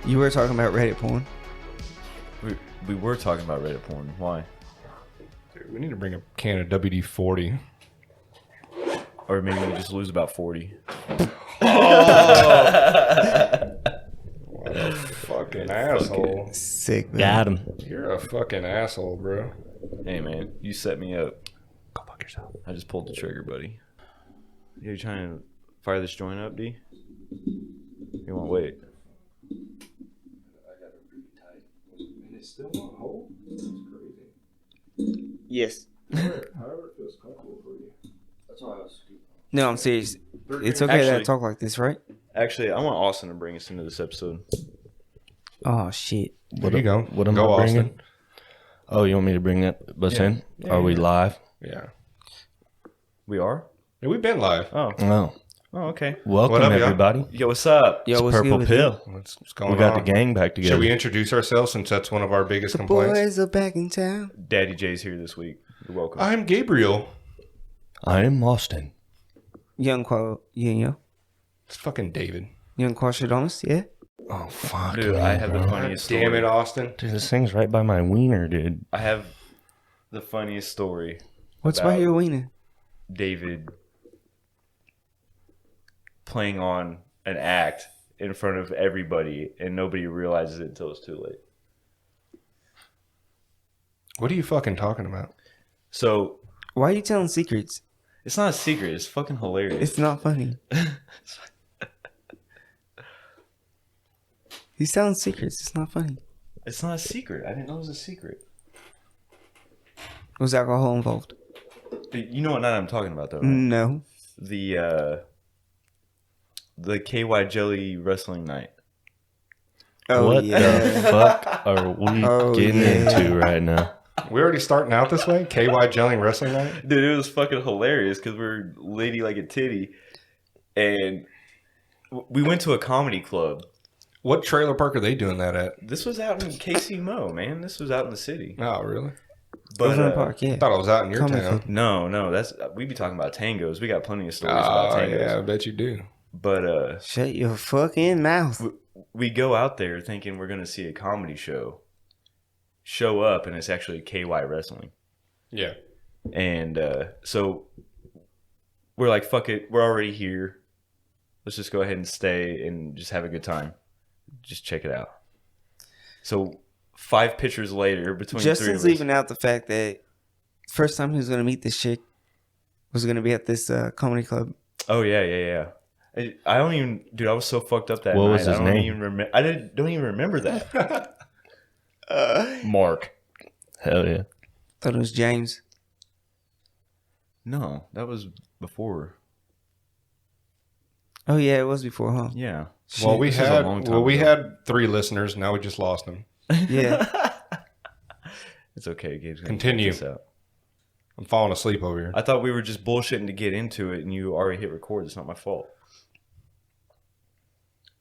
You were talking about Reddit porn. We were talking about Reddit porn. Why? Dude, we need to bring a can of WD-40. Or maybe we just lose about 40. What a fucking asshole. Sick, man. Got him. You're a fucking asshole, bro. Hey, man. You set me up. Go fuck yourself. I just pulled the trigger, buddy. You trying to fire this joint up, D? You won't wait. I got it pretty tight. And it still won't hold? That's crazy. Yes. However it feels comfortable for you. That's why I was scooping. No, I'm serious. It's okay that I talk like this, right? Actually, I want Austin to bring us into this episode. Oh, shit. There you go. What am Go, I bringing? Austin. Oh, you want me to bring us in? Yeah, Are we yeah. live? Yeah. We are? Yeah, we've been live. Oh. Oh. Oh, okay. Welcome, What up, y'all? everybody. Yo, what's up? Yo, It's what's good Purple with Pill. What's going We got on? the gang back together. Should we introduce ourselves since that's one of our biggest The complaints? boys are back in town. Daddy J's here this week. You're welcome. I'm Gabriel. I am Austin. Young It's fucking David. Quashadonis, yeah? Oh, fuck. Dude, me, I have the bro. funniest story. Damn it, Austin. Dude, this thing's right by my wiener, dude. I have the funniest story. What's about by your wiener? David playing on an act in front of everybody, and nobody realizes it until it's too late. What are you fucking talking about? So Why are you telling secrets? it's not a secret. It's fucking hilarious. It's not funny. He's telling secrets. It's not funny. It's not a secret. I didn't know it was a secret. Was alcohol involved? You know what night I'm talking about, though, right? No. The KY Jelly wrestling night. Oh, what yeah. the fuck are we getting into right now? We already starting out this way? KY Gelling Wrestling Night? Dude, it was fucking hilarious because we're lady like a titty, and we went to a comedy club. What trailer park are they doing that at? This was out in KC man. This was out in the city. Oh, really? But Overland Park, yeah. I thought it was out in your Comedy town. Club. no, that's we be talking about tangos. We got plenty of stories about Oh, tangos. yeah, I bet you do. But Shut your fucking mouth. we go out there thinking we're gonna see a comedy show. Show up and it's actually KY wrestling. Yeah. And so we're like, fuck it, we're already here. Let's just go ahead and stay and just have a good time. Just check it out. So 5 pictures later, between Justin's three of us, leaving out the fact that first time he was going to meet this chick was going to be at this comedy club. Oh yeah. I don't even, dude. I was so fucked up that What night. was his I don't name? even remember. I don't even remember that. Mark. Hell yeah. Thought it was James. No, that was before. Oh, yeah, it was before, huh? Yeah. Well, This was a long time ago. had 3 listeners. Now we just lost them. Yeah. It's okay. Gabe's gonna Continue. cut this out. I'm falling asleep over here. I thought we were just bullshitting to get into it, and you already hit record. It's not my fault.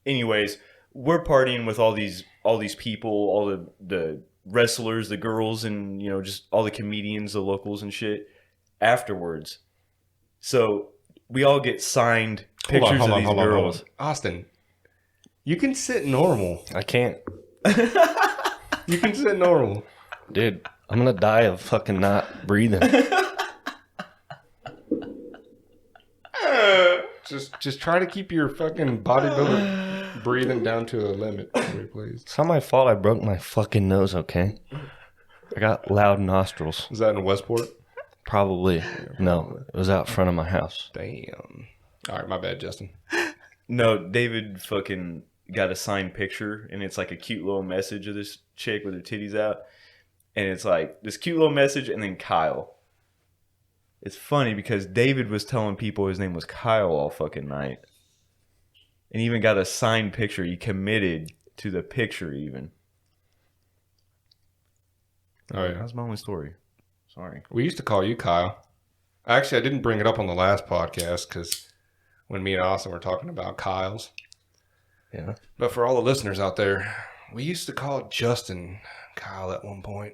Anyways, we're partying with all these people, all the wrestlers, the girls, and just all the comedians, the locals and shit. Afterwards, so we all get signed pictures of these girls. Austin, you can sit normal. I can't. You can sit normal. Dude, I'm gonna die of fucking not breathing. Just try to keep your fucking bodybuilder breathing down to a limit, please. It's not my fault I broke my fucking nose, okay? I got loud nostrils. Is that in Westport? Probably. No, it was out front of my house. Damn. All right, my bad, Justin. No, David fucking got a signed picture, and it's like a cute little message of this chick with her titties out. And it's like this cute little message, and then Kyle. It's funny because David was telling people his name was Kyle all fucking night. And even got a signed picture. He committed to the picture even. Oh, yeah. That's my only story. Sorry. We used to call you Kyle. Actually, I didn't bring it up on the last podcast because when me and Austin were talking about Kyles. Yeah. But for all the listeners out there, we used to call Justin Kyle at one point.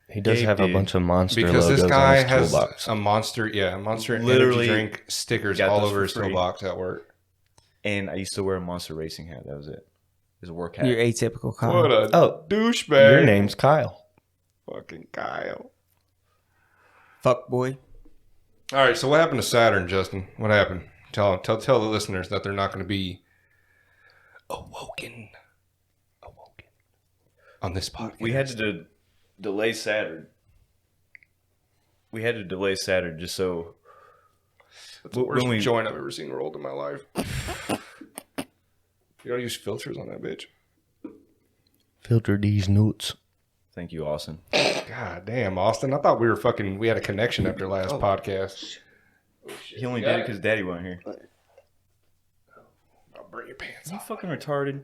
He does Gabe have a did. bunch of monster Because logos this guy on his has toolbox. a monster Literally energy drink stickers got all those over for his free. toolbox at work. And I used to wear a Monster Racing hat. That was it. his work hat. Your atypical Kyle. What a Oh, douchebag. your name's Kyle. Fucking Kyle. Fuck boy. All right, so what happened to Saturn, Justin? What happened? Tell the listeners that they're not going to be awoken on this podcast. We had to delay Saturn. We had to delay Saturn just so. That's the worst joint I've ever seen rolled in my life. You don't use filters on that bitch. Filter these nuts. Thank you, Austin. God damn, Austin. I thought we had a connection after last podcast. He only did it because Daddy wasn't here. I'll bring your pants Is he off. fucking retarded?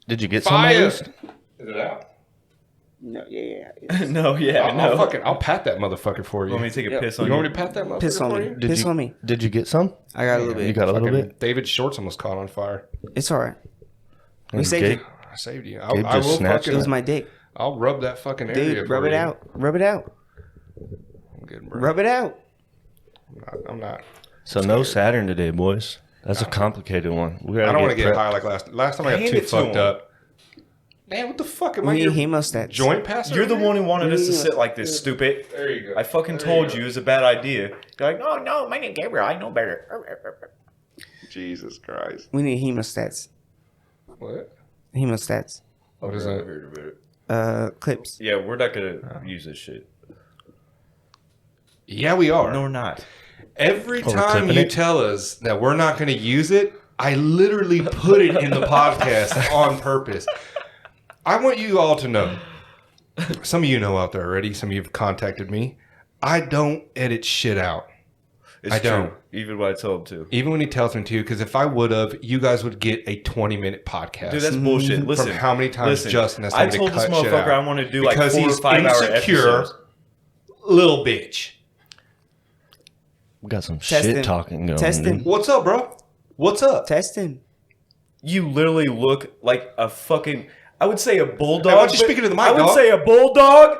Did you get some at least? Is it out? No, yeah. No, I'll pat that motherfucker for you. Want me to take a piss on You you? want me to pat that motherfucker Piss on for me. you? Piss on me. Did you get some? I got a little You bit. got a little Fucking bit? David's shorts almost caught on fire. It's all right. We And saved Gabe- it. I saved you. Gabe I just will snatched It was fucking. my dick. I'll rub that fucking area. Dude, for rub it you. out. Rub it out. I'm good, bro. Rub it out. I'm not. So no Saturn today, boys. That's a complicated one. We I gotta don't want to get prepped. high like last time. I got Hand too it to fucked him. up. Man, what the fuck am I? We need Your hemostats. joint passer? You're the one who wanted us to sit like this, stupid. There you go. I fucking There told go. you it was a bad idea. You're like, no, my name's Gabriel. I know better. Jesus Christ. We need hemostats. What? Hemostats. What is that? Clips. Yeah, we're not gonna use this shit. Yeah, we are. No, we're not. Every we're time clipping you it? tell us that we're not going to use it, I literally put it in the podcast on purpose. I want you all to know. Some of you know out there already. Some of you have contacted me. I don't edit shit out. It's I don't. true. Even when I told him to. Even when he tells me to, because if I would have, you guys would get a 20-minute podcast. Dude, that's bullshit. Listen. From how many times Justin has I told me told to this cut shit motherfucker out. I want to do like Because 4 or he's 5 hour insecure. episodes. Little bitch. We got some Testing. shit talking going. Testing. dude. What's up, bro? What's up? Testing. You literally look like a fucking. I would say a bulldog. Hey, why don't you but- speak into the mic, I would dog? say a bulldog,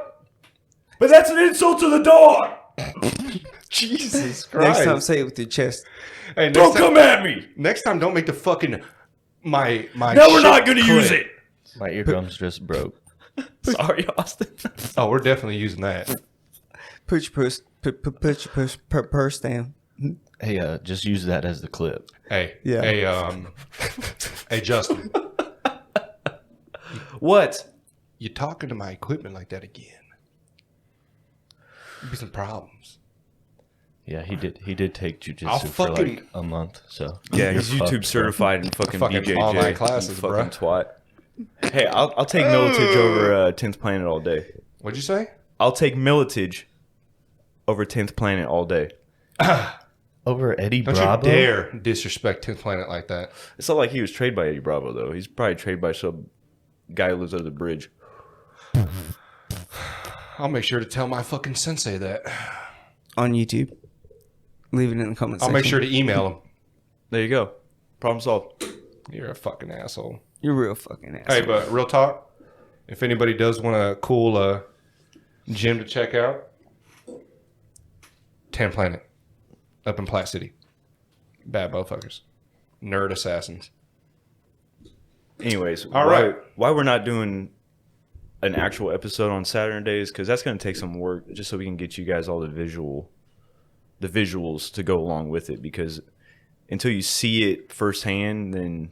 but that's an insult to the dog. Jesus Next time, say it with your chest. Hey, next Don't time, come at me. next time, don't make the fucking my. No, we're shit not going to clip. use it. My eardrums just broke. Sorry, Austin. Oh, we're definitely using that. Put your purse down. Hey, just use that as the clip. Hey, Yeah. hey, Justin, What? you talking to my equipment like that again? There'll be some problems. Yeah, he did take I'll jujitsu for fucking- like a month. So Yeah, you're he's YouTube fucked, bro. certified in fucking Fucking BJJ. online classes, you fucking bruh. twat. Hey, I'll take Militage over 10th Planet all day. What'd you say? I'll take Militage over 10th Planet all day. Over Eddie Don't Bravo. you dare disrespect 10th Planet like that. It's not like he was traded by Eddie Bravo, though. He's probably traded by some guy who lives under the bridge. I'll make sure to tell my fucking sensei that. On YouTube. Leave it in the comments I'll section. make sure to email him. There you go. Problem solved. You're a fucking asshole. You're real fucking ass. Hey, but real talk, if anybody does want a cool gym to check out, 10 Planet up in Platte City. Bad motherfuckers. Nerd assassins. Anyways, All right. why we're not doing an actual episode on Saturdays, because that's going to take some work just so we can get you guys all the visuals to go along with it, because until you see it firsthand, then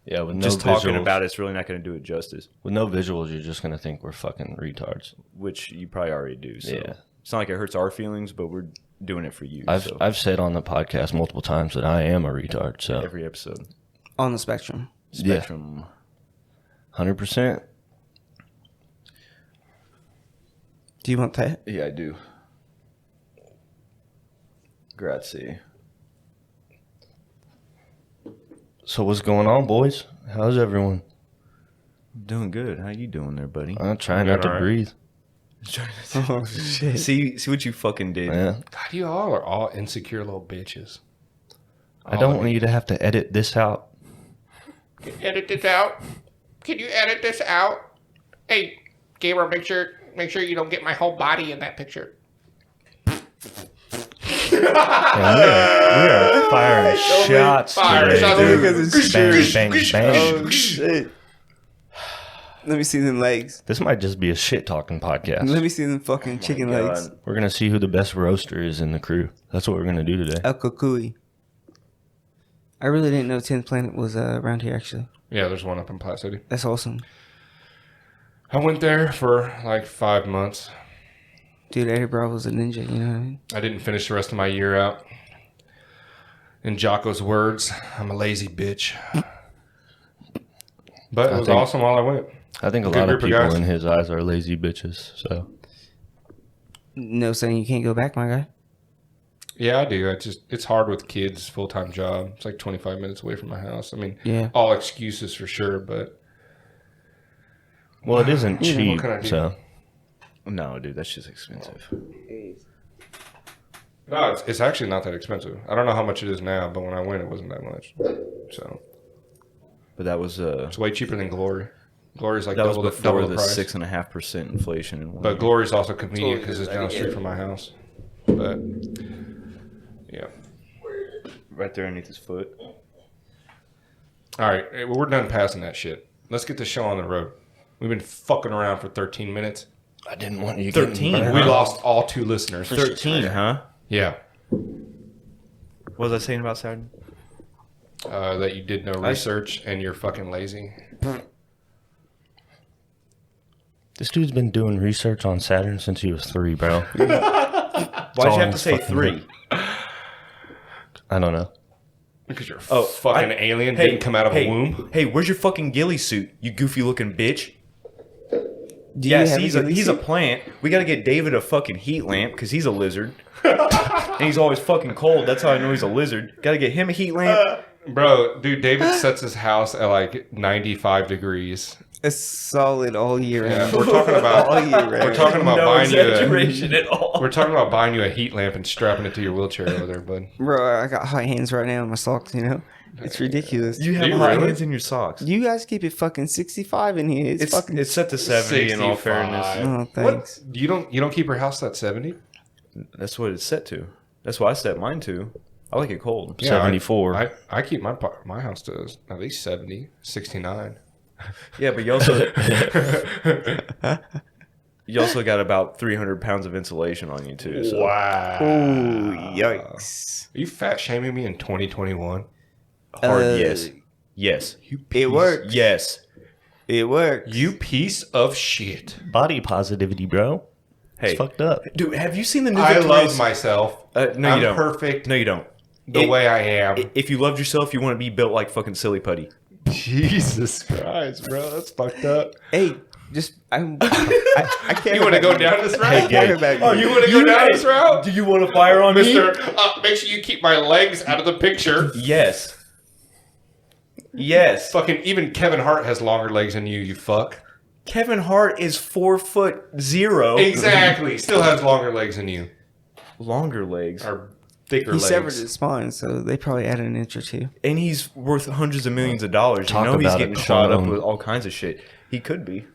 Yeah, with no just talking visuals. about it's really not going to do it justice, With no visuals, you're just gonna think we're fucking retards. which you probably already do. So Yeah. it's not like it hurts our feelings, but we're doing it for you. so I've said on the podcast multiple times that I am a retard. So every episode. On the spectrum. Spectrum. 100%. Do you want that? Yeah, I do. Grazie. So what's going on, boys? How's everyone? Doing good. How you doing there, buddy? I'm trying not to alright. breathe. Oh, shit. See what you fucking did. Yeah. God, you all are all insecure little bitches. I don't want you to have to edit this out. Edit this out. Can you edit this out? Hey, Gamer, make sure you don't get my whole body in that picture. And we are firing shots Fire today, shots. dude. Because it's Bang, bang, bang. Oh shit! Let me see them legs. This might just be a shit talking podcast. Let me see them fucking chicken God. legs. We're gonna see who the best roaster is in the crew. That's what we're gonna do today. El Cucuy. I really didn't know 10th Planet was around here. Actually, Yeah, there's one up in Platte City. that's awesome, I went there for like 5 months. dude. Eddie Bravo's a ninja. You know what I mean? I didn't finish the rest of my year out. In Jocko's words, I'm a lazy bitch. But it was think- awesome while I went. I think a Good lot of group of people guys. in his eyes are lazy bitches. So No saying you can't go back, my guy. Yeah, I do. It's hard with kids, full-time job. It's like 25 minutes away from my house. I mean, Yeah. all excuses for sure, but well, it isn't You know, what cheap. can I do? So No, dude, that's just expensive. no, it's actually not that expensive. I don't know how much it is now, but when I went, it wasn't that much. So But that was it's way cheaper than Glory. Glory's like that was double before the the price. 6.5% inflation. In one But year. Glory's also convenient because it's down the street from my house. But yeah. right there underneath his foot. All right, we're done passing that shit. Let's get the show on the road. We've been fucking around for 13 minutes. I didn't want you 13. getting We burned. lost all 2 listeners. 13, huh? Yeah. What was I saying about Saturn? That you did no research and you're fucking lazy. This dude's been doing research on Saturn since he was 3, bro. Why'd you all have in to say fucking 3? I don't know. Because you're Oh, fucking alien didn't come out of a womb. Hey, where's your fucking ghillie suit, you goofy looking bitch? Do Yes, have he's a a, ghillie he's a suit? plant. We got to get David a fucking heat lamp because he's a lizard. And he's always fucking cold. That's how I know he's a lizard. Got to get him a heat lamp. Bro, dude, David sets his house at like 95 degrees. It's solid all year Yeah, round. we're talking about All year round. we're talking about no buying you exaggeration at all. we're talking about buying you a heat lamp and strapping it to your wheelchair over there, bud. Bro, I got hot hands right now in my socks, you know? It's ridiculous. You have Do you hot really? hands in your socks. You guys keep it fucking 65 in here. It's fucking... It's set to 70 in all 65. fairness. Oh, What? thanks. You don't keep your house at 70? That's what it's set to. That's what I set mine to. I like it cold. Yeah, 74. I keep my house to at least 70, 69. Yeah, but you also got about 300 pounds of insulation on you too. So. Wow. Oh, yikes. Are you fat shaming me in 2021? Hard yes. Yes. It worked. Yes. It worked. You piece of shit. Body positivity, bro. Hey, It's fucked up. dude, have you seen the new I Victoria's- love myself. No, I'm you don't. perfect No, you don't. the way I am. If you loved yourself, you want to be built like fucking silly putty. Jesus Christ, bro. That's fucked up. Hey, just... I can't... You want to go down this route? I care about you. Oh, you want to go down this route? Do you want to fire on Mister, make sure you keep my legs out of the picture. Yes. Yes. Fucking even Kevin Hart has longer legs than you fuck. Kevin Hart is 4'0". Exactly. Still has longer legs than you. Longer legs. Or thicker He legs. severed his spine, so they probably added an inch or two. And he's worth hundreds of millions of dollars. Talk you know he's about a getting shot up clone. with all kinds of shit. He could be.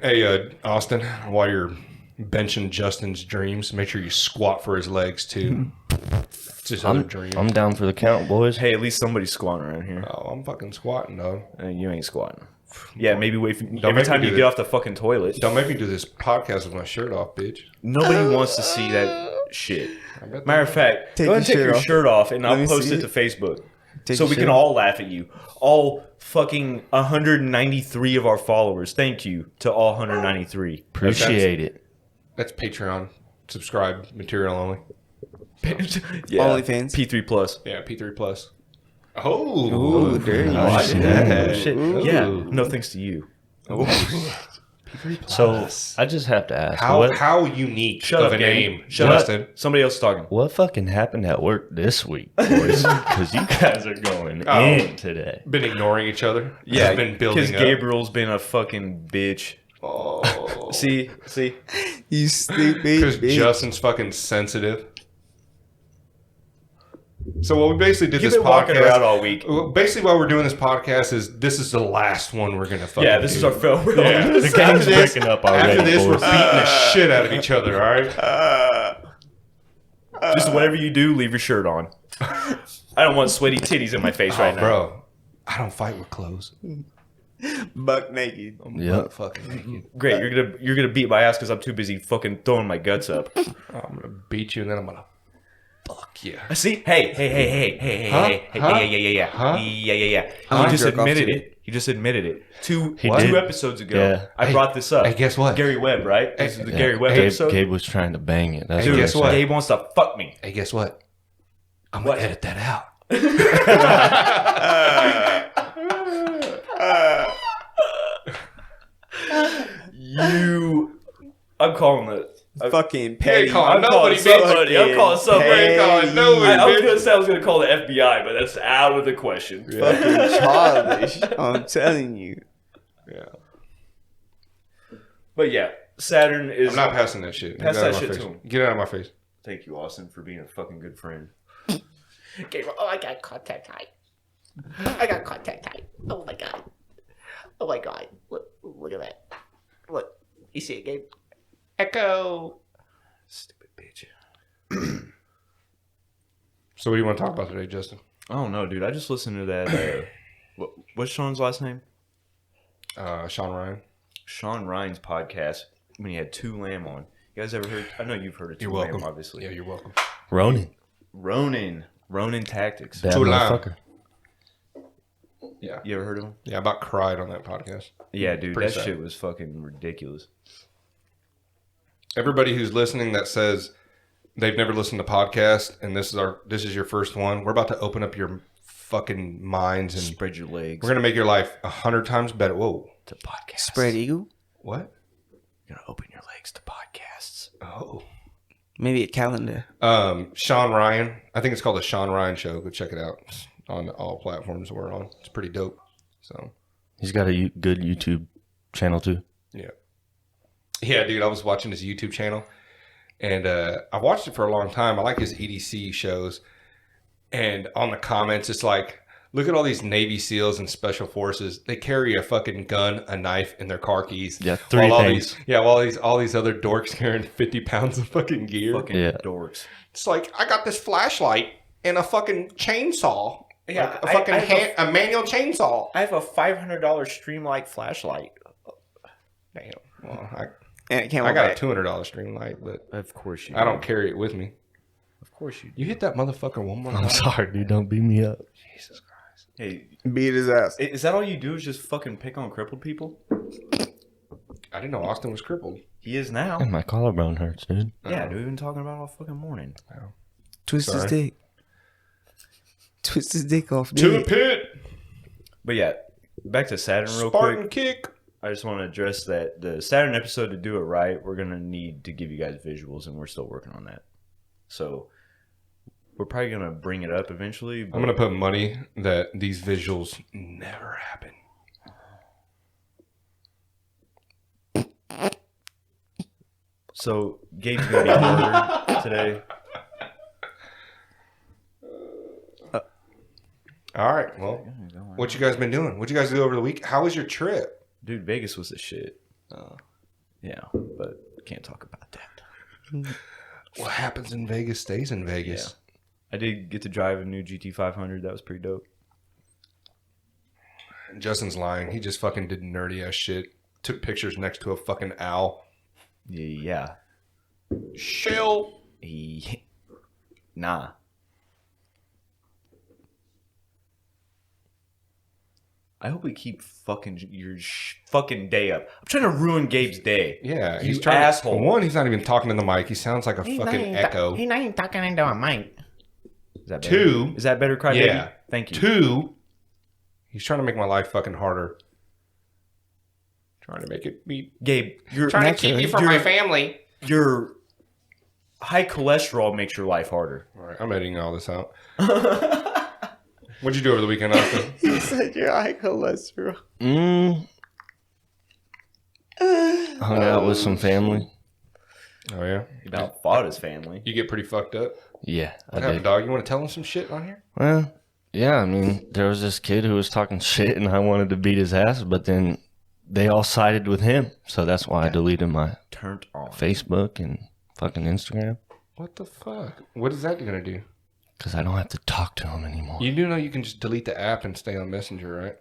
Hey, Austin, while you're benching Justin's dreams, make sure you squat for his legs too. It's his other dream. I'm down for the count, boys. Hey, at least somebody's squatting around here. Oh, I'm fucking squatting, dog. You ain't squatting. Yeah, maybe wait. Every make me time do you this. get off the fucking toilet. Don't make me do this podcast with my shirt off, bitch. Nobody wants to see that shit. I bet Matter of fact, Take go ahead and your take shirt your off. shirt off and Let I'll me post see it to it. Facebook. Take So your we can shirt all laugh at you. All fucking 193 of our followers. Thank you to all 193. Appreciate it. That's Patreon. Subscribe material only. Yeah. OnlyFans. P3 Plus. Yeah, P3 Plus. Oh, Ooh, dirty. Oh, I did that. Shit. Yeah. No thanks to you. So I just have to ask, how what, how unique Shut of up, a Gabe. name, Shut Justin. up. Somebody else is talking. what fucking happened at work this week, boys? Because you guys are going Oh. in today. Been ignoring each other. Yeah, It's been because building up. Gabriel's been a fucking bitch. Oh, See? You stupid because bitch. Justin's fucking sensitive. So what we basically did You've this been walking around podcast. all week. Well, basically, why we're doing this podcast is this is the last one we're gonna fucking Yeah, this do. is our farewell. Yeah. The game's After this- breaking up already, After this, we're boys. beating the shit out of each other. All right. Just whatever you do, leave your shirt on. I don't want sweaty titties in my face right now. Bro, I don't fight with clothes. Buck naked. Yep. Fucking naked. Great, you're gonna beat my ass because I'm too busy fucking throwing my guts up. I'm gonna beat you and then I'm gonna fuck you. See, hey, Huh? yeah. He just jerk off admitted too. it. He just admitted it. Two did. episodes ago, Yeah. I brought this up. Hey, guess what? Gary Webb, right? This is the Gary Webb Gabe, episode. Gabe was trying to bang it. That's Hey, what guess I'm what? saying. Gabe wants to fuck me. Hey, guess what? I'm What? gonna edit that out. I'm calling it. Fucking petty. calling I'm nobody, calling somebody. bitch. I'm calling somebody. You ain't calling nobody. I was bitch. gonna say I was gonna call the FBI, but that's out of the question. Fucking childish. I'm telling you. Yeah. But yeah, Saturn is. I'm not passing that shit. Pass Get out that of my shit face. to him. Get out of my face. Thank you, Austin, for being a fucking good friend. Gabriel, oh, I got contact high. I got contact high. Oh my god. Oh my god. Look at that. Look. You see it, Gabe? Echo. Stupid bitch. So what do you want to talk about today, Justin? I don't know, dude. I just listened to that. What's Sean's last name? Sean Ryan. Sean Ryan's podcast when he had Two Lamb on. You guys ever heard? I know you've heard of Two You're Lamb, welcome. obviously. Yeah, you're welcome. Ronin Tactics. Bad Too loud. motherfucker. Yeah. You ever heard of him? Yeah, I about cried on that podcast. Yeah, dude. Pretty That sad. shit was fucking ridiculous. Everybody who's listening that says they've never listened to podcasts and this is your first one, we're about to open up your fucking minds and Spread your legs. we're gonna make your life 100 times better. Whoa. to podcasts. Spread eagle. What? You're gonna open your legs to podcasts. Oh. Maybe a calendar. Sean Ryan. I think it's called the Sean Ryan Show. Go check it out. It's on all platforms we're on. It's pretty dope. So He's got a good YouTube channel too. yeah. Yeah, dude, I was watching his YouTube channel and I watched it for a long time. I like his EDC shows. And on the comments, it's like, look at all these Navy SEALs and Special Forces. They carry a fucking gun, a knife, and their car keys. Yeah, three While things. while all these other dorks carrying 50 pounds of fucking gear. Fucking Yeah. dorks. It's like, I got this flashlight and a fucking chainsaw. Yeah, Like a fucking a manual chainsaw. I have a $500 Streamlight flashlight. Damn. Well, And it came I got a back. $200 stream light, but Of course you. I don't carry it with me. Of course you. You hit that motherfucker one more time. I'm sorry, dude. Don't beat me up. Jesus Christ. Hey, Beat his ass. is that all you do? Is just fucking pick on crippled people? I didn't know Austin was crippled. He is now. And my collarbone hurts, dude. Yeah, dude. We've been talking about it all fucking morning. Twist his Sorry. dick. Twist his dick off. To the Dude. pit. But yeah, back to Saturn real Spartan quick. kick. I just want to address that the Saturn episode, to do it right, we're gonna need to give you guys visuals, and we're still working on that. So we're probably gonna bring it up eventually. But I'm going to put money that these visuals never happen. So Gabe's gonna be murdered today. All right. Well, what you guys been doing? What you guys do over the week? How was your trip? Dude, Vegas was the shit. Yeah, but can't talk about that. What happens in Vegas stays in Vegas. I did get to drive a new GT500. That was pretty dope. Justin's lying. He just fucking did nerdy ass shit. Took pictures next to a fucking owl. Yeah. Shell. Nah. I hope we keep fucking your fucking day up. I'm trying to ruin Gabe's day. Yeah, You he's trying. asshole. One, he's not even talking in the mic. He sounds like a fucking echo. He's not even talking into a mic. Is that better? Two. Is that better, Crybaby? Yeah. Thank you. Two, he's trying to make my life fucking harder. Trying to make it be. Gabe, Trying to keep you from my family. your high cholesterol makes your life harder. All right, I'm editing all this out. What'd you do over the weekend, Austin? He said you're high cholesterol. Hung out with some family. Oh yeah, He about fought his family. you get pretty fucked up. Yeah, I What happened, did. dog? You want to tell him some shit on here? Well, yeah, I mean, there was this kid who was talking shit and I wanted to beat his ass, but then they all sided with him. So that's why I deleted my Turned on. Facebook and fucking Instagram. What the fuck? What is that gonna do? Because I don't have to talk to him anymore. You do know you can just delete the app and stay on Messenger, right?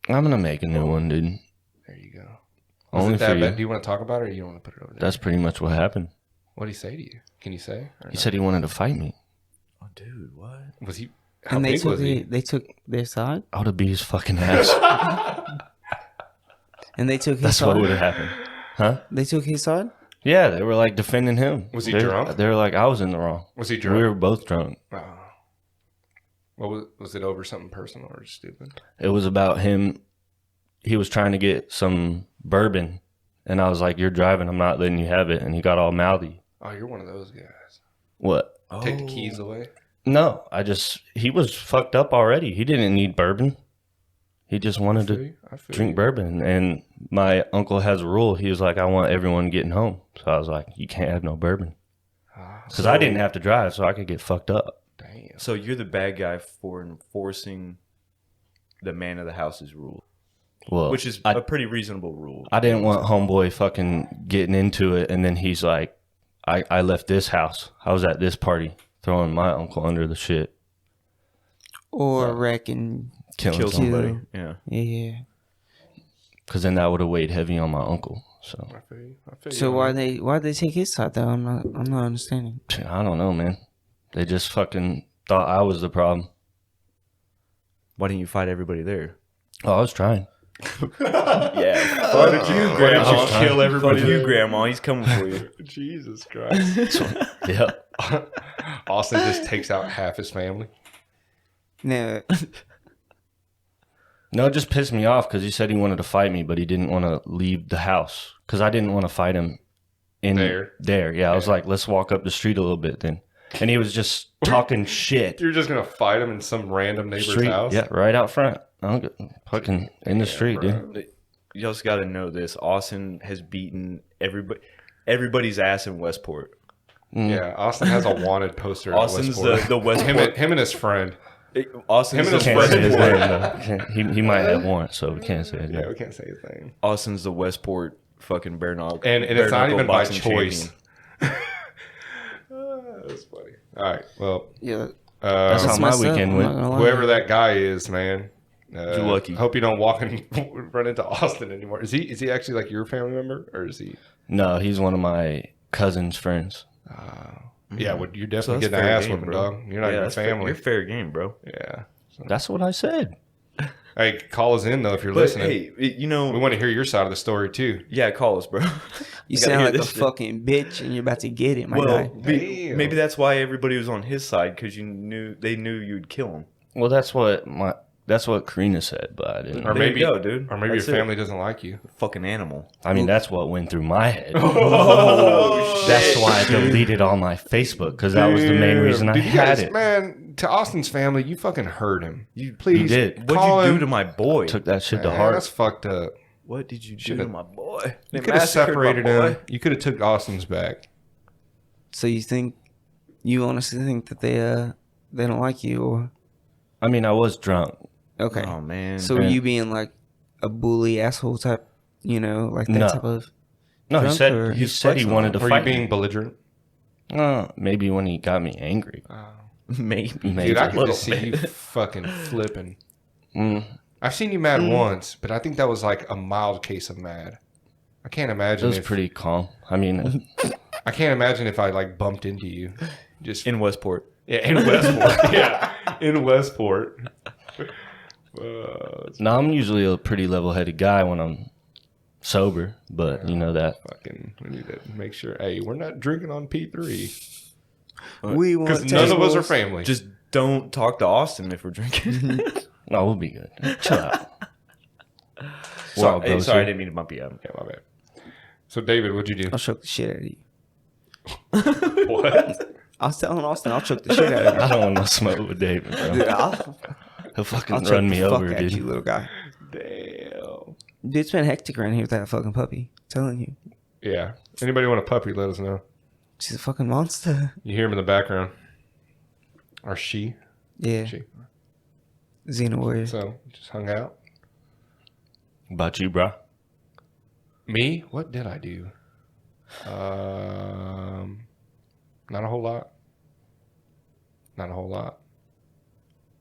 I'm gonna make a new one, dude. There you go. Was Only it that for bad? you. Do you want to talk about it, or you don't want to put it over there? That's pretty much what happened. What did he say to you? Can you say? Or He no? said he wanted to fight me. Oh, dude, what? Was he? How And they big took was he? they took their side, I would have beat his fucking ass. and they took his That's what side. would have happened. Huh? They took his side. Yeah, they were like defending him. Was he They- drunk? They were like, I was in the wrong. Was he drunk? We were both drunk. Oh. What was it over something personal or stupid? It was about him. He was trying to get some bourbon, and I was like, "You're driving. I'm not letting you have it." And he got all mouthy. Oh, you're one of those guys. What? Take the keys away. No, he was fucked up already. He didn't need bourbon. He just wanted to I feel drink bourbon. And my uncle has a rule. He was like, I want everyone getting home. So I was like, you can't have no bourbon. Because I didn't have to drive, so I could get fucked up. Damn. So you're the bad guy for enforcing the man of the house's rule, Well, which is a pretty reasonable rule. I didn't want homeboy fucking getting into it. And then he's like, I left this house. I was at this party throwing my uncle under the shit. Or wrecking. Killing Kill somebody. somebody. Yeah. Yeah. Because then that would have weighed heavy on my uncle. So I feel you. I feel So you. why'd they take his side though? I'm not understanding. I don't know, man. They just fucking thought I was the problem. Why didn't you fight everybody there? Oh, I was trying. Yeah. Why did you, Grandma? Why did you kill everybody? Fuck you, Grandma. He's coming for you. Jesus Christ. Yeah. Austin just takes out half his family. No. No, it just pissed me off because he said he wanted to fight me, but he didn't want to leave the house because I didn't want to fight him in There. Yeah, I was like, let's walk up the street a little bit then. And he was just talking shit. You're just gonna fight him in some random neighbor's Street, house? yeah, right out front. I don't get fucking in the street, dude. You also got to know this. Austin has beaten everybody's ass in Westport. Yeah, Austin has a wanted poster. at Austin's Westport. the Westport. him and his friend. Austin's him and the his Can't say his Westport. name though. He might have warrants, so we can't say his Yeah, name. we can't say his name. Austin's the Westport fucking bare knuckle. And it's not even by boxing choice. champion. That's funny. All right, well, Yeah. That's how It's my messed up, weekend I'm went. not gonna lie. whoever that guy is, man. You're lucky. Hope you don't walk and run into Austin anymore. Is he actually like your family member, or is he? No, he's one of my cousin's friends. Yeah, well, you're So definitely that's getting a fair ass game, whipping, bro. dog. You're not even that's fair- family. You're fair game, bro. Yeah. That's what I said. Hey, call us in though if you're But listening. hey, you We know, want to hear your side of the story too. yeah, call us, bro. You I gotta sound hear like a this shit. fucking bitch, and you're about to get it, my Well, guy. Damn. maybe that's why everybody was on his side because they knew you'd kill him. Well, that's what Karina said, but I didn't. Or There you maybe, go, dude. or maybe That's your it. family doesn't like you. Fucking animal. I mean, that's what went through my head. Oh, That's why I deleted all my Facebook because that was the main reason I Dude, you had guys, it. Man, to Austin's family, you fucking hurt him. You Please, did. What'd call you do him. to my boy? Took that shit to Man, heart. that's fucked up. What did you do Should've- to my boy? You They could have massacred my separated boy. him. You could have took Austin's back. So you honestly think that they don't like you, or I mean, I was drunk. okay? Oh man. So man. you being like a bully asshole type, like that No. type of. No, he Drunk or said he he's said he flexing wanted to Were you fight being me. belligerent? Maybe when he got me angry. maybe. Maybe Dude, I a could little just see bit. you fucking flipping. Mm, I've seen you mad once, but I think that was like a mild case of mad. I can't it imagine was if pretty calm. I mean, I can't imagine if I like bumped into you. Just In Westport. yeah, in Westport. Yeah, in Westport. no, I'm usually a pretty level-headed guy when I'm sober, but you know that. Fucking, we need to make sure. Hey, we're not drinking on P3 We because want none of us are tables. family. Just don't talk to Austin if we're drinking. No, we'll be good. Chill out. sorry, Well, sorry, I didn't mean to bump you up. yeah, my bad. So, David, what'd you do? I'll choke the shit out of you. What? I was telling Austin I'll choke the shit out of you. I don't want no smoke with David, bro. Dude, I'll He'll fucking choke run the me fuck over, at dude. you, little guy. Damn. Dude, it's been hectic around here with that fucking puppy. I'm telling you, Yeah. Anybody want a puppy? Let us know. she's a fucking monster. You hear him in the background. Or she. Yeah, She. Xena Warrior. So just hung out. About you, bro? Not a whole lot. Not a whole lot.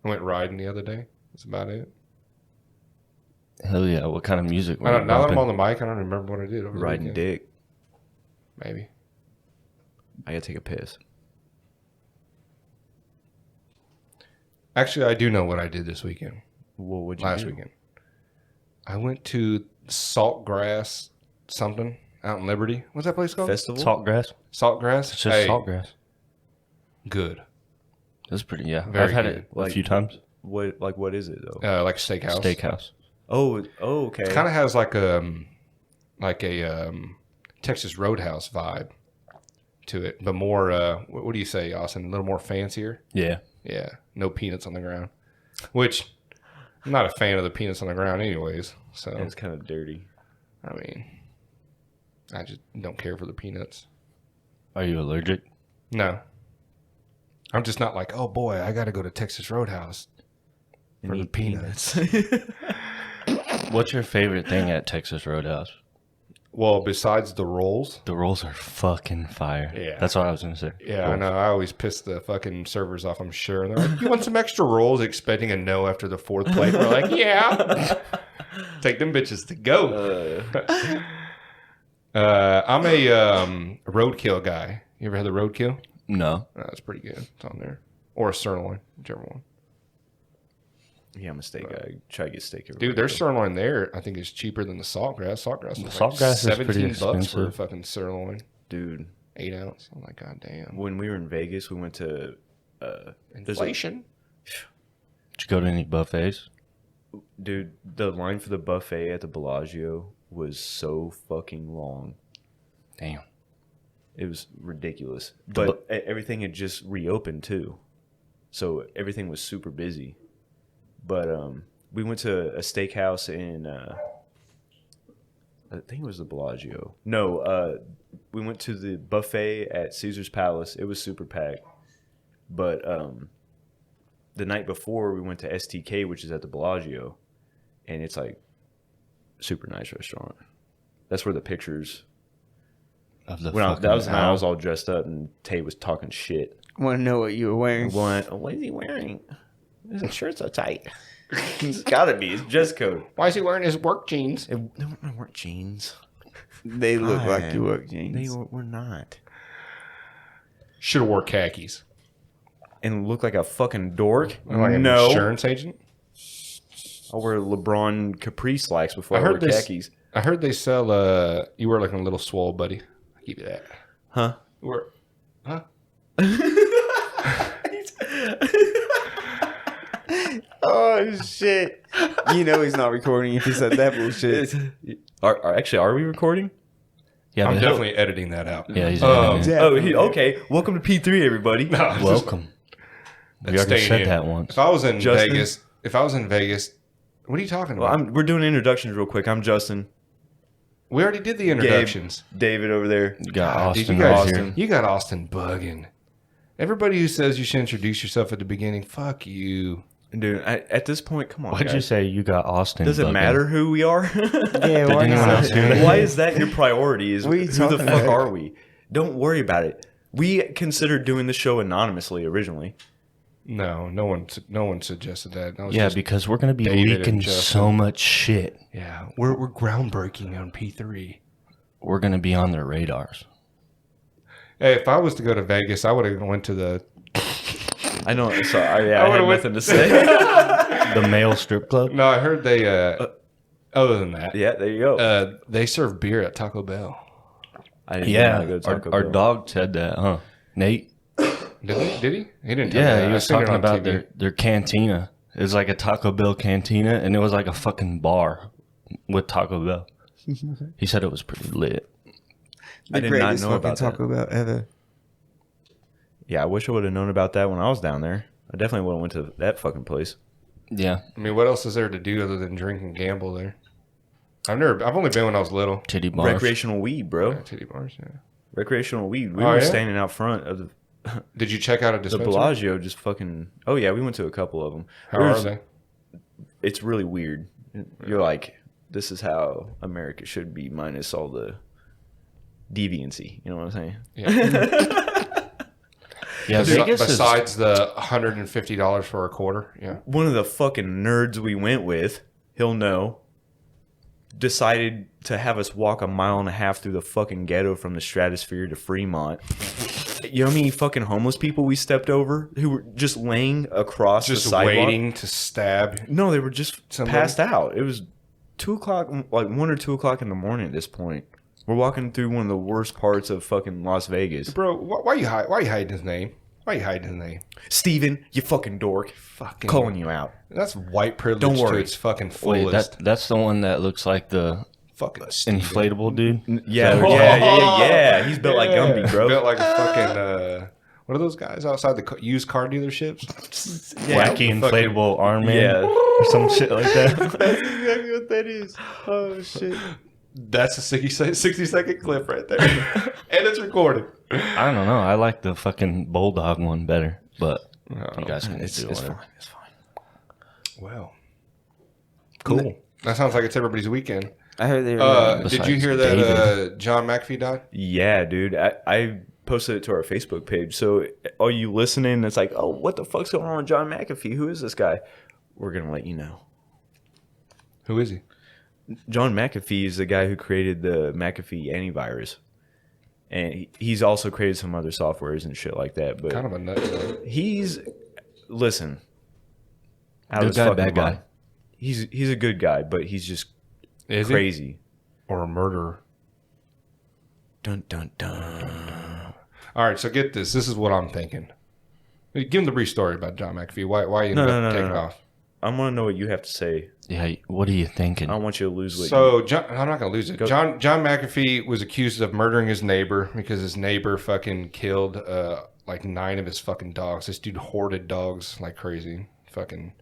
I went riding the other day. That's about it. Hell yeah! What kind of music? I don't, now that I'm on the mic, I don't remember what I did. Over the Riding weekend. dick. Maybe. I gotta take a piss. Actually, I do know what I did this weekend. Well, what'd you Last do? weekend. I went to Saltgrass something out in Liberty. What's that place called? Festival? Saltgrass. Saltgrass? It's just Hey, saltgrass. Good. That's pretty. Yeah, Very I've had good. it a Like- few times. What is it though? Like a steakhouse. Steakhouse. Oh, okay. It kind of has like a Texas Roadhouse vibe to it, but more. What do you say, Austin? A little more fancier. Yeah. Yeah, no peanuts on the ground. Which I'm not a fan of the peanuts on the ground, anyways. So And it's kind of dirty. I mean, I just don't care for the peanuts. Are you allergic? No, I'm just not like, oh boy, I got to go to Texas Roadhouse for the peanuts. What's your favorite thing at Texas Roadhouse? Well, besides the rolls. The rolls are fucking fire. Yeah. That's what I was gonna say. Yeah, I know. I always piss the fucking servers off, I'm sure. And they're like, you want some extra rolls? Expecting a no after the fourth plate. We're like, yeah. Take them bitches to go. I'm a roadkill guy. You ever had the roadkill? No. That's pretty good. It's on there. Or a sirloin, whichever one. Yeah, I'm a steak guy. Try to get steak everywhere. Dude, their sirloin there, I think, is cheaper than the saltgrass. Saltgrass is Saltgrass is like pretty $17 for a expensive. fucking sirloin. Dude, 8 ounce. I'm like, god damn. when we were in Vegas, we went to there's a- Inflation. Did you go to any buffets? dude, the line for the buffet at the Bellagio was so fucking long. Damn. It was ridiculous. But everything had just reopened too. So everything was super busy. But we went to a steakhouse in I think it was the Bellagio. No, we went to the buffet at Caesar's Palace. It was super packed. But the night before we went to STK, which is at the Bellagio, and it's like super nice restaurant. That's where the pictures. Of the When I, fucking that was the night I owl. was all dressed up, and Tay was talking shit. Want to know what you were wearing? What is he wearing? His shirt's so tight. It's gotta be. It's dress code. Why is he wearing his work jeans? They weren't jeans. They look like God. you work jeans. They were not. Should have wore khakis. And look like a fucking dork. Like an no. insurance agent. I'll wear LeBron Capri slacks before I, I wear heard this- khakis. I heard they sell. You wear like a little swole, buddy. I'll give you that. Huh? Huh? Oh shit! You know he's not recording if he said that bullshit. Are we recording? Yeah, I'm but definitely editing that out. Yeah, he's Um, editing it. Okay. Welcome to P3, everybody. No, it's just- Welcome. We That's already staying said in. that once. If I was in Justin? Vegas, what are you talking Well, about? we're doing introductions real quick. I'm Justin. We already did the introductions. David over there. You got God, dude, Austin you right guys- here. You got Austin bugging. Everybody who says you should introduce yourself at the beginning, fuck you. Dude, at this point, come on. What'd you guys. say? You got Austin. Does it bugging. matter who we are? Yeah, Did why anyone not? else hear that? Why is that your priority? Is What are you who the talking fuck about? are we? Don't worry about it. We considered doing the show anonymously originally. No one suggested that. That was Yeah, just- because we're gonna be David and leaking Justin. so much shit. yeah, we're groundbreaking on P3. We're gonna be on their radars. Hey, if I was to go to Vegas, I would have went to the. I know. So I had would've nothing to say. The male strip club. No, I heard they. Other than that, Yeah, there you go. they serve beer at Taco Bell. I didn't Yeah, know I go to our, Taco our Bell. dog said that, huh? Nate. Did he? Did he? He didn't. Tell me Yeah, that. he I was seen it talking on about TV. their cantina. It was like a Taco Bell cantina, and it was like a fucking bar with Taco Bell. He said it was pretty lit. The I did not greatest know fucking about that. Taco Bell ever. Yeah, I wish I would have known about that when I was down there. I definitely would have went to that fucking place. Yeah, I mean, what else is there to do other than drink and gamble there? I've only been when I was little. titty bars. Recreational weed, bro. Titty bars. Yeah. Recreational weed. We Oh, were yeah? standing out front of Did you check out a the dispensary? Bellagio. Just fucking. Oh yeah, we went to a couple of them. How are they? It's really weird. You're like, this is how America should be, minus all the deviancy. You know what I'm saying? Yeah. Yeah, Vegas is Besides the $150 for a quarter. Yeah. One of the fucking nerds we went with, he'll know, decided to have us walk 1.5 miles through the fucking ghetto from the Stratosphere to Fremont. You know how many fucking homeless people we stepped over who were just laying across Just the sidewalk? waiting to stab. No, they were just Somebody? passed out. It was 2 o'clock, like 1 or 2 o'clock in the morning at this point. We're walking through one of the worst parts of fucking Las Vegas. Bro, why you hiding his name? Why you hiding his name? Steven, you fucking dork. Fucking Calling you out. That's white privilege Don't to worry. its fucking wait. fullest. That's the one that looks like the fucking Steven. inflatable dude. Yeah. He's built like Gumby, bro. Built like a fucking what are those guys outside the used car dealerships? Wacky inflatable arm man. Yeah. Or some shit like that. That's exactly what that is. Oh, shit. That's a 60-second clip right there. And it's recorded. I don't know. I like the fucking bulldog one better, but you guys can It's do fine. whatever. It's fine. Well, cool. That sounds like it's everybody's weekend. I heard they were. Did you hear that John McAfee died? Yeah, dude. I posted it to our Facebook page. So, are you listening? It's like, oh, what the fuck's going on with John McAfee? Who is this guy? We're going to let you know. Who is he? John McAfee is the guy who created the McAfee antivirus. And he's also created some other softwares and shit like that. But Kind of a nut job. he's, listen, out Good of his guy, fucking bad guy. mind. He's a good guy, but he's just Is he? crazy. Or a murderer? Dun, dun, dun. All right, so get this. This is what I'm thinking. Give him the brief story about John McAfee. Why you No, ended no, up no, taking no. off? I want to know what you have to say. Yeah, what are you thinking? I don't want you to lose what So John, I'm not gonna lose it. John McAfee was accused of murdering his neighbor because his neighbor fucking killed like 9 of his fucking dogs. This dude hoarded dogs like crazy. Fucking,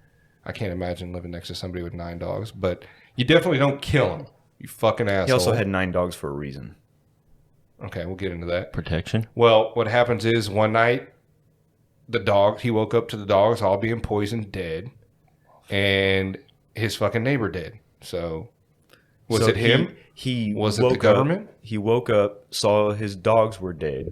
I can't imagine living next to somebody with 9 dogs. But you definitely don't kill them. You fucking asshole. He also had 9 dogs for a reason. Okay, we'll get into that. Protection? Well, what happens is one night, he woke up to the dogs all being poisoned, dead, and his fucking neighbor dead. So, was So it him? Was it the government? He woke up, saw his dogs were dead,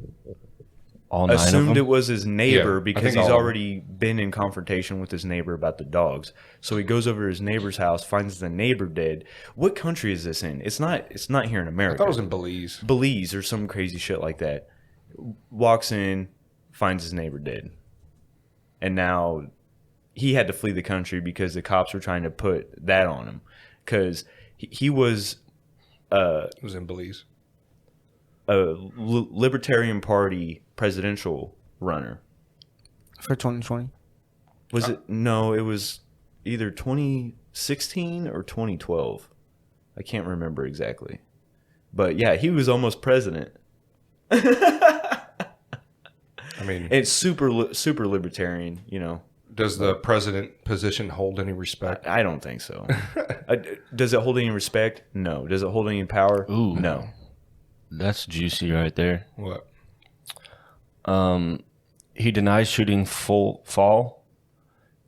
All 9 of assumed them? it was his neighbor Yeah, I because think he's all of them. already been in confrontation with his neighbor about the dogs. So he goes over to his neighbor's house, finds the neighbor dead. What country is this in? It's not here in I America. thought it was in Belize. Belize or some crazy shit like that. Walks in, finds his neighbor dead. And now he had to flee the country because the cops were trying to put that on him. Because he was It was in Belize. a Libertarian Party presidential runner. for 2020. Was it? No, it was either 2016 or 2012. I can't remember exactly. But yeah, he was almost president. I mean, It's super libertarian, you know. does the president position hold any respect? I don't think so. Does it hold any respect? No. Does it hold any power? Ooh. No. That's juicy right there. What? He denies shooting Fall,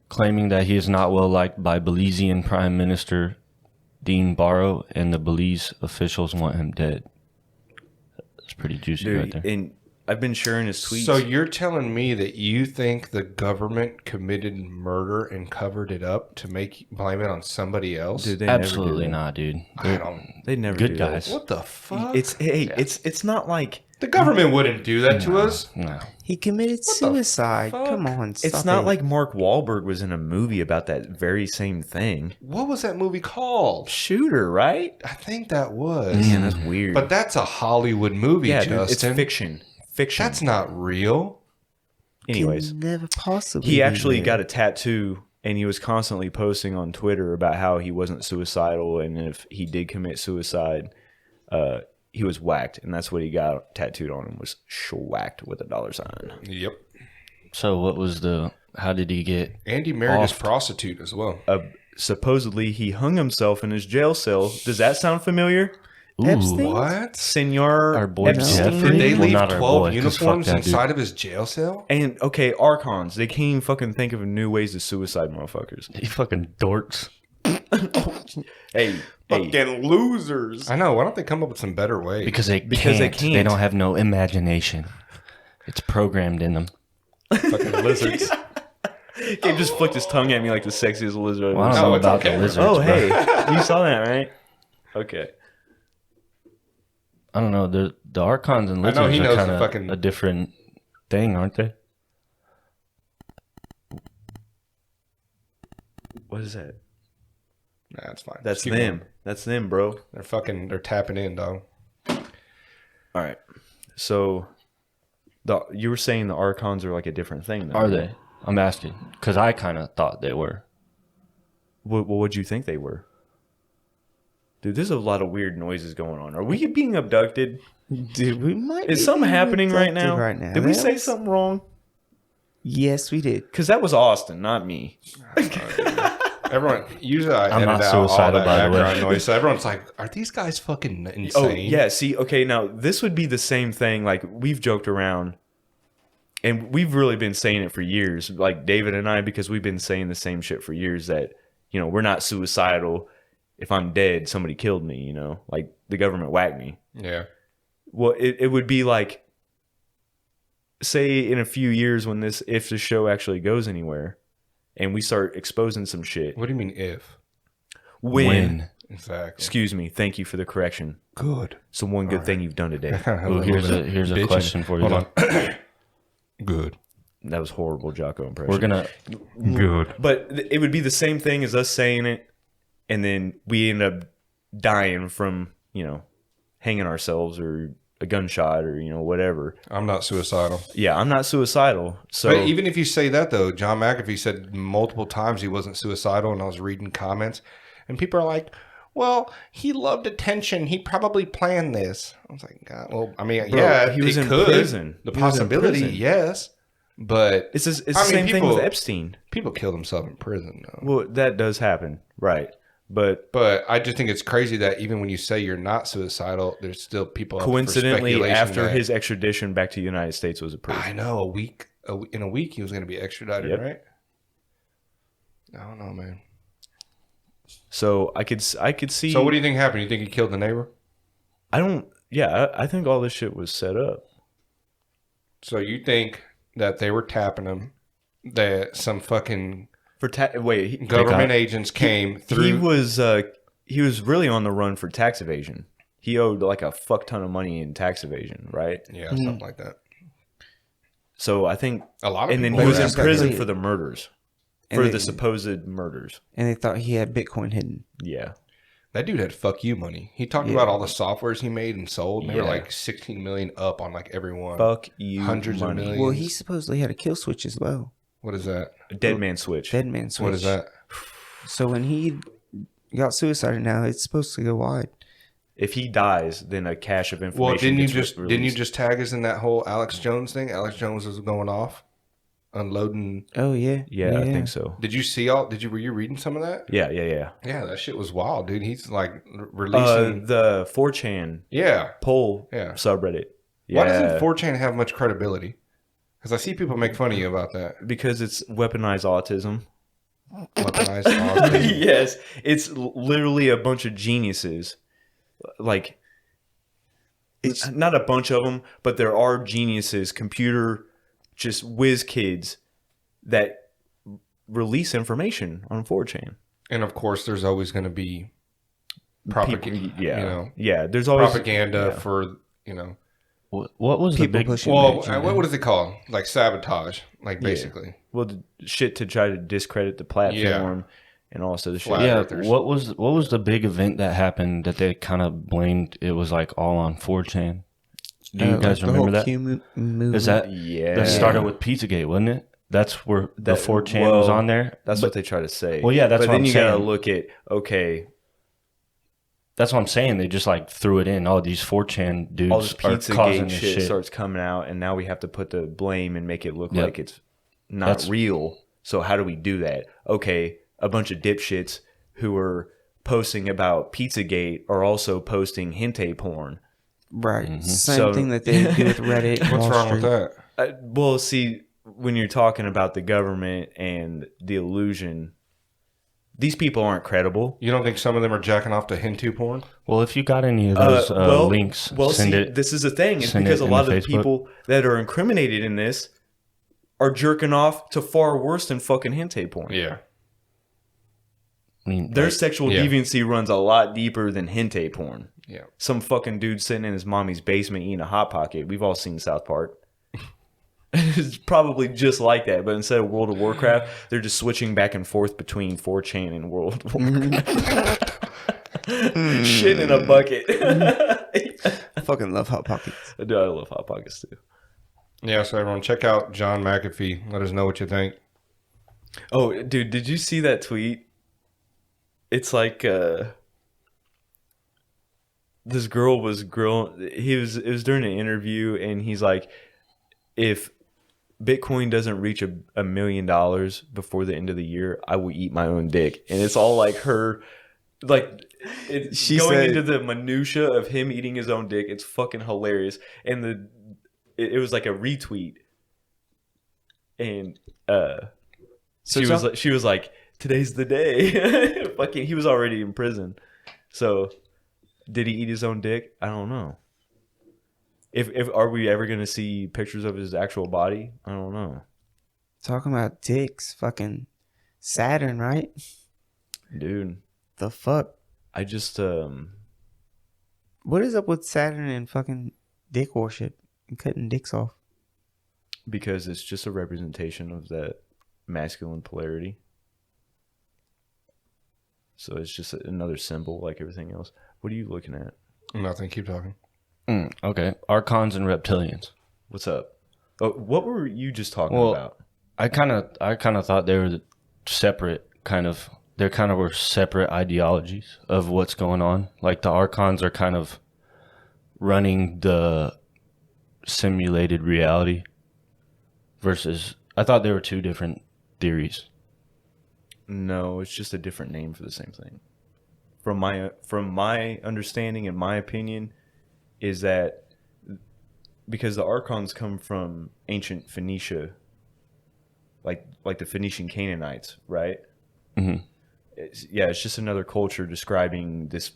claiming that he is not well liked by Belizean Prime Minister Dean Barrow, and the Belize officials want him dead. That's pretty juicy right Dude, there. and I've been sharing his tweets. So you're telling me that you think the government committed murder and covered it up to blame it on somebody else? Dude, they never do Absolutely that. not, dude. I don't. They never Good do that. guys. What the fuck? It's not like The government wouldn't do that to us. No. He committed suicide. fuck? Come on, it's stop not it. like Mark Wahlberg was in a movie about that very same thing. What was that movie called? Shooter, right? I think that was. Man, that's weird. But that's a Hollywood movie, yeah, dude, Justin. it's fiction. Fiction. That's not real. Anyways, Can never possibly. he be actually real. got a tattoo, and he was constantly posting on Twitter about how he wasn't suicidal, and if he did commit suicide, he was whacked, and that's what he got tattooed on him, was schwacked with a $sign. Yep. So what was how did he get? Andy married his Offed. prostitute as well. Supposedly, he hung himself in his jail cell. Does that sound familiar? Ooh, Epstein? What? Senor Our boy Epstein? Jeffrey? Did they Well, leave not our 12 boy, 'cause uniforms fuck that dude. inside of his jail cell? And, okay, Archons. They can't even fucking think of new ways to suicide motherfuckers. You fucking dorks. Hey, losers. I know. Why don't they come up with some better ways? Because they Because they can't. They can't. don't have no imagination. It's programmed in them. Fucking lizards. Gabe just flicked his tongue at me like the sexiest lizard. Well, I I've don't ever know it's about okay. the lizards. seen. Oh, but hey, you saw that, right? Okay. I don't know. The archons and I know lizards he are knows kind the of fucking- a different thing, aren't they? What is that? Nah, it's fine. That's Keep them. going. That's them, bro. They're tapping in, dog. All right. So, you were saying the archons are like a different thing, though. Are they? I'm asking because I kind of thought they were. What would you think they were? Dude, there's a lot of weird noises going on. Are we being abducted? Dude, we might. Is be something being happening right abducted now? Right now. Did we That say was- something wrong? Yes, we did. Because that was Austin, not me. Everyone, usually I I'm edit not out all suicidal, that by the way. background noise. So everyone's like, "Are these guys fucking insane?" Oh, yeah. See, okay, now this would be the same thing. Like, we've joked around, and we've really been saying it for years. Like, David and I, because we've been saying the same shit for years that, we're not suicidal. If I'm dead, somebody killed me, Like, the government whacked me. Yeah. Well, it would be like, say in a few years if the show actually goes anywhere and we start exposing some shit. What do you mean if? When? Exactly. Excuse me. Thank you for the correction. Good. So one good thing you've done today. Well, here's a question for you. Hold though. on. Good. That was horrible Jocko impression. We're gonna. Good. But it would be the same thing as us saying it, and then we end up dying from, hanging ourselves or a gunshot or, whatever. I'm not suicidal. Yeah, I'm not suicidal. So But even if you say that, though, John McAfee said multiple times he wasn't suicidal, and I was reading comments, and people are like, well, he loved attention. He probably planned this. I was like, God, well, I mean, Bro, yeah, he was it in could. prison. The He was in possibility, prison. yes. But it's the I mean, same thing people- with Epstein. people kill themselves in prison, though. Well, that does happen. Right. But But I just think it's crazy that even when you say you're not suicidal, there's still people up for coincidentally, speculation after that- his extradition back to the United States was approved. I know, in a week he was going to be extradited, Yep. right? I don't know, man. So I could see. So what do you think happened? You think he killed the neighbor? I think all this shit was set up. So you think that they were tapping him, that some fucking government agents came through? He was really on the run for tax evasion. He owed like a fuck ton of money in tax evasion, right? Yeah, something like that. So I think, A lot of and then people he was were in asking- prison for the murders, And for they- the supposed murders. And they thought he had Bitcoin hidden. Yeah. That dude had fuck you money. He talked Yeah. about all the softwares he made and sold. And they were Yeah. like 16 million up on like every one. Fuck you, Hundreds of money. millions. Well, he supposedly had a kill switch as well. What is that? Dead man switch. Dead man switch. What is that? So when he got suicided now, it's supposed to go wide. If he dies, then a cache of information. Well, didn't you gets just released. tag us in that whole Alex Jones thing? Alex Jones was going off, unloading. Oh yeah. Yeah, I think so. Did you see were you reading some of that? Yeah. Yeah, that shit was wild, dude. He's like releasing. The 4chan Yeah. poll Yeah. subreddit. Why Yeah. doesn't 4chan have much credibility? Because I see people make fun of you about that. Because it's weaponized autism. Weaponized autism. Yes, it's literally a bunch of geniuses. Like, it's not a bunch of them, but there are geniuses, computer, just whiz kids that release information on 4chan. And of course, there's always going to be propaganda. Yeah. There's always Propaganda yeah. for What was the People big? pushing Well, back, what is it called? Like sabotage, like basically. Well, the shit to try to discredit the platform and all sorts of shit. Flat Yeah, earthers. what was the big event that happened that they kind of blamed? It was like all on 4chan. Do you guys remember that? Is that Yeah. that started with Pizzagate, wasn't it? That's where the 4chan was on there. That's But what they try to say. Well, yeah, that's but what then I'm you gotta saying. look at that's what I'm saying. They just like threw it in. All these 4chan dudes all this are causing Pizzagate this shit shit. starts coming out, and now we have to put the blame and make it look Yep. like it's not That's- real. So how do we do that? Okay, a bunch of dipshits who are posting about Pizzagate are also posting hentai porn. Right. Mm-hmm. Same So- thing that they do with Reddit. What's Wall wrong with Street. that? Well, see, when you're talking about the government and the illusion, these people aren't credible. You don't think some of them are jacking off to Hindu porn? Well, if you got any of those links, Well, send see, it. this is the thing. It's send because it a in lot the of the Facebook. people that are incriminated in this are jerking off to far worse than fucking hentai porn. Yeah. I mean, Their like, sexual Yeah. deviancy runs a lot deeper than hentai porn. Yeah. Some fucking dude sitting in his mommy's basement eating a Hot Pocket. We've all seen South Park. It's probably just like that, but instead of World of Warcraft, they're just switching back and forth between 4chan and World of Warcraft. Shit in a bucket. I fucking love Hot Pockets. I love Hot Pockets too. Yeah, so everyone check out John McAfee. Let us know what you think. Oh, dude, did you see that tweet? It's like this girl was it was during an interview, and he's like, if Bitcoin doesn't reach $1 million before the end of the year, I will eat my own dick. And it's all like her, like, She going said- into the minutia of him eating his own dick. It's fucking hilarious. And it was like a retweet, and she was like, today's the day. Fucking, he was already in prison. So, did he eat his own dick? I don't know. If are we ever gonna see pictures of his actual body? I don't know. Talking about dicks, fucking Saturn, right? Dude, The fuck? I just What is up with Saturn and fucking dick worship and cutting dicks off? because it's just a representation of that masculine polarity. So it's just another symbol like everything else. What are you looking at? Nothing. Keep talking. Okay, archons and reptilians. What's up? Oh, what were you just talking Well, about? I kind of thought they were separate. They kind of were separate ideologies of what's going on. Like the archons are kind of running the simulated reality, versus I thought there were two different theories. No, it's just a different name for the same thing. From my understanding and my opinion, is that because the archons come from ancient Phoenicia, like the Phoenician Canaanites, right? Mhm. It's just another culture describing this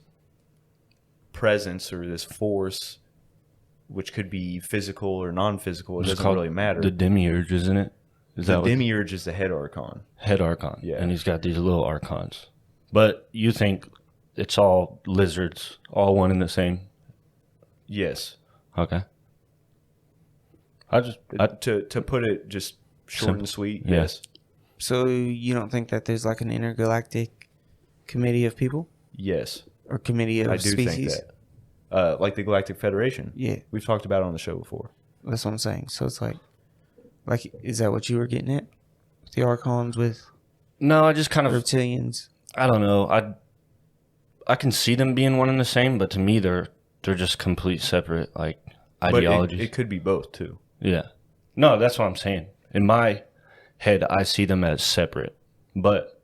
presence or this force, which could be physical or non-physical. It It's doesn't called really matter. The demiurge, isn't it? Is The that what- demiurge is the head archon. head archon? Yeah. And he's got these little archons. But you think it's all lizards, all one and the same? Yes. Okay. To put it just short Simple. and sweet. Yeah. Yes. So you don't think that there's like an intergalactic committee of people Yes. or committee of I do species? think that. Like the Galactic Federation. Yeah, We've talked about it on the show before. that's what I'm saying. So it's like, is that what you were getting at? The archons with No, I just kind of reptilians. I don't know. I can see them being one and the same, but to me they're just complete separate like ideologies. But it could be both too. Yeah. No, that's what I'm saying. In my head, I see them as separate, but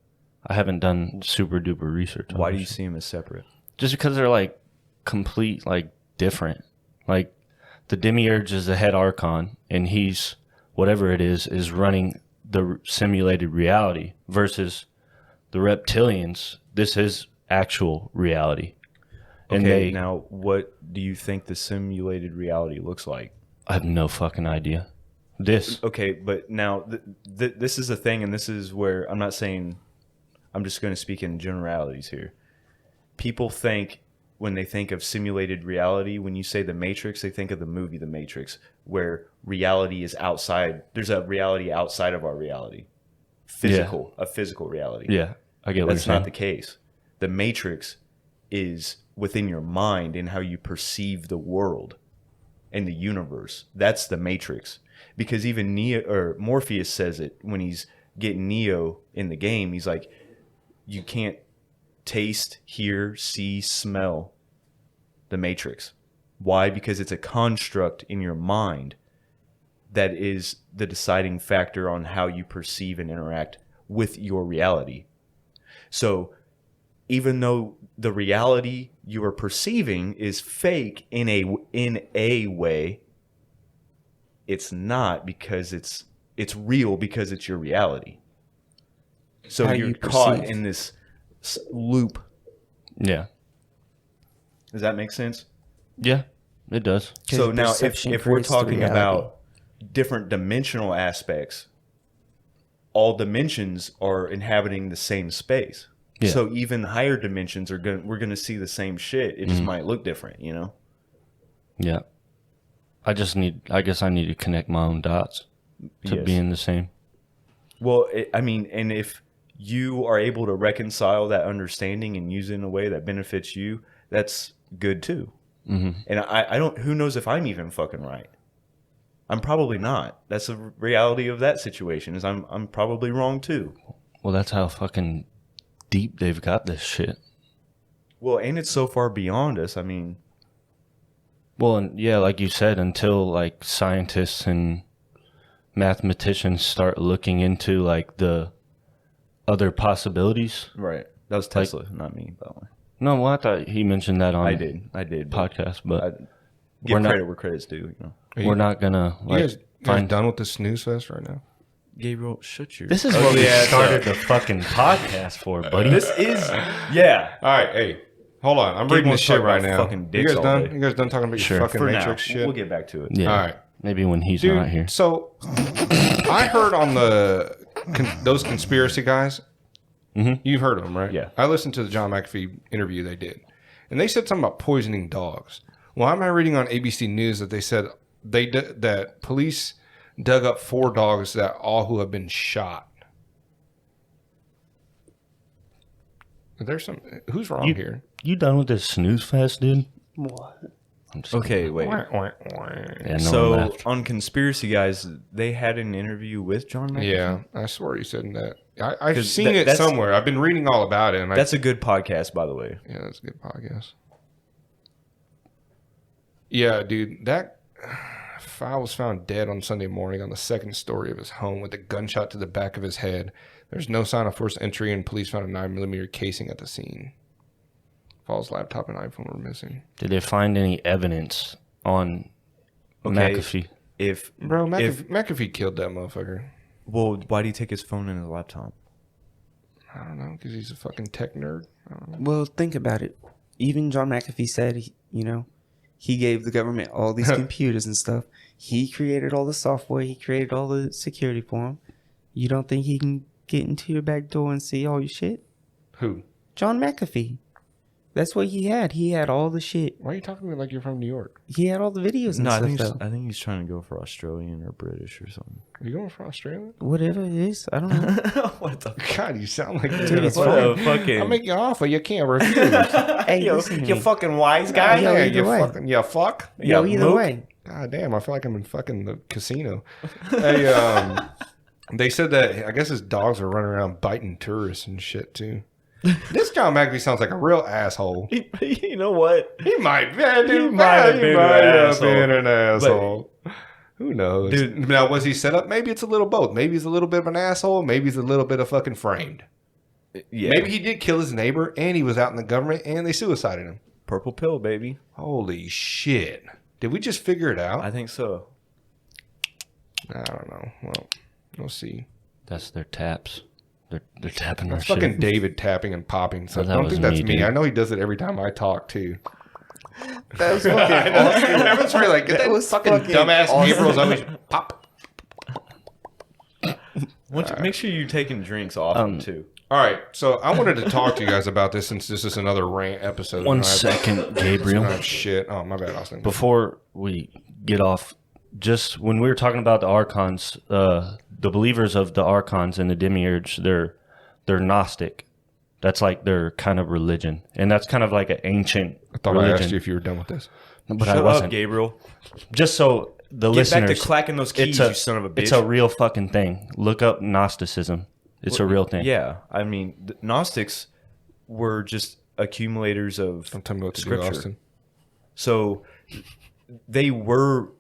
I haven't done super duper research. on Why do you this. see them as separate? Just because they're like complete, like different. Like the demiurge is the head archon, and he's whatever it is running the simulated reality, versus the reptilians. This is actual reality, and Okay, now what do you think the simulated reality looks like? I have no fucking idea. This Okay, but now this is a thing, and this is where I'm not saying, I'm just going to speak in generalities here. People think, when they think of simulated reality, when you say The Matrix, they think of the movie The Matrix, where reality is outside. There's a reality outside of our reality. A physical reality. yeah, I get what That's you're not saying. the case. The Matrix is within your mind and how you perceive the world and the universe. That's the Matrix. Because even Morpheus says it when he's getting Neo in the game. He's like, you can't taste, hear, see, smell the Matrix. Why? Because it's a construct in your mind that is the deciding factor on how you perceive and interact with your reality. So even though the reality you are perceiving is fake in a way, it's not, because it's real because it's your reality. So How you're you caught perceive. in this loop. Yeah, Does that make sense? yeah, it does. Because So now perception if we're creates the talking reality. about different dimensional aspects, all dimensions are inhabiting the same space. Yeah. So even higher dimensions we're gonna see the same shit. It just might look different, you know? Yeah. I guess I need to connect my own dots to Yes. being the same. Well, and if you are able to reconcile that understanding and use it in a way that benefits you, that's good too. Mm-hmm. And I don't, who knows if I'm even fucking right? I'm probably not. That's the reality of that situation is I'm probably wrong too. Well, that's how fucking deep they've got this shit. Well, and it's so far beyond us. I mean, Well, and yeah, like you said, until like scientists and mathematicians start looking into like the other possibilities. right. That was Tesla, not me, by the way. No, well, I thought he mentioned that on I did. podcast, but I give we're not- credit where credit's due, you know. we're not gonna You like guys find. done with the snooze fest right now? Gabriel, shut your... This is what we ass started up. the fucking podcast for, buddy. This is... Yeah. All right, hey, hold on. I'm Gabe reading wants this to shit talk right about now. fucking You dicks guys all done? day. You guys done talking about Sure. your fucking For Matrix now. shit? We'll get back to it. Yeah. All right. Maybe when he's Dude, not here. so I heard on those conspiracy guys. Mhm. You've heard of them, right? Yeah. I listened to the John McAfee interview they did, and they said something about poisoning dogs. Well, I'm reading on ABC News that they said that police dug up 4 dogs that all who have been shot. There's some. Who's wrong here? You done with this snooze fest, dude? What? I'm just Okay, wait. Yeah, no So one laughed. on Conspiracy Guys, they had an interview with John McAfee. Yeah, I swear you said that. I've 'Cause seen it that's- somewhere. I've been reading all about it. And That's a good podcast, by the way. yeah, that's a good podcast. Yeah, dude, that Fowl was found dead on Sunday morning on the second story of his home with a gunshot to the back of his head. There's no sign of forced entry, and police found a 9mm casing at the scene. Fowl's laptop and iPhone were missing. Did they find any evidence on Okay. McAfee? If Bro, if McAfee killed that motherfucker. well, why do you take his phone and his laptop? I don't know, because he's a fucking tech nerd. I don't know. Well, think about it. Even John McAfee said, he gave the government all these computers and stuff. He created all the software. He created all the security for him. You don't think he can get into your back door and see all your shit? Who? John McAfee. That's what he had. He had all the shit. Why are you talking to me like you're from New York? He had all the videos and No, I stuff, think though. I think he's trying to go for Australian or British or something. Are you going from Australia? Whatever it is. I don't know. What the God, you sound like Dude, it's what fine. a fucking I'll make you an offer you can't refuse. Hey, listen to me. fucking wise guy. Yo, yeah, either you way. fucking, yeah, fuck. Yo, Yeah, either mook. way. God damn, I feel like I'm in fucking the casino. Hey, they said that I guess his dogs are running around biting tourists and shit too. This John McAfee sounds like a real asshole. You know what? He might, man, dude, He might have been an asshole. Who knows? Dude. Now, was he set up? Maybe it's a little both. Maybe he's a little bit of an asshole. Maybe he's a little bit of fucking framed. Yeah. Maybe he did kill his neighbor and he was out in the government and they suicided him. Purple pill, baby. Holy shit. Did we just figure it out? I think so. I don't know. Well, we'll see. That's their taps. They're tapping our That's shit. fucking David tapping and popping. So Oh, that I don't was think that's me, me. dude. I know he does it every time I talk too. That was fucking awesome. That's right. Like, that was fucking fucking dumbass awesome. Gabriel's always pop. Make sure you're taking drinks off him too. All right. So I wanted to talk to you guys about this since this is another rant episode. One I don't have- second, I don't Gabriel. have shit. Oh, my bad, Austin. Before we get off, just when we were talking about the archons, the believers of the archons and the demiurge, they're Gnostic. That's like their kind of religion, and that's kind of like an ancient I thought I religion. asked you if you were done with this. But Shut I wasn't. up, Gabriel. Just so the Get listeners, back to clacking those keys, you son of a bitch. It's a real fucking thing. Look up Gnosticism. It's a real thing. Yeah, I mean, the Gnostics were just accumulators of Don't tell me what to do, scripture. Austin. So they were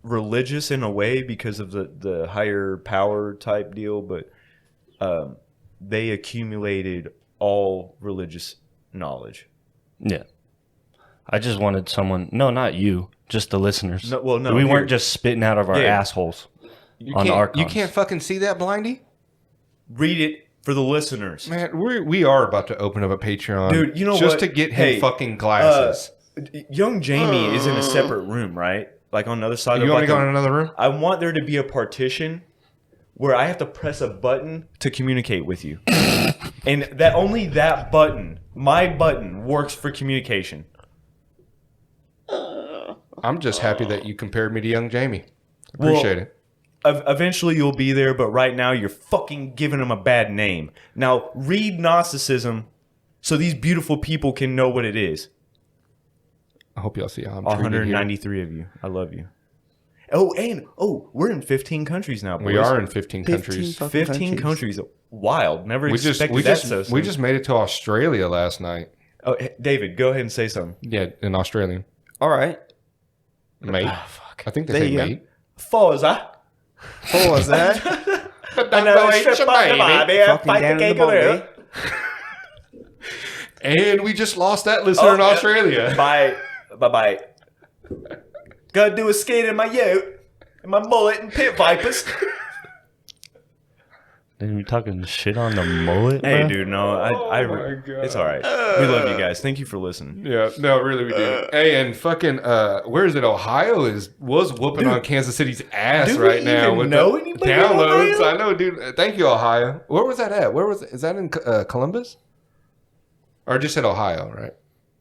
religious in a way because of the higher power type deal, but they accumulated all religious knowledge. Yeah. I just wanted someone. No, not you. Just the listeners. No, well, no, we here- weren't just spitting out of our Yeah. assholes You on the can't, archons. you can't fucking see that, Blindy? Read it for the listeners. Man, we are about to open up a Patreon. Dude, you know just what? to get him Hey, fucking glasses. Young Jamie is in a separate room, right? like on the other side You of want me like to go in another room? I want there to be a partition where I have to press a button to communicate with you. And that only that button, my button, works for communication. I'm just happy that you compared me to young Jamie. Appreciate it. Eventually you'll be there, but right now you're fucking giving him a bad name. Now read Gnosticism so these beautiful people can know what it is. I hope y'all see how I'm treated here. 193 of you. I love you. Oh, and we're in 15 countries now, boys. We are in 15 countries. 15 countries. Wild. Never We expected that so soon. we just made it to Australia last night. Oh, David, go ahead and say something. Yeah, in Australian. All right. Mate. Fuck. I think they There say you go. mate. Forza. What was that? I know it's strip on the baby. Fucking Fight the down in the kangaroo. Bombay. And we just lost that listener in yeah. Australia. Bye. Bye-bye. Gotta do a skate in my ute. And my mullet and pit vipers. Then you talking shit on the mullet, Hey, bro? dude, no. my God. It's all right. We love you guys. Thank you for listening. Yeah, no, really we do. Hey, and fucking, where is it? Ohio was whooping on Kansas City's ass do we right now even with know the anybody in downloads. Ohio? I know, dude. Thank you, Ohio. Where was that at? Is that in Columbus? Or just said Ohio, right?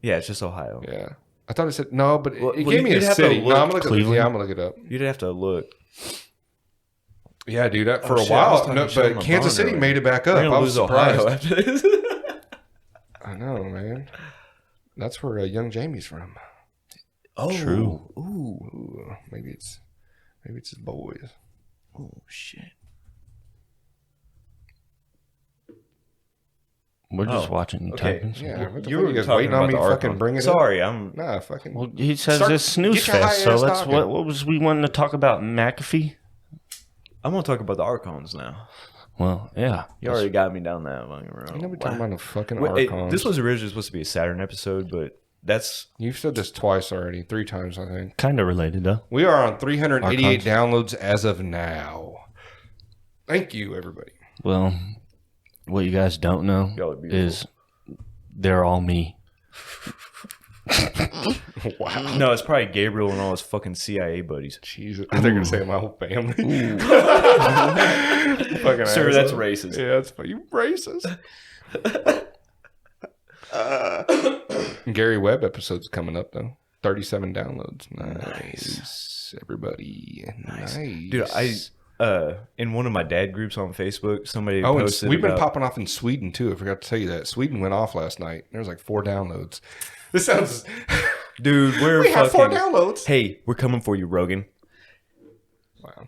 Yeah, it's just Ohio. Yeah. I thought it said no, but Well, it gave me you'd a have to city. No, look I'm gonna look it up. Cleveland. Yeah, I'm gonna look it up. You'd have to look. Yeah, dude. For a shit, I was while, talking no, shit on but my Kansas barn City earlier. made it back We're up. gonna I was lose Ohio surprised. after this. I know, man. That's where young Jamie's from. Oh, True. Ooh. Ooh, maybe it's his boys. Oh, shit. We're just Oh, watching you okay. typing. Yeah, what the You fuck, were you guys talking waiting on about me the to fucking Archon. bring it up? Sorry, I'm. Nah, fucking. Well, he says Start- it's snooze get your fest, so high-ass let's. talking. What was we wanting to talk about? McAfee? I'm gonna talk about the Archons now. Well, yeah. You already got me down that fucking road. You never talking about the fucking Wait, hey, Archons. this was originally supposed to be a Saturn episode, but that's You've said this twice already, 3 times, I think. Kind of related, though. We are on 388 Archons. downloads as of now. Thank you, everybody. Well, what you guys don't know Y'all are beautiful. is they're all me. Wow. no, it's probably Gabriel and all his fucking CIA buddies. Jesus. I think they're going to say my whole family. Fucking Sir, asshole. that's racist. Yeah, that's you racist. Gary Webb episode's coming up, though. 37 downloads. Nice. Everybody. Nice. Dude, in one of my dad groups on Facebook, somebody Oh, and posted we've been about- popping off in Sweden, too. I forgot to tell you that. Sweden went off last night. There was like 4 downloads. This sounds... Dude, we're we have 4 fucking... downloads. Hey, we're coming for you, Rogan. Wow.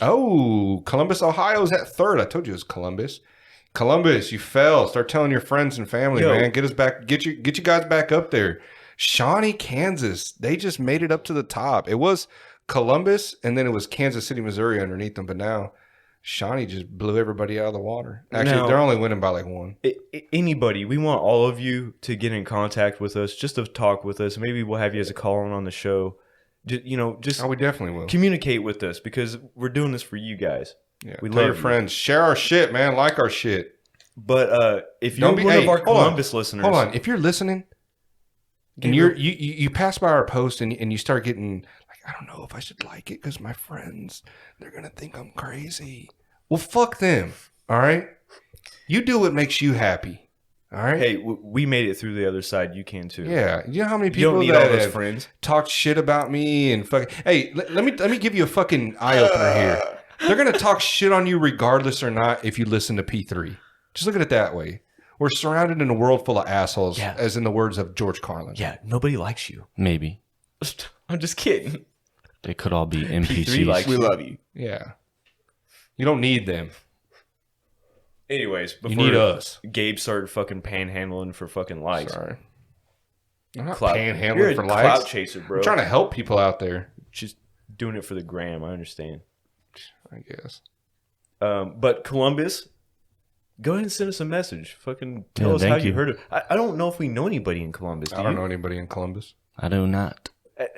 Oh, Columbus, Ohio's at 3rd. I told you it was Columbus. Columbus, you fell. Start telling your friends and family, Yo. man. Get us back. Get you guys back up there. Shawnee, Kansas. They just made it up to the top. It was Columbus, and then it was Kansas City, Missouri underneath them. But now Shawnee just blew everybody out of the water. Actually, Now- they're only winning by like 1. Anybody, we want all of you to get in contact with us, just to talk with us. Maybe we'll have you as a call on the show. Just Oh, we definitely will. communicate with us because we're doing this for you guys. Yeah, we tell your love you. friends. Share our shit, man. Like our shit. But if you're Don't be- one hey, of our hold on. Columbus listeners, Hold on. If you're listening and you pass by our post and you start getting like, I don't know if I should like it because my friends, they're going to think I'm crazy. Well, fuck them. All right. You do what makes you happy. All right. hey, we made it through the other side. You can too. Yeah. You know how many You people don't need that all those have friends. talked shit about me and fucking, hey, let me give you a fucking eye opener here. They're going to talk shit on you regardless or not if you listen to P3. Just look at it that way. We're surrounded in a world full of assholes, Yeah. as in the words of George Carlin. Yeah, nobody likes you. Maybe. I'm just kidding. They could all be P3 NPCs. likes you. love you. Yeah. You don't need them. Anyways, before You need us. Gabe started fucking panhandling for fucking likes. Sorry. I'm not You're panhandling a for clout likes. chaser, bro. I'm trying to help people out there, Just doing it for the gram. I understand. I guess. But Columbus, go ahead and send us a message. Fucking tell Yeah, us how thank you you. heard it. I don't know if we know anybody in Columbus. Do I don't you? know anybody in Columbus. I do not.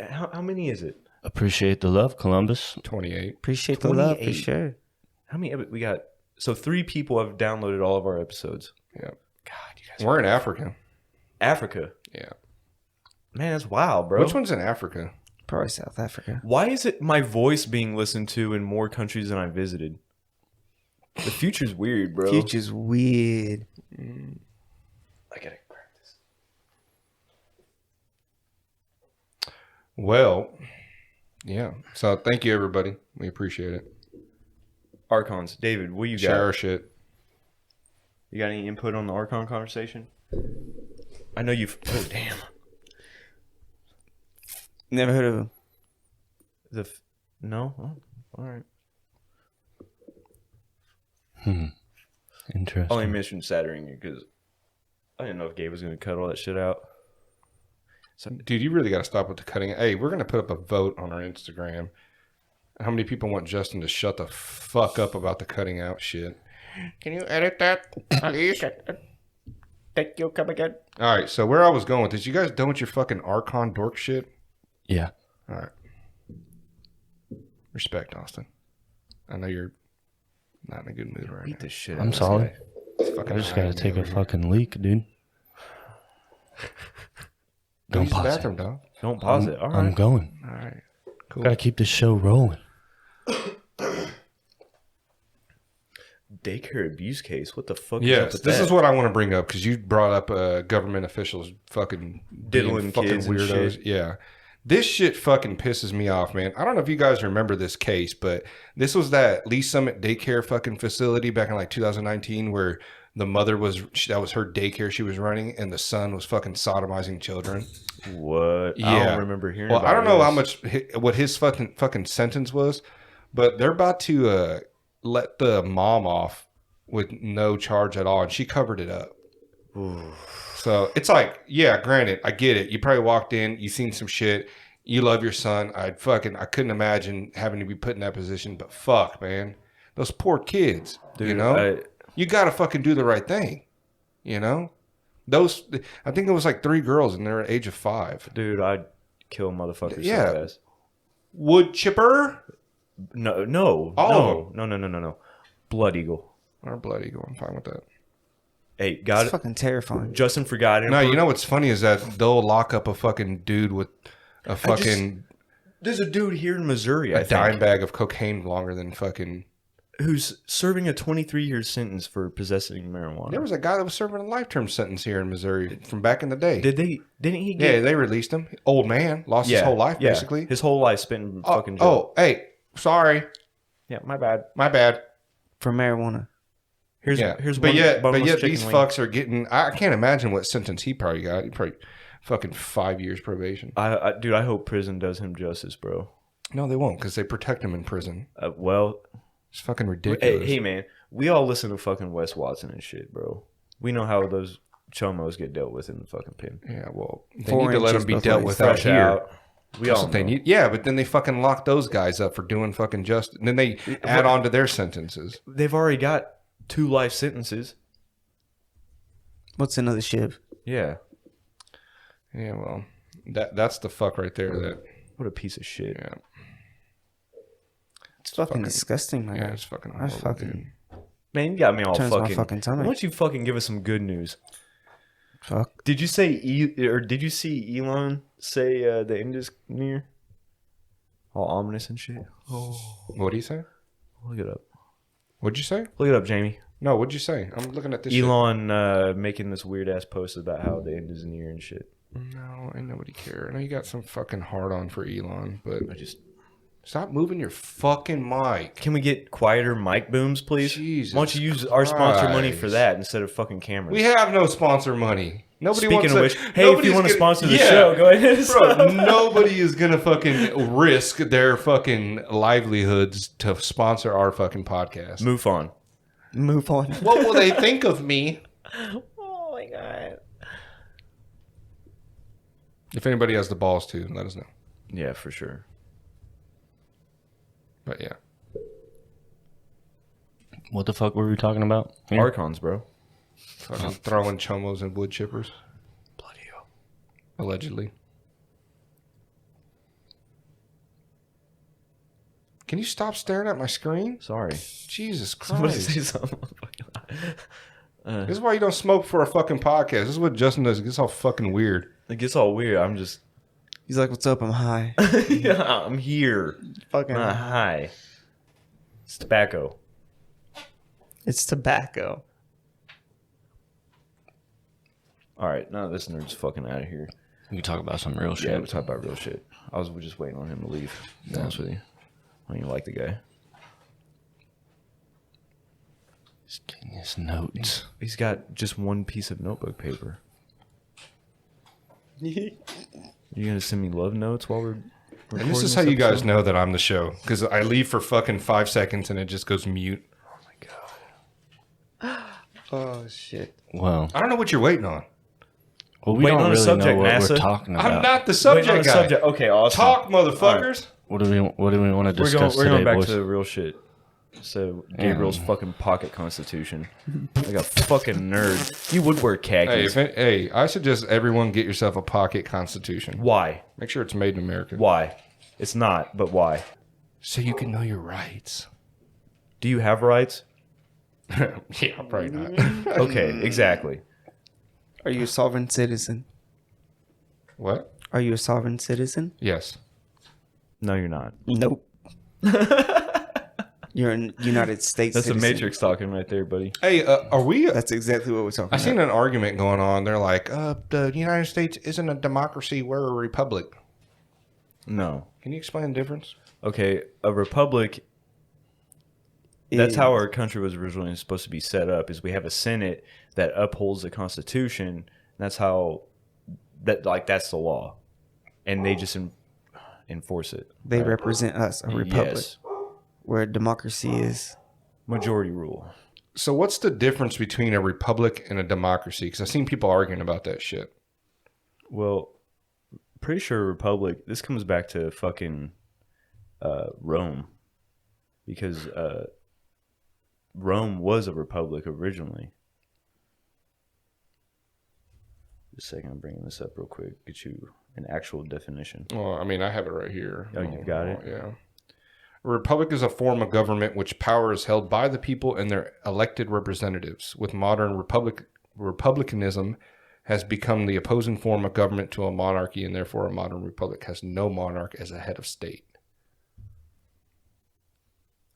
How many is it? Appreciate the love, Columbus. 28. Appreciate the love for 28. sure. How many? We got. So 3 people have downloaded all of our episodes. Yeah. God, you guys. We're in Africa. Africa. Yeah. Man, that's wild, bro. Which one's in Africa? Probably South Africa. Why is it my voice being listened to in more countries than I visited? The future's weird, bro. Future's weird. I gotta grab this. Well, yeah. So thank you, everybody. We appreciate it. Archons. David, what you Share our got? shit. You got any input on the Archon conversation? I know you've... Oh, damn. Never heard of him. No? Oh, all right. Interesting. Only mentioned Saturn because I didn't know if Gabe was going to cut all that shit out. Dude, you really got to stop with the cutting. Hey, we're going to put up a vote on our Instagram. How many people want Justin to shut the fuck up about the cutting out shit? Can you edit that, please? Thank you. Come again. All right, so where I was going with this, you guys done with your fucking Archon dork shit? Yeah. All right. Respect, Austin. I know you're not in a good mood right Beat now. the shit out I'm of this sorry. guy. It's fucking I just hiding gotta take over a here. fucking leak, dude. Go Don't use the pause bathroom, it. dog. Don't pause it. All I'm right. going. All right. Cool. Gotta keep this show rolling. Daycare abuse case. What the fuck is up Yes, with this that? is what I want to bring up because you brought up government officials fucking Diddling being kids and shit. Yeah. This shit fucking pisses me off, man. I don't know if you guys remember this case, but this was that Lee Summit daycare fucking facility back in like 2019 where the mother that was her daycare she was running and the son was fucking sodomizing children. What? I Yeah. don't remember hearing Well, about I don't know this. how much what his fucking sentence was, but they're about to let the mom off with no charge at all, and she covered it up. So it's like, yeah, granted, I get it. You probably walked in, you seen some shit, you love your son. I couldn't imagine having to be put in that position, but fuck, man, those poor kids. Dude, you know, you gotta fucking do the right thing. You know, I think it was like 3 girls, and they're at age of 5. Dude, I'd kill motherfuckers Yeah. so fast. Wood chipper. No. All of No. Blood Eagle. Or blood eagle. I'm fine with that. Hey, It's got it. fucking terrifying. Justin forgot it. No, you know what's funny is that they'll lock up a fucking dude with a fucking There's a dude here in Missouri, a I think, dime bag of cocaine longer than fucking. who's serving a 23-year sentence for possessing marijuana. There was a guy that was serving a life-term sentence here in Missouri from back in the day. Didn't he Yeah, get... they released him. Old man, lost his whole life basically. His whole life spent in fucking jail. Oh, hey, sorry, Yeah, my bad. my bad. For marijuana. Here's but one yet boneless these chicken wing. fucks are getting. I can't imagine what sentence he probably got. He probably fucking 5 years probation. Dude, I hope prison does him justice, bro. No, they won't because they protect him in prison. Well, It's fucking ridiculous. hey, man, we all listen to fucking Wes Watson and shit, bro. We know how those chomos get dealt with in the fucking pen. Yeah, well, they 4 need to let inches them be both dealt ways. with out Fresh here. out. We That's all what they know. need. Yeah, but then they fucking lock those guys up for doing fucking justice. And then they add on to their sentences. They've already got 2 life sentences. What's another shiv? Yeah. Yeah, well, that's the fuck right there. That What a piece of shit. yeah, It's fucking disgusting, my yeah, guy. it's fucking. I horrible, fucking dude. Man, you got me all turns my fucking... fucking Why tummy. don't you fucking give us some good news? Fuck. Did you say did you see Elon say the end is near? All ominous and shit. What do you say? Look it up. What'd you say? Look it up, Jamie. No, what'd you say? I'm looking at this. shit. Elon making this weird ass post about how the end is near and shit. No, ain't nobody care. I know you got some fucking hard on for Elon, but I just stop moving your fucking mic. can we get quieter mic booms, please? Jesus Why don't you use our sponsor money for Christ. that instead of fucking cameras? We have no sponsor money. Nobody Speaking wants of to, which, hey, if you want to sponsor the show, go ahead. Bro, nobody is gonna fucking risk their fucking livelihoods to sponsor our fucking podcast. Move on. Move on. What will they think of me? Oh my god. If anybody has the balls to, let us know. Yeah, for sure. But yeah, What the fuck were we talking about? here? Archons, bro. fucking throwing chomos and wood chippers, Bloody hell. allegedly. Can you stop staring at my screen? Sorry. Jesus Somebody Christ. say something. This is why you don't smoke for a fucking podcast. This is what Justin does. It gets all fucking weird. It gets all weird. I'm just He's like, "What's up? I'm high." Yeah, I'm here. Fucking Not high. It's tobacco. It's tobacco. All right, now this nerd's fucking out of here. We can talk about some real shit. Yeah, we'll talk about real shit. I was just waiting on him to leave. To be honest with you, I don't even like the guy. He's getting his notes. He's got just one piece of notebook paper. You gonna send me love notes while we're recording? And this is how you guys know that I'm the show. Because I leave for fucking 5 seconds and it just goes mute. Oh my god. Oh shit. Well, I don't know what you're waiting on. we Waiting don't on a really subject, know what NASA. we're talking about. I'm not the Wait, subject on the guy. subject. Okay, awesome. Talk, motherfuckers. What do we want to We're discuss going today, back boys? to the real shit. So Gabriel's fucking pocket constitution. Like a fucking nerd. You would wear khakis. Hey, I suggest everyone get yourself a pocket constitution. Why? Make sure it's made in America. Why? It's not, but why? So you can know your rights. Do you have rights? Yeah, probably not. Okay, exactly. Are you a sovereign citizen? What? Are you a sovereign citizen? Yes. No, you're not. Nope. You're a United States That's the citizen. Matrix talking right there, buddy. Hey, are we? That's exactly what we're talking I about. seen an argument going on. They're like, the United States isn't a democracy. We're a republic. No. Can you explain the difference? Okay, a republic. That's how our country was originally supposed to be set up. Is we have a Senate that upholds the Constitution. That's how that's the law, and they just enforce it. They represent us, a republic, Yes. where democracy is. Majority rule. So what's the difference between a republic and a democracy? Because I've seen people arguing about that shit. Well, pretty sure a republic. This comes back to fucking Rome, because Rome was a republic originally. Just a second, I'm bringing this up real quick. Get you an actual definition. Well, I mean, I have it right here. Oh, you've got it? Yeah. A republic is a form of government which power is held by the people and their elected representatives. With modern republicanism has become the opposing form of government to a monarchy, and therefore a modern republic has no monarch as a head of state.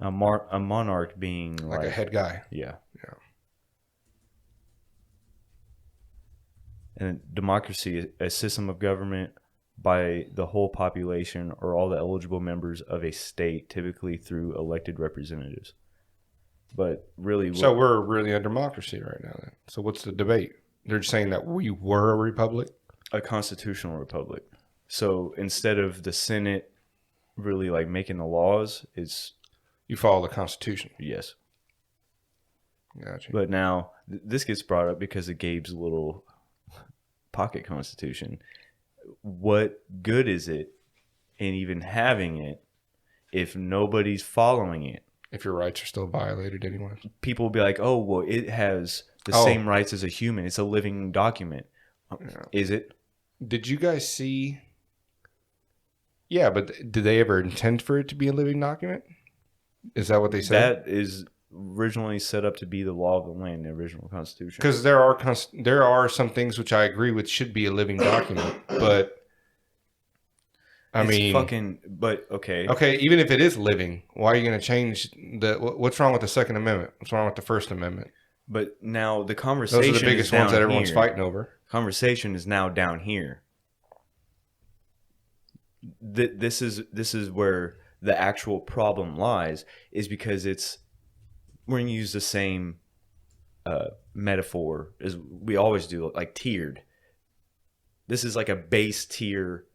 A monarch being Like a head guy. Yeah. Yeah. And democracy, a system of government by the whole population or all the eligible members of a state, typically through elected representatives. But really, So we're really a democracy right now then. So what's the debate? They're saying that we were a republic? a constitutional republic. So instead of the Senate really like making the laws, it's You follow the Constitution. yes. Gotcha. But now this gets brought up because of Gabe's little pocket constitution. What good is it in even having it if nobody's following it? If your rights are still violated anyway. People will be like, oh, well, it has the Oh. same rights as a human. It's a living document. Yeah. Is it? Did you guys see? Yeah, but did they ever intend for it to be a living document? Is that what they said? That is originally set up to be the law of the land, the original Constitution. Because there are some things which I agree with should be a living document, but I It's mean, fucking. But okay, okay, even if it is living, why are you going to change the? What's wrong with the Second Amendment? What's wrong with the First Amendment? but now the conversation. Those are the biggest is down ones that everyone's here. fighting over. Conversation is now down here. This is where the actual problem lies, is because we're going to use the same metaphor as we always do, like tiered. This is like a base tier,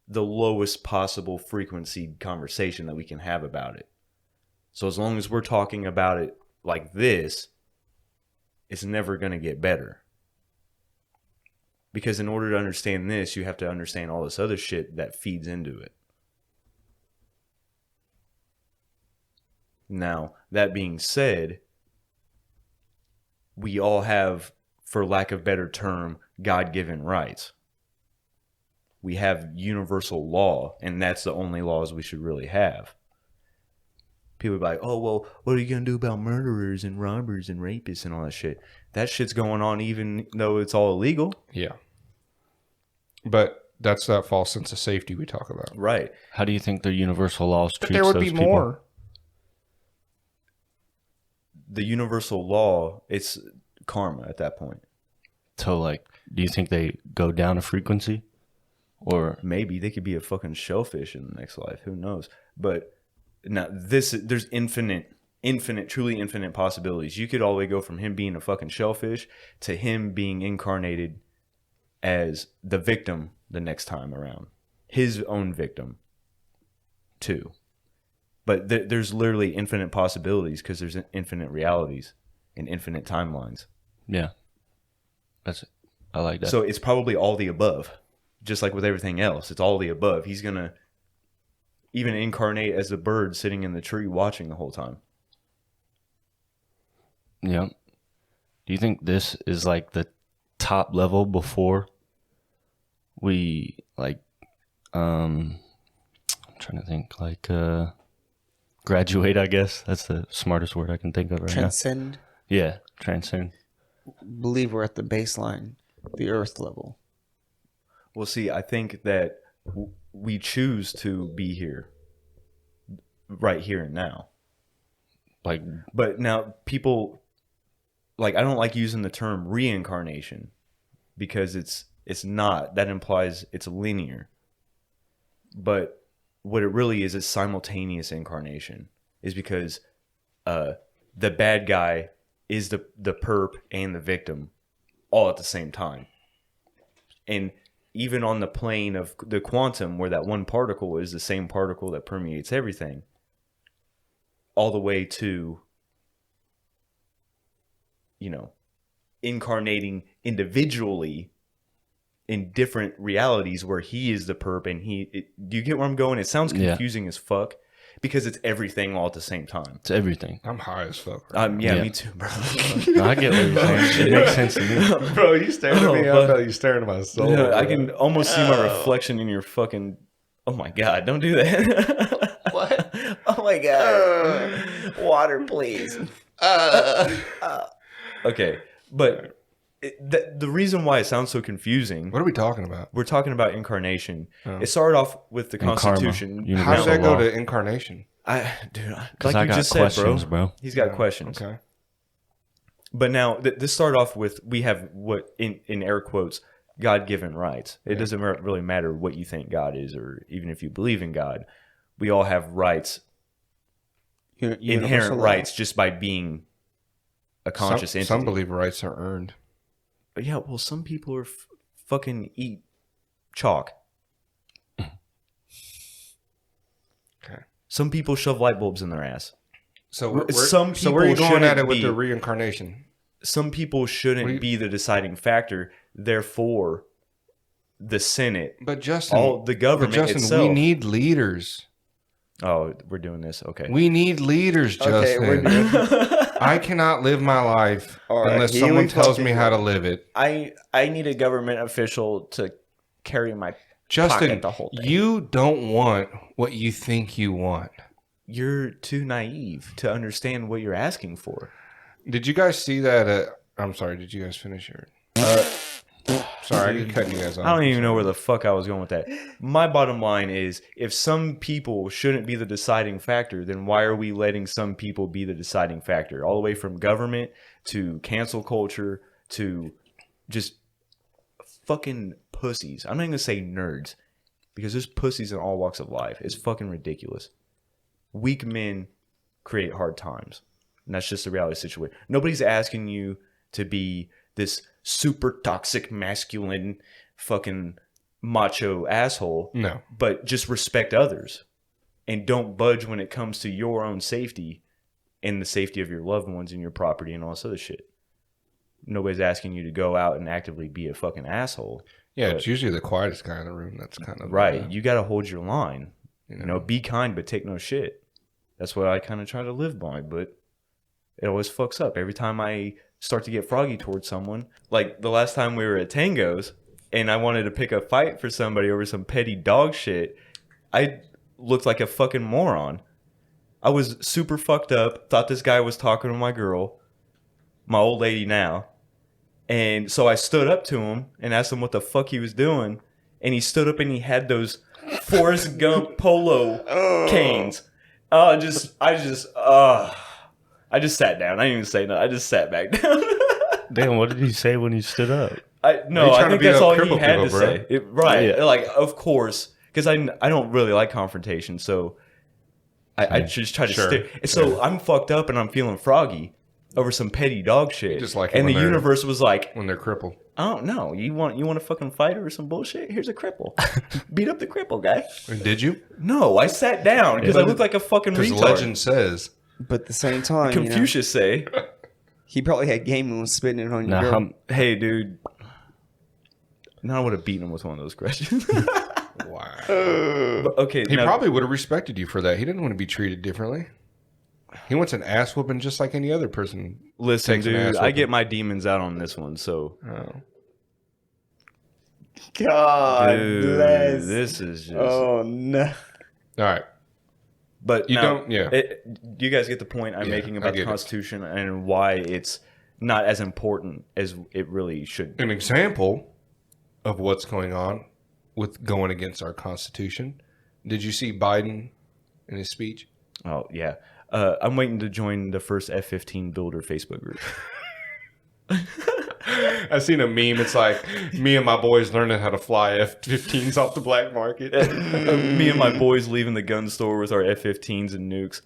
the lowest possible frequency conversation that we can have about it. So as long as we're talking about it like this, it's never going to get better. Because in order to understand this, you have to understand all this other shit that feeds into it. Now, that being said, we all have, for lack of better term, God-given rights. We have universal law, and that's the only laws we should really have. People be like, oh, well, what are you going to do about murderers and robbers and rapists and all that shit? That shit's going on even though it's all illegal. Yeah, but that's that false sense of safety we talk about. Right. How do you think the universal laws But treat there would those be people? more. The universal law, it's karma at that point. So, like, do you think they go down a frequency? Or Maybe they could be a fucking shellfish in the next life. Who knows? But now there's infinite, truly infinite possibilities. You could all the way go from him being a fucking shellfish to him being incarnated as the victim the next time around. His own victim, too. But there's literally infinite possibilities because there's infinite realities and infinite timelines. yeah, I like that. So it's probably all the above. Just like with everything else, it's all the above. He's going to even incarnate as a bird sitting in the tree watching the whole time. Yeah. Do you think this is like the top level before we like I'm trying to think like graduate, I guess. That's the smartest word I can think of right Transcend. now. Yeah, transcend. Believe we're at the baseline, the Earth level. Well, see, I think that we choose to be here, right here and now. Like But now people, like, I don't like using the term reincarnation because it's not. That implies it's linear. But what it really is simultaneous incarnation. Is because the bad guy is the perp and the victim all at the same time. And even on the plane of the quantum, where that one particle is the same particle that permeates everything, all the way to, you know, incarnating individually in different realities where he is the perp and do you get where I'm going? It sounds confusing as fuck because it's everything all at the same time. it's everything. I'm high as fuck. Yeah, me too, bro. No, I get what you're saying. It makes sense to me. Bro, you staring at me. Oh, I know you staring at my soul. Yeah, I can almost see my reflection in your fucking. Oh my god! Don't do that. What? Oh my god. Water, please. Okay, but the reason why it sounds so confusing. What are we talking about? We're talking about incarnation. Oh. It started off with the And karma. Constitution. Universal How does that go law. to incarnation? Dude, Because like I you got just questions, said, bro. He's got Yeah, questions. Okay. But now this started off with we have what in air quotes God-given rights. It doesn't really matter what you think God is, or even if you believe in God. We all have rights, Universal inherent law. rights, just by being a conscious entity. Some believe rights are earned. But yeah, well, some people are fucking eat chalk. Okay. Some people shove light bulbs in their ass. So Some where are you people going at shouldn't it with be. the reincarnation? Some people shouldn't be the deciding factor. Therefore, the Senate, But Justin, all the government itself. we need leaders. Oh, we're doing this. Okay. We need leaders, Justin. Okay, we're doing I cannot live my life All right, unless here someone we tells fucking me how to live it. I need a government official to carry my Justin, pocket the whole day. you don't want what you think you want. You're too naive to understand what you're asking for. Did you guys see that? I'm sorry. Did you guys finish your? Sorry, I cut you guys off. I don't even know where the fuck I was going with that. My bottom line is, if some people shouldn't be the deciding factor, then why are we letting some people be the deciding factor? All the way from government to cancel culture to just fucking pussies. I'm not even gonna say nerds, because there's pussies in all walks of life. It's fucking ridiculous. Weak men create hard times. And that's just the reality situation. Nobody's asking you to be this super toxic, masculine, fucking macho asshole. No. But just respect others. And don't budge when it comes to your own safety and the safety of your loved ones and your property and all this other shit. Nobody's asking you to go out and actively be a fucking asshole. Yeah, But- it's usually the quietest guy in the room. That's kind of Right. You got to hold your line. you You know, be kind, but take no shit. That's what I kind of try to live by, but it always fucks up. Every time I start to get froggy towards someone, like the last time we were at Tango's and I wanted to pick a fight for somebody over some petty dog shit, I looked like a fucking moron. I was super fucked up, thought this guy was talking to my girl, my old lady now. And so I stood up to him and asked him what the fuck he was doing. and he stood up and he had those Forrest Gump polo canes. I just sat down. I didn't even say no. I just sat back down. Damn, what did he say when he stood up? I trying to think beat that's up all he crippled had people, to bro? say. Right. Yeah. Like, of course, because I don't really like confrontation, so I just try to Sure. stick. So I'm fucked up and I'm feeling froggy over some petty dog shit. just like it and the when they're- universe was like, when they're crippled. I don't know. You want to fucking fight over some bullshit? Here's a cripple. Beat up the cripple guy. And did you? No, I sat down because I look like a fucking Because retard. legend says. But at the same time, you know, Confucius say, he probably had game and was spitting it on your Now, girl. "Hey, dude." Now I would have beaten him with one of those questions. Wow. But, okay, He now- probably would have respected you for that. He didn't want to be treated differently. He wants an ass whooping just like any other person. listen, takes an dude. ass I whooping. get my demons out on this one, so. Oh. God Dude, bless. this is just. Oh no. All right. But You now, don't- yeah. Do you guys get the point I'm Yeah, making I about the get it. Constitution and why it's not as important as it really should be? An example of what's going on with going against our Constitution. Did you see Biden in his speech? Oh yeah, I'm waiting to join the first F-15 builder Facebook group. I seen a meme. It's like me and my boys learning how to fly F-15s off the black market. Me and my boys leaving the gun store with our F-15s and nukes.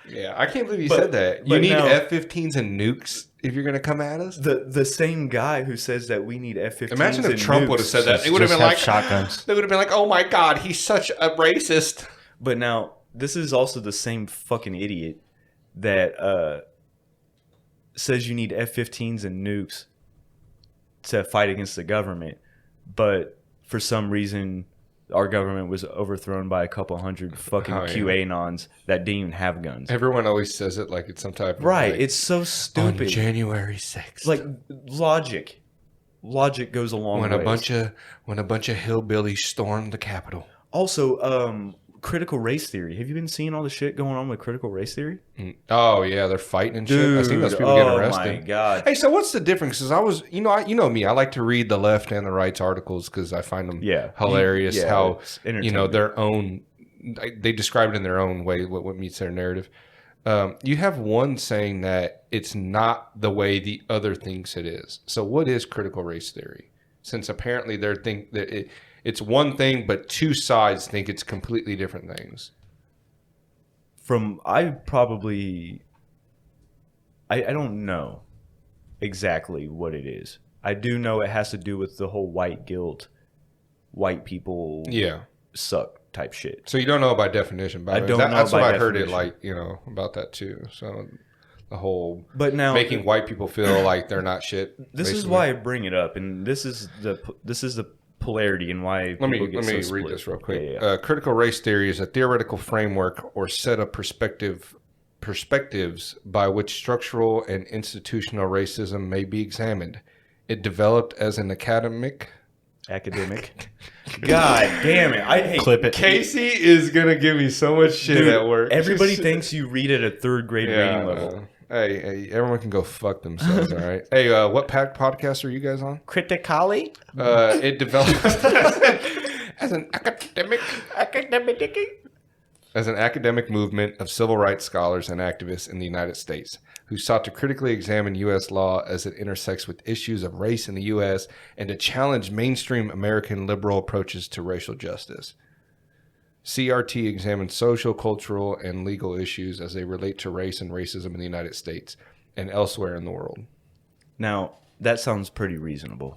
Yeah, I can't believe you But- said that. You but need now- F-15s and nukes if you're going to come at us? The same guy who says that we need F-15s. Imagine if and Trump nukes, would have said that. They would have Just been have like, shotguns. they would have been like, oh my God, he's such a racist. But now this is also the same fucking idiot that says you need F-15s and nukes to fight against the government, but for some reason our government was overthrown by a couple hundred fucking Oh, yeah. QAnons that didn't even have guns. Everyone always says it like it's some type of Right? like, It's so on stupid. January 6th. Like logic goes a long when way. a bunch of hillbillies stormed the Capitol. Also, critical race theory. Have you been seeing all the shit going on with critical race theory? Oh yeah, they're fighting and shit. I think those people getting arrested. Oh my god. Hey, so what's the difference? Because I was, you know me, I like to read the left and the right's articles because I find them Yeah. hilarious. Yeah, how it's their own, they describe it in their own way what meets their narrative. You have one saying that it's not the way the other thinks it is. So what is critical race theory? Since apparently they think that it's one thing, but two sides think it's completely different things. I don't know exactly what it is. I do know it has to do with the whole white guilt, white people Yeah. suck type shit. So you don't know by definition. By I the way. don't know That's by what I heard it definition. about that too. So the whole But now making white people feel like they're not shit. this is basically. why I bring it up, and this is the polarity and why Let me people get read so split. this real quick. Yeah, yeah. Critical race theory is a theoretical framework or set of perspectives by which structural and institutional racism may be examined. It developed as an academic. God damn it! I hate Clip it. Casey is gonna give me so much shit Dude, at work. everybody thinks you read at a third grade reading level. Hey, everyone can go fuck themselves. All right. Hey, what podcast are you guys on? Critically, It developed as an academic movement of civil rights scholars and activists in the United States who sought to critically examine U.S. law as it intersects with issues of race in the U.S. and to challenge mainstream American liberal approaches to racial justice. CRT examines social, cultural, and legal issues as they relate to race and racism in the United States and elsewhere in the world. now that sounds pretty reasonable.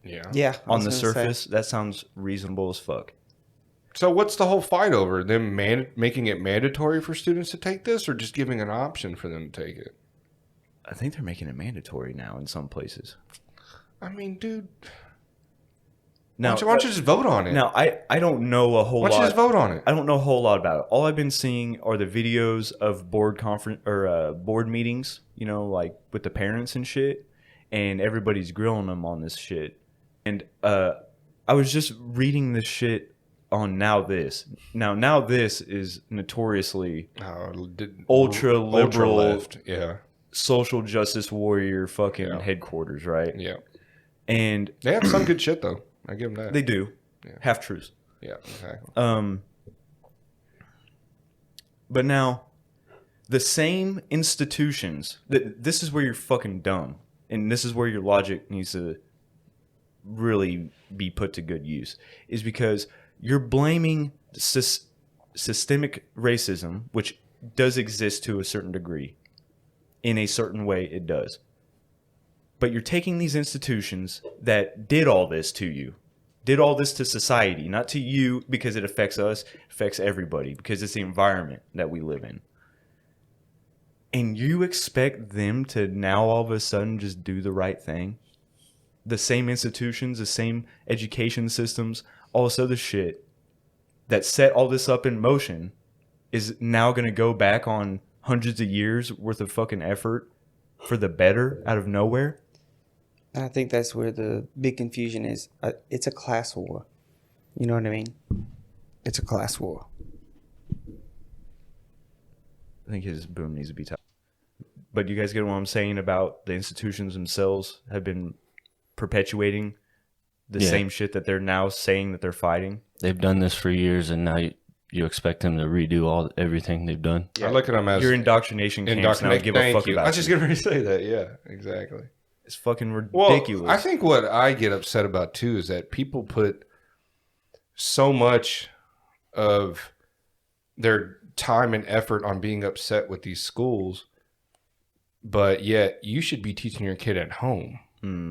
Yeah. Yeah. I On was the gonna say. surface, that sounds reasonable as fuck. So what's the whole fight over? Them making it mandatory for students to take this or just giving an option for them to take it? I think they're making it mandatory now in some places. I mean, dude, Now, why don't you just vote on it? now I don't know a whole Why don't you lot. just vote on it? I don't know a whole lot about it. All I've been seeing are the videos of board meetings, you know, like with the parents and shit, and everybody's grilling them on this shit. And I was just reading this shit on Now This. Now This is notoriously ultra liberal, left. Yeah. social justice warrior fucking headquarters, right? Yeah. And They have some good shit though. I give them that. they do. Yeah. Half truths. Yeah, exactly. But now, the same institutions, this is where you're fucking dumb. And this is where your logic needs to really be put to good use. Is because you're blaming systemic racism, which does exist to a certain degree. In a certain way, it does. But you're taking these institutions that did all this to you, did all this to society, not to you because it affects us, it affects everybody because it's the environment that we live in. And you expect them to now all of a sudden just do the right thing? The same institutions, the same education systems, all this other shit that set all this up in motion is now going to go back on hundreds of years worth of fucking effort for the better out of nowhere? And I think that's where the big confusion is. It's a class war. You know what I mean? It's a class war. I think his boom needs to be tight. But you guys get what I'm saying about the institutions themselves have been perpetuating the same shit that they're now saying that they're fighting? They've done this for years, and now you expect them to redo everything they've done. I look at them as your indoctrination camps now give a fuck about I was just going to say that. Yeah, exactly. It's fucking ridiculous. Well, I think what I get upset about too is that people put so much of their time and effort on being upset with these schools, but yet you should be teaching your kid at home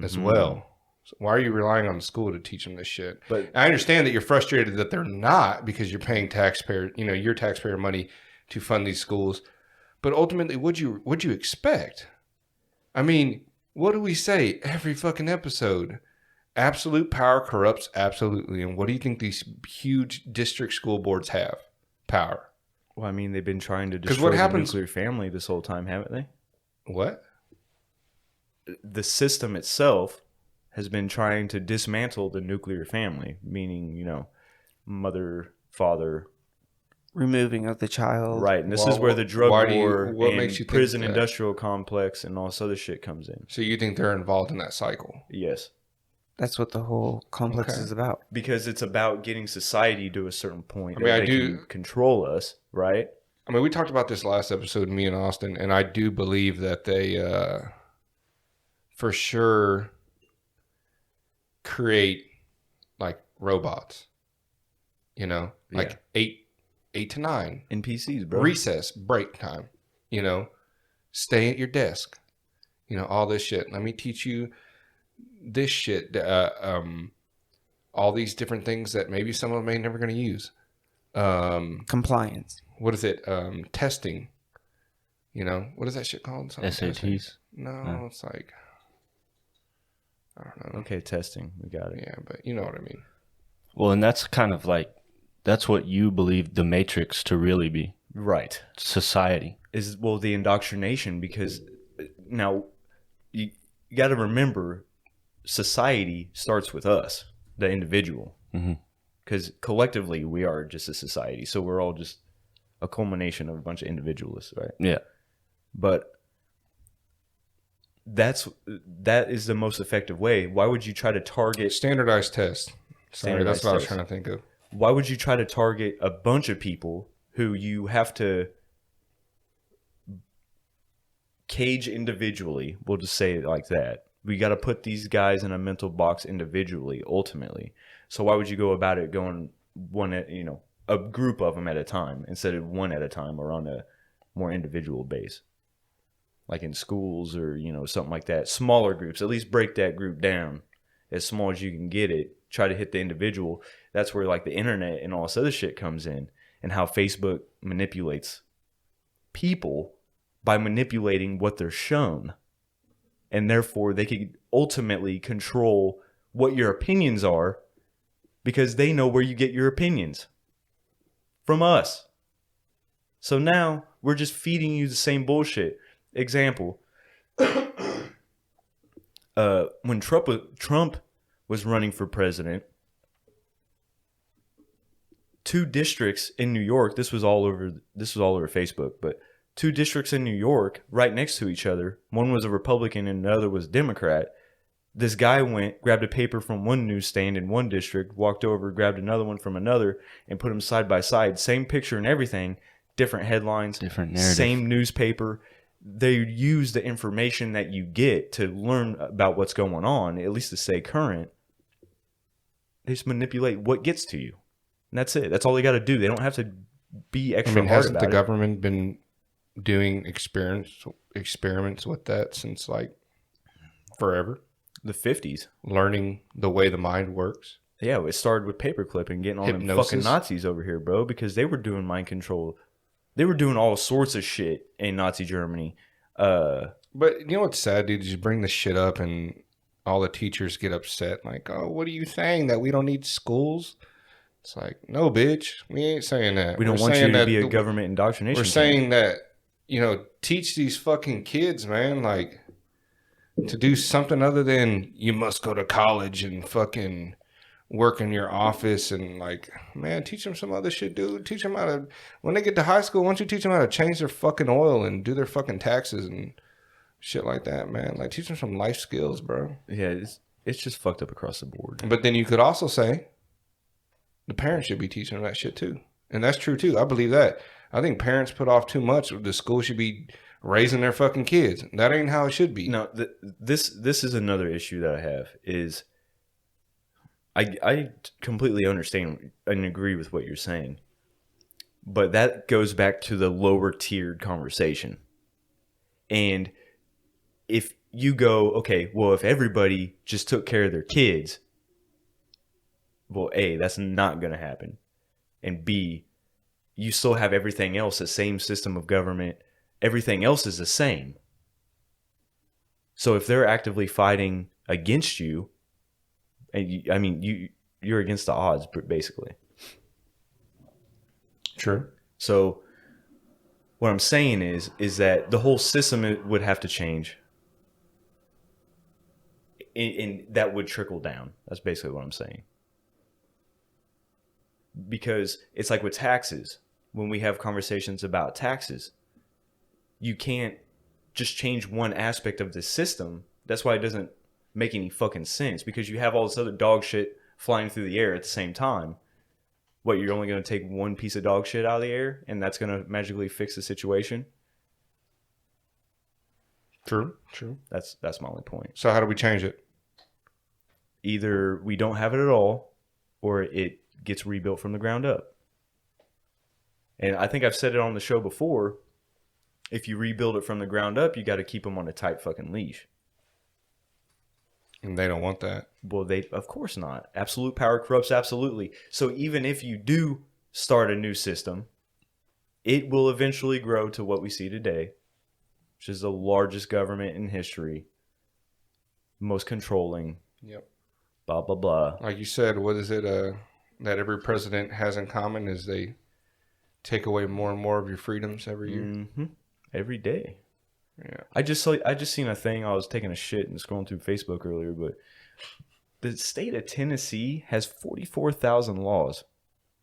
as well. So why are you relying on the school to teach them this shit? But I understand that you're frustrated that they're not because you're paying your taxpayer money to fund these schools. But ultimately, what'd you expect? I mean, what do we say every fucking episode? Absolute power corrupts absolutely. And what do you think these huge district school boards have? Power. Well, I mean, they've been trying to destroy the nuclear family this whole time, haven't they? What? The system itself has been trying to dismantle the nuclear family, meaning, mother, father. Removing of the child. Right, and this is where the drug war what makes and you think prison that? industrial complex and all this other shit comes in. So you think they're involved in that cycle? Yes. That's what the whole complex is about. Because it's about getting society to a certain point I mean, that can control us, right? I mean, we talked about this last episode, me and Austin, and I do believe that they, for sure, create like robots. Like 8 to 9 NPCs, bro. recess, break time. Stay at your desk. All this shit. Let me teach you this shit. All these different things that maybe some of them ain't never going to use. Compliance. What is it? Testing. What is that shit called? SATs? No, it's like, I don't know. Okay, testing. We got it. Yeah, but you know what I mean. Well, and that's kind of like, that's what you believe the Matrix to really be. Right. Society. The indoctrination, because now you got to remember society starts with us, the individual. Because collectively we are just a society. So we're all just a culmination of a bunch of individualists, right? Yeah. But that is the most effective way. Why would you try to target Standardized test. Sorry, that's what I was trying to think of. Why would you try to target a bunch of people who you have to cage individually? We'll just say it like that. We got to put these guys in a mental box individually, ultimately. So why would you go about it going a group of them at a time instead of one at a time or on a more individual base? Like in schools or, something like that. Smaller groups, at least break that group down as small as you can get it. Try to hit the individual. That's where like the internet and all this other shit comes in, and how Facebook manipulates people by manipulating what they're shown. And therefore they can ultimately control what your opinions are because they know where you get your opinions from us. So now we're just feeding you the same bullshit. Example, when Trump was running for president, 2 districts in New York, this was all over Facebook, but 2 districts in New York right next to each other, one was a Republican and the other was Democrat, This guy went, grabbed a paper from one newsstand in one district, walked over, grabbed another one from another, and put them side by side. Same picture and everything, different headlines, Different narrative. same newspaper. They use the information that you get to learn about what's going on, at least to stay current. They just manipulate what gets to you. And that's it. That's all they got to do. They don't have to be extra hard hasn't about the it. government been doing experiments with that since like forever? The 50s. Learning the way the mind works. Yeah, it started with paperclip and getting all them Hypnosis. fucking Nazis over here, bro, because they were doing mind control. They were doing all sorts of shit in Nazi Germany. But you know what's sad, dude? Is you bring this shit up and all the teachers get upset. Like, oh, what are you saying? That we don't need schools? It's like, no, bitch. We ain't saying that. We don't want you to be a government indoctrination. We're saying that, teach these fucking kids, man, like, to do something other than you must go to college and fucking work in your office and, like, man, teach them some other shit, dude. Teach them how to, when they get to high school, why don't you teach them how to change their fucking oil and do their fucking taxes and shit like that, man. Like, teach them some life skills, bro. Yeah, it's just fucked up across the board. But then you could also say the parents should be teaching them that shit too. And that's true too. I believe that. I think parents put off too much. The school should be raising their fucking kids. That ain't how it should be. No, this is another issue that I have is I completely understand and agree with what you're saying. But that goes back to the lower tiered conversation. And if you go, okay, well, if everybody just took care of their kids, well, A, that's not going to happen. And B, you still have everything else, the same system of government. Everything else is the same. So if they're actively fighting against you, and you're against the odds, basically. True. So what I'm saying is that the whole system would have to change. And that would trickle down. That's basically what I'm saying. Because it's like with taxes. When we have conversations about taxes, you can't just change one aspect of the system. That's why it doesn't make any fucking sense, because you have all this other dog shit flying through the air at the same time. What, you're only going to take one piece of dog shit out of the air and that's going to magically fix the situation? True. That's my only point. So how do we change it? Either we don't have it at all, or it gets rebuilt from the ground up. And I think I've said it on the show before. If you rebuild it from the ground up, you got to keep them on a tight fucking leash. And they don't want that. Well, of course not. Absolute power corrupts absolutely. So even if you do start a new system, it will eventually grow to what we see today, which is the largest government in history, most controlling. Yep. Blah, blah, blah. Like you said, what is it that every president has in common is they take away more and more of your freedoms every year. Mm-hmm. Every day. Yeah. I just seen a thing. I was taking a shit and scrolling through Facebook earlier, but the state of Tennessee has 44,000 laws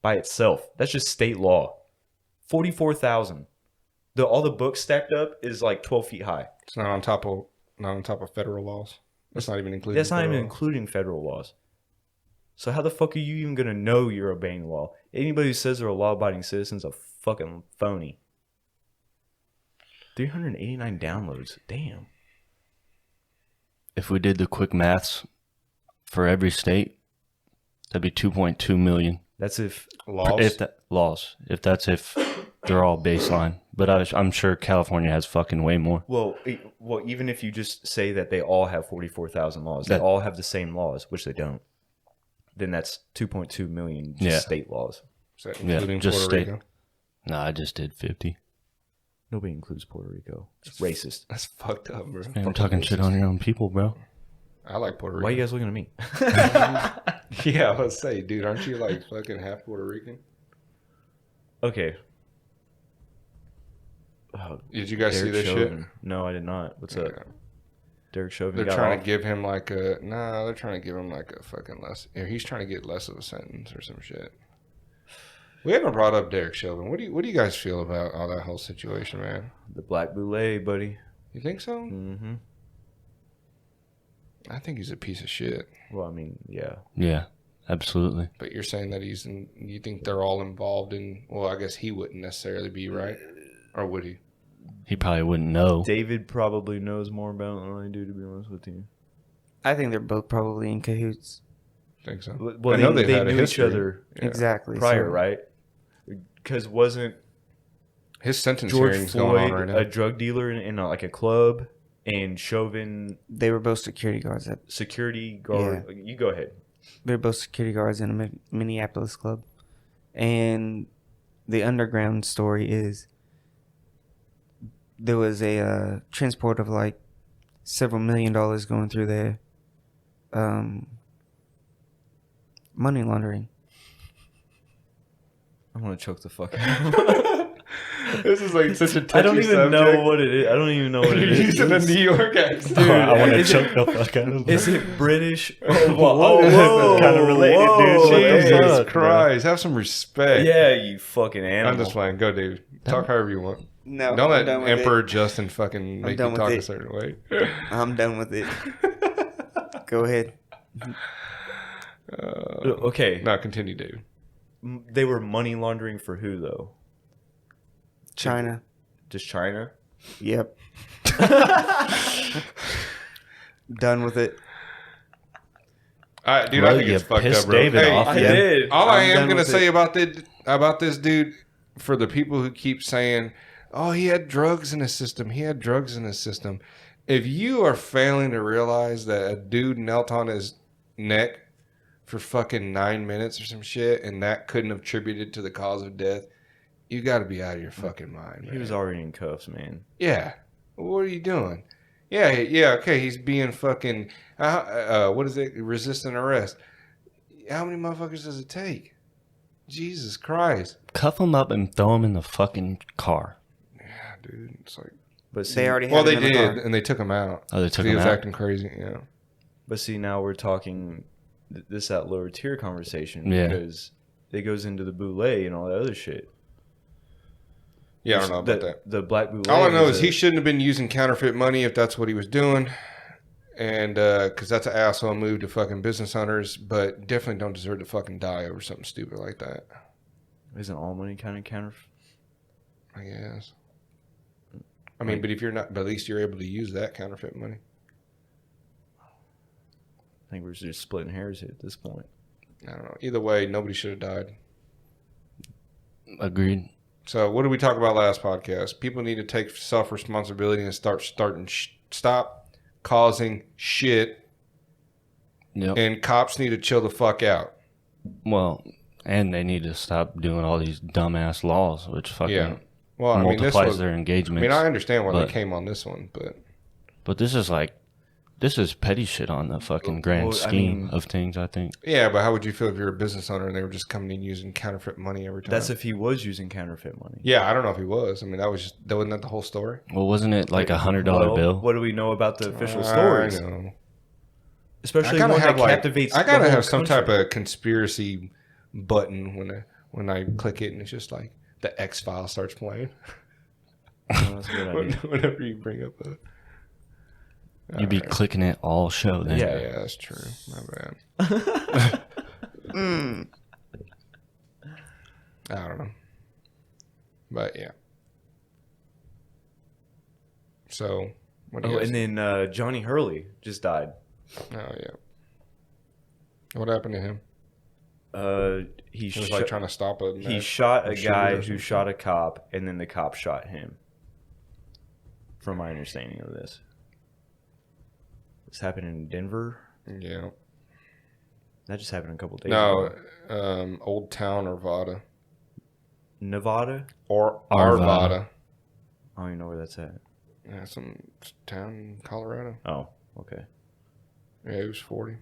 by itself. That's just state law. 44,000. All the books stacked up is like 12 feet high. It's not on top of federal laws. That's not even including. That's not even including federal laws. So how the fuck are you even gonna know you're obeying law? Anybody who says they're a law-abiding citizen is a fucking phony. 389 downloads. Damn. If we did the quick maths for every state, that'd be 2.2 million. That's if laws. If they're all baseline. But I'm sure California has fucking way more. Well, even if you just say that they all have 44,000 laws, they all have the same laws, which they don't. Then that's 2.2 million state laws. Is that including just Puerto Rico? No, I just did 50. Nobody includes Puerto Rico. It's racist. That's fucked up, bro. Man, I'm talking shit on your own people, bro. I like Puerto Rico. Why are you guys looking at me? Yeah, I was say, dude, aren't you like fucking half Puerto Rican? Okay. Oh, Did you guys see this Chauvin. shit? No, I did not. What's up? Derek Chauvin. They're got trying off? to give him like a they're trying to give him like a fucking less. He's trying to get less of a sentence or some shit. We haven't brought up Derek Chauvin. What do you guys feel about all that whole situation, man? The black boule, buddy. You think so? Mm-hmm. I think he's a piece of shit. Well, I mean, yeah. Yeah, absolutely. But you're saying that you think they're all involved in, well, I guess he wouldn't necessarily be, right? Or would he? He probably wouldn't know. David probably knows more about it than I do, to be honest with you. I think they're both probably in cahoots. Think so. Well, I know they had a knew each history. other Exactly. prior, so- right? Because wasn't His sentence George hearing's going on Floyd right now. a drug dealer in like a club, and Chauvin They were both security guards. security guard? You go ahead. They're both security guards in a Minneapolis club. And the underground story is there was a transport of like several $1 million going through there. Money laundering. I'm gonna choke the fuck out. This is like such a touchy I don't even know what it is. I don't even know what it You're is. using a New York accent. Dude, I want to is choke it, the fuck out of is him. it British? whoa, kinda related, dude. What the Jesus fuck, bro? Christ. Have some respect. Yeah, you fucking animal. I'm just playing. Go, dude. Talk however you want. No, Don't I'm let done with Emperor Justin fucking make done you with talk it. a certain way. I'm done with it. Go ahead. Okay, No, continue, dude. they were money laundering for who though? China. Just China? Yep. Done with it. Dude, Well, I think you it's fucked pissed up, bro. David off. I Yeah. did. All I I'm am done going to with say it. about this dude, for the people who keep saying, oh, he had drugs in his system. He had drugs in his system. If you are failing to realize that a dude knelt on his neck for fucking 9 minutes or some shit, and that couldn't have attributed to the cause of death, you got to be out of your fucking mind, man. He was already in cuffs, man. Yeah. What are you doing? Yeah, okay, he's being fucking, what is it? Resistant arrest. How many motherfuckers does it take? Jesus Christ. Cuff him up and throw him in the fucking car. Yeah, dude. It's like, But see, They already had well, they him in the did, car. and they took him out. Oh, they took He him was out. acting crazy, yeah. But see, now we're talking that lower tier conversation Yeah. because it goes into the boule and all that other shit. Yeah, I don't know about that. The black boule. All I know is he shouldn't have been using counterfeit money if that's what he was doing. And because that's an asshole move to fucking business owners, but definitely don't deserve to fucking die over something stupid like that. Isn't all money kind of counterfeit? I guess. I mean, but if you're not, but at least you're able to use that counterfeit money. I think we're just splitting hairs here at this point. I don't know. Either way, nobody should have died. Agreed. So, what did we talk about last podcast? People need to take self-responsibility and stop causing shit, Yep. and cops need to chill the fuck out. Well, and they need to stop doing all these dumbass laws, which fucking Yeah. Well, I mean, this multiplies was, their I engagements. mean, I understand why but- they came on this one, but This is petty shit on the fucking grand Well, I scheme mean- of things, I think. yeah. But how would you feel if you're a business owner and they were just coming in using counterfeit money every time? That's if he was using counterfeit money. Yeah, I don't know if he was. I mean, that wasn't that the whole story. Well, wasn't it like $100 Well, bill? What do we know about the official stories? I know. Especially I gotta one that have captivates. I gotta the whole have some country. type of conspiracy button when I click it and it's just like the X file starts playing. Oh, that's a good idea. Whenever you bring up a. You'd be clicking it all show then. Yeah, that's true. My bad. I don't know. But yeah. So, what do you Oh, guys and then Johnny Hurley just died. Oh, yeah. What happened to him? He He was shot- like trying to stop a. he shot a shooter guy or who something. shot a cop, and then the cop shot him. From my understanding of this, this happened in Denver. Yeah. That just happened a couple days No, ago. Old Town Arvada. Nevada. Or Arvada. Arvada. I don't even know where that's at. Yeah, some town in Colorado. Oh, okay. Yeah, he was 40.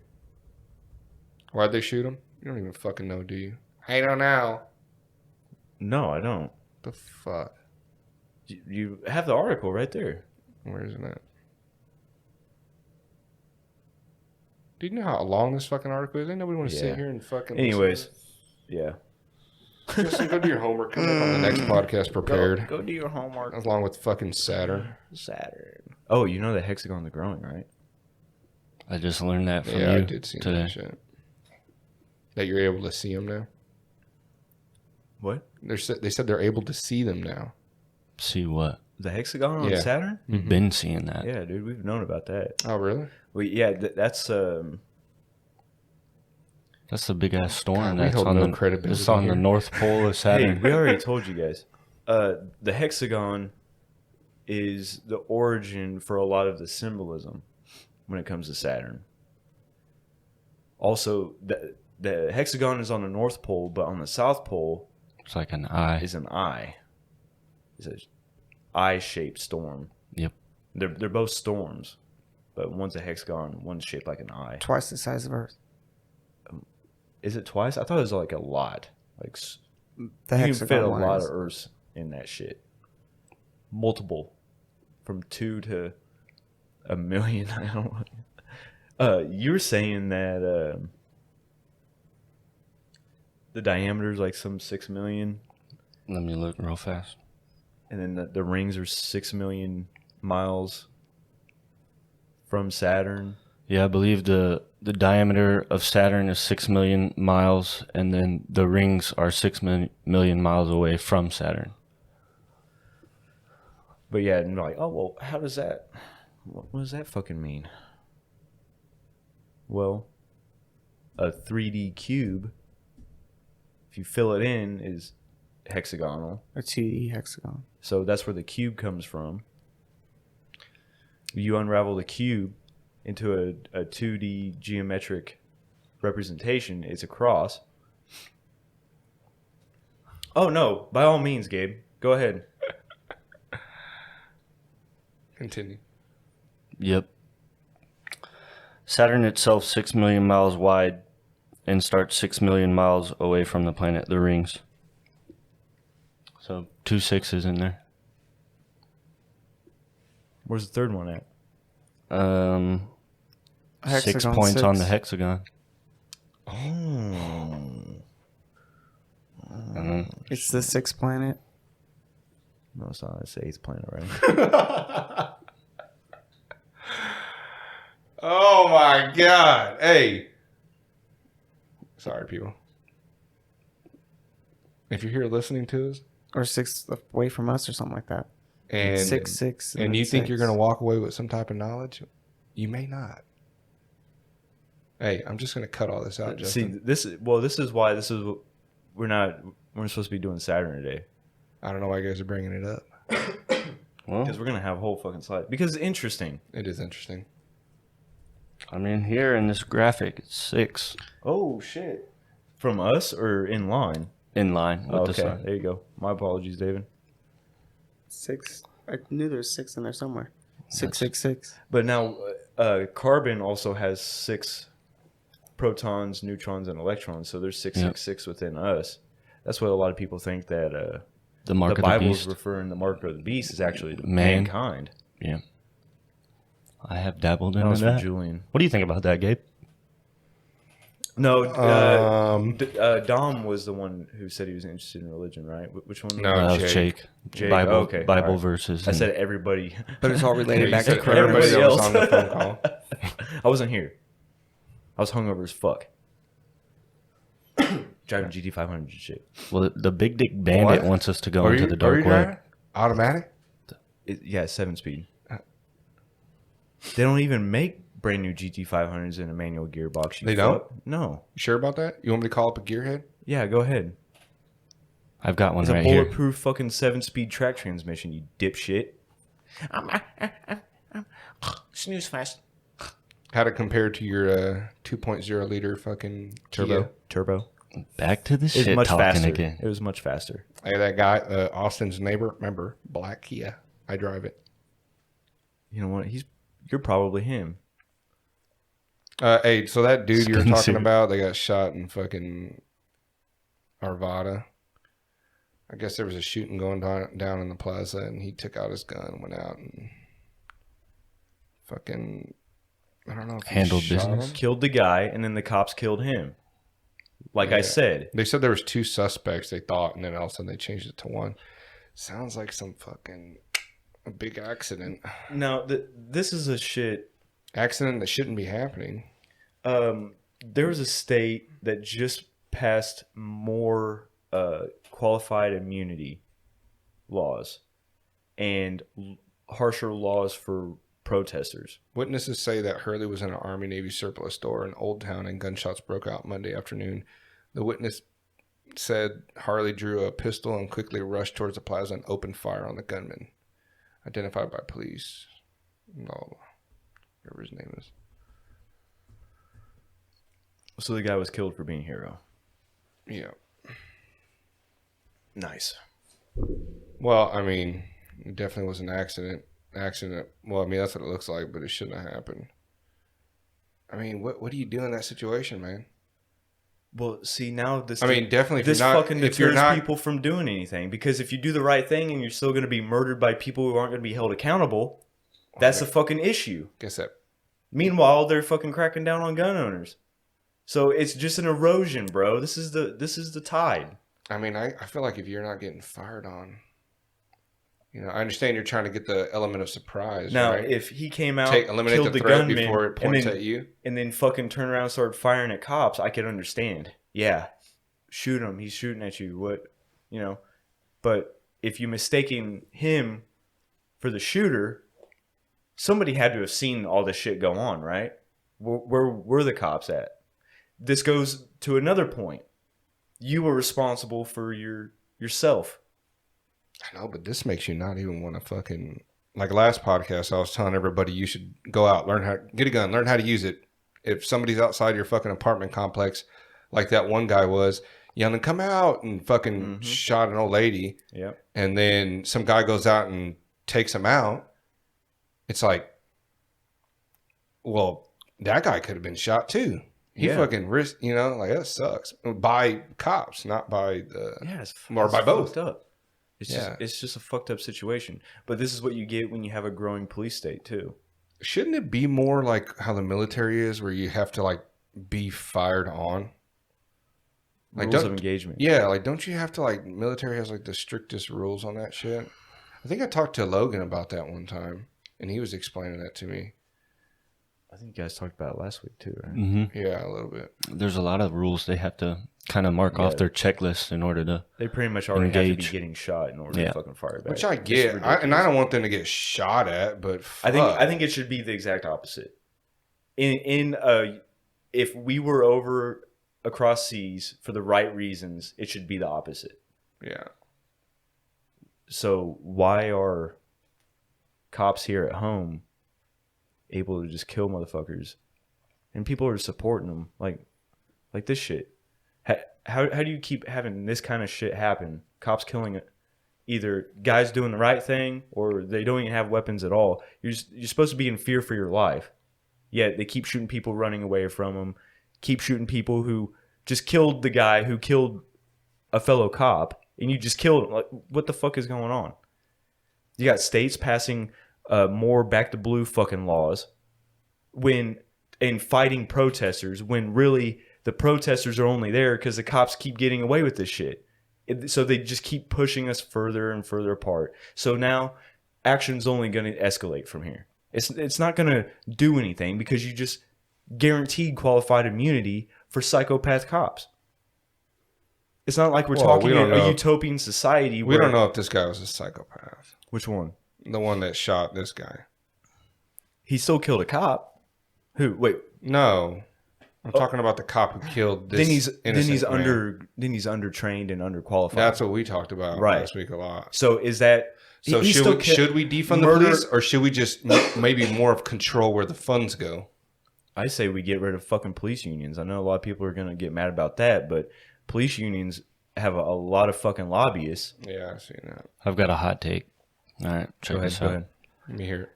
Why'd they shoot him? You don't even fucking know, do you? I don't know. No, I don't. The fuck? You have the article right there. Where is it at? Do you know how long this fucking article is? Ain't nobody want to Yeah. sit here and fucking. Anyways, yeah. Just go do your homework. Come back on the next podcast prepared. Go do your homework. Along with fucking Saturn. Saturn. Oh, you know the hexagon's growing, right? I just learned that from Yeah, you I did see today. that shit. That you're able to see them now. What? They said they're able to see them now. See what? The hexagon on Yeah. Saturn? You've been seeing that. Yeah, dude, we've known about that. Oh, really? Well, yeah, that's That's the big ass storm God, we that's hold on no the credibility it's on here. the North Pole of hey, Saturn. we already told you guys. The hexagon is the origin for a lot of the symbolism when it comes to Saturn. Also, the hexagon is on the North Pole, but on the South Pole It's like an eye. is an eye. It's an eye-shaped storm. Yep. They're both storms, but one's a hexagon, one's shaped like an eye. Twice the size of Earth. Is it twice? I thought it was like a lot. Like The you can hexagon fit a one lot is- of Earths in that shit. Multiple, from 2 to a million. I don't know. You were saying that the diameter is like some 6 million, Let me look real fast. and then the rings are 6 million miles from Saturn. Yeah, I believe the diameter of Saturn is 6 million miles, and then the rings are 6 million miles away from Saturn. But yeah, and like, oh well, how does that? What does that fucking mean? Well, a 3D cube, if you fill it in, is hexagonal. A 2D hexagon. So that's where the cube comes from. You unravel the cube into a 2D geometric representation. It's a cross. Oh no! By all means, Gabe, go ahead. Continue. Yep. Saturn itself 6 million miles wide and starts 6 million miles away from the planet, the rings. So 2 6s in there. Where's the third one at? 6 Hexagon points on the 6. hexagon. Oh. It's the sixth planet. No, it's not. It's the 8th planet, right? Oh my God! Hey, sorry, people. If you're here listening to us, Or six away from us or something like that. and 6 and you think you're gonna walk away with some type of knowledge, you may not. Hey, I'm just gonna cut all this out, See, Justin. this is why we're supposed to be doing Saturn today, I don't know why you guys are bringing it up. Well, because we're gonna have a whole fucking slide because it's interesting. It is interesting. I mean, here in this graphic, it's 6 Oh shit! From us or in line? in line with Oh, the okay, sun. there you go. My apologies, David. 6. I knew there was 6 in there somewhere. 666. But now, carbon also has 6 protons, neutrons, and electrons. So there's 666 within us. That's what a lot of people think that The mark the of the Bible is beast. referring the mark of the beast is actually Man. mankind. Yeah. I have dabbled That in was from that. Julian. What do you think about that, Gabe? No, Um, Dom was the one who said he was interested in religion, right? Which one? No. That was Jake. Jake. Jake, Bible, okay, Bible all right. verses. I and- said everybody. But it's all related you back said to everybody Cronus. Everybody that was else. on the phone call. I wasn't here. I was hungover as fuck. Driving GT500 and shit. Well, the Big Dick Bandit What? wants us to go Are into you- the are dark you web. driving? Automatic? Yeah, 7-speed. They don't even make brand new GT500s in a manual gearbox. You They don't? fuck. No. You sure about that? You want me to call up a gearhead? Yeah, go ahead. I've got one It's right a here. bulletproof fucking 7-speed track transmission, you dipshit. Snooze fast. How to compare to your 2.0 liter fucking Kia? Turbo. Back to the It's shit much talking faster. again. It was much faster. Hey, that guy, Austin's neighbor, remember, black Kia. I drive it. You know what? You're probably him. Hey, so that dude you were Spin talking suit. about, they got shot in fucking Arvada. I guess there was a shooting going down in the plaza, and he took out his gun, went out, and fucking, I don't know if he Handled shot business. him. Killed the guy, and then the cops killed him. Like I Yeah. said. They said there was 2 suspects, they thought, and then all of a sudden they changed it to 1. Sounds like some fucking a big accident. Now, this is a shit accident that shouldn't be happening. There was a state that just passed more qualified immunity laws and harsher laws for protesters. Witnesses say that Hurley was in an Army Navy surplus store in Old Town and gunshots broke out Monday afternoon. The witness said Harley drew a pistol and quickly rushed towards the plaza and opened fire on the gunman, identified by police. No, whatever his name is. So the guy was killed for being a hero. Yeah. Nice. Well, I mean, it definitely was an accident. Well, I mean, that's what it looks like, but it shouldn't have happened. I mean, what do you do in that situation, man? Well, see, now this. I mean, definitely. This fucking deters people from doing anything, because if you do the right thing and you're still going to be murdered by people who aren't going to be held accountable, that's a fucking issue. Guess that. Meanwhile, they're fucking cracking down on gun owners. So it's just an erosion, bro. This is the tide. I mean, I feel like if you're not getting fired on, you know, I understand you're trying to get the element of surprise. Now, right? if he came out, eliminate killed the the threat gunman, before it points at you, and then fucking turn around and start firing at cops, I could understand. Yeah, shoot him. He's shooting at you. What, you know? But if you're mistaking him for the shooter, somebody had to have seen all this shit go on, right? Where were the cops at? This goes to another point. You were responsible for yourself. I know, but this makes you not even want to fucking... Like last podcast, I was telling everybody you should go out, learn how get a gun, learn how to use it. If somebody's outside your fucking apartment complex, like that one guy was, yelling, come out, and fucking shot an old lady. Yep. And then some guy goes out and takes him out. It's like, well, that guy could have been shot too. He fucking risked, you know, like that sucks. By cops, not by the... Yeah, or by both. Fucked up. It's just a fucked up situation. But this is what you get when you have a growing police state too. Shouldn't it be more like how the military is, where you have to like be fired on? Like Rules of engagement. Yeah, like don't you have to like military has like the strictest rules on that shit? I think I talked to Logan about that one time, and he was explaining that to me. I think you guys talked about it last week too, right? Mm-hmm. Yeah, a little bit. There's a lot of rules they have to kind of mark off their checklist in order to... They pretty much already have engage. to be getting shot in order to fucking fire back. Which I get, and I don't want them to get shot at, but fuck. I think it should be the exact opposite. If we were over across seas for the right reasons, it should be the opposite. Yeah. So why are cops here at home able to just kill motherfuckers, and people are supporting them like this shit? How do you keep having this kind of shit happen? Cops killing either guys doing the right thing, or they don't even have weapons at all. You're supposed to be in fear for your life, yet they keep shooting people running away from them. Keep shooting people who just killed the guy who killed a fellow cop, and you just killed him. Like, what the fuck is going on? You got states passing more back to blue fucking laws and fighting protesters, when really the protesters are only there because the cops keep getting away with this shit. So they just keep pushing us further and further apart. So now action's only going to escalate from here. It's not going to do anything, because you just guaranteed qualified immunity for psychopath cops. It's not like we're talking a utopian society. We don't know if this guy was a psychopath. Which one? The one that shot this guy. He still killed a cop. Who? Wait. No. I'm talking about the cop who killed this innocent man. Then he's undertrained and underqualified. That's what we talked about last week a lot. So is that... So should we defund the police, or should we just maybe more of control where the funds go? I say we get rid of fucking police unions. I know a lot of people are going to get mad about that, but police unions have a lot of fucking lobbyists. Yeah, I've seen that. I've got a hot take. All right, check this out. Let me hear it.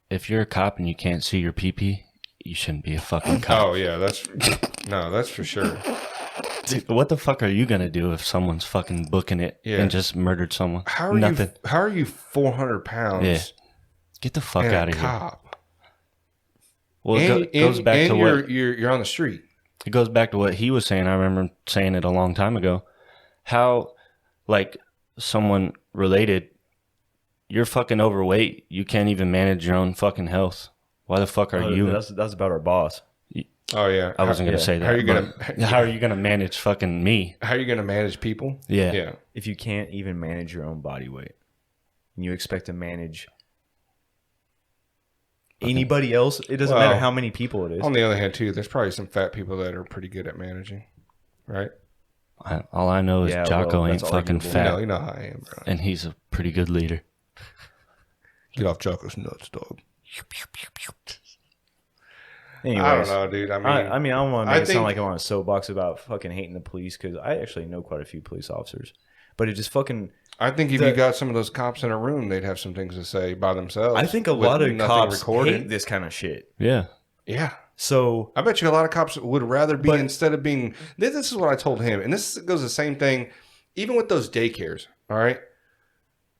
If you're a cop and you can't see your pee-pee, you shouldn't be a fucking cop. Oh, yeah, that's for sure. Dude, what the fuck are you going to do if someone's fucking booking it and just murdered someone? How are you 400 pounds? Yeah. Get the fuck out of here. Cop. Well, it goes back to what... You're on the street. It goes back to what he was saying. I remember saying it a long time ago. How, like, someone related, you're fucking overweight. You can't even manage your own fucking health. Why the fuck are you? That's about our boss. Oh yeah. I wasn't gonna say that. How are you gonna? How are you gonna manage fucking me? How are you gonna manage people? Yeah. Yeah. If you can't even manage your own body weight, and you expect to manage anybody else, it doesn't matter how many people it is. On the other hand, too, there's probably some fat people that are pretty good at managing, right? All I know is Yeah, Jocko well, ain't that's fucking arguable. fat, You know how I am, bro. and he's a pretty good leader. Get off Jocko's nuts, dog. Anyways, I don't know, dude. I don't want to I make it think- sound like I'm on a soapbox about fucking hating the police, because I actually know quite a few police officers, but it just fucking. I think if you got some of those cops in a room, they'd have some things to say by themselves. I think a with lot of nothing cops recorded. hate this kind of shit. Yeah. Yeah. So I bet you a lot of cops would rather be, instead of being, this is what I told him, and this goes the same thing, even with those daycares, all right?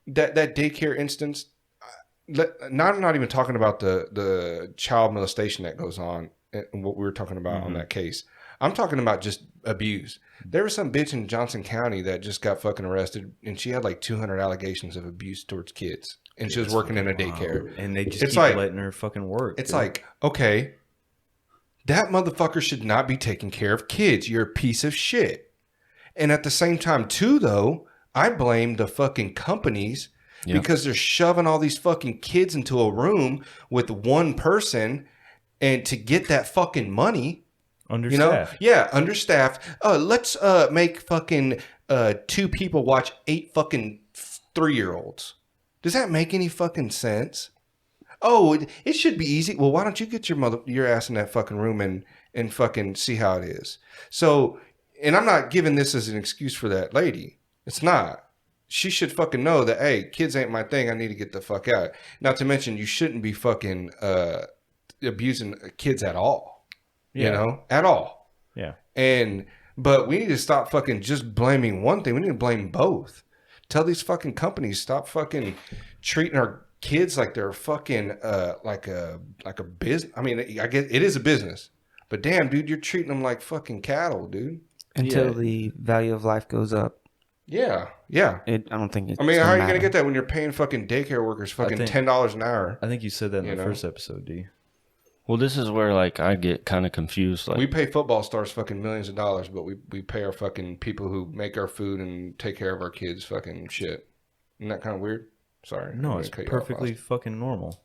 That daycare instance, I'm not even talking about the child molestation that goes on, and what we were talking about on that case. I'm talking about just abuse. There was some bitch in Johnson County that just got fucking arrested, and she had like 200 allegations of abuse towards kids, and she was working in a daycare. and they just It's keep like- letting her fucking work. It's dude. like, okay, that motherfucker should not be taking care of kids. You're a piece of shit. And at the same time, too, though, I blame the fucking companies because they're shoving all these fucking kids into a room with one person and to get that fucking money. understaffed. Yeah, understaffed. Let's make fucking 2 people watch 8 fucking 3-year-olds. Does that make any fucking sense? Oh, it should be easy. Well, why don't you get your ass in that fucking room and fucking see how it is? So, and I'm not giving this as an excuse for that lady. It's not. She should fucking know that, hey, kids ain't my thing. I need to get the fuck out. Not to mention, you shouldn't be fucking abusing kids at all. You Yeah. know, at all. Yeah. But we need to stop fucking just blaming one thing. We need to blame both. Tell these fucking companies, stop fucking treating our kids like they're fucking like a business. I mean, I guess it is a business, but damn, dude, you're treating them like fucking cattle, dude. Until the value of life goes up. Yeah. I don't think it's I mean, how are you matter. gonna get that when you're paying fucking daycare workers fucking think- $10 an hour? I think you said that in You the know? first episode, D. Well, this is where like I get kind of confused. Like, We pay football stars fucking millions of dollars, but we pay our fucking people who make our food and take care of our kids fucking shit. Isn't that kind of weird? Sorry. I'm No, gonna it's cut you off, perfectly Austin. fucking normal.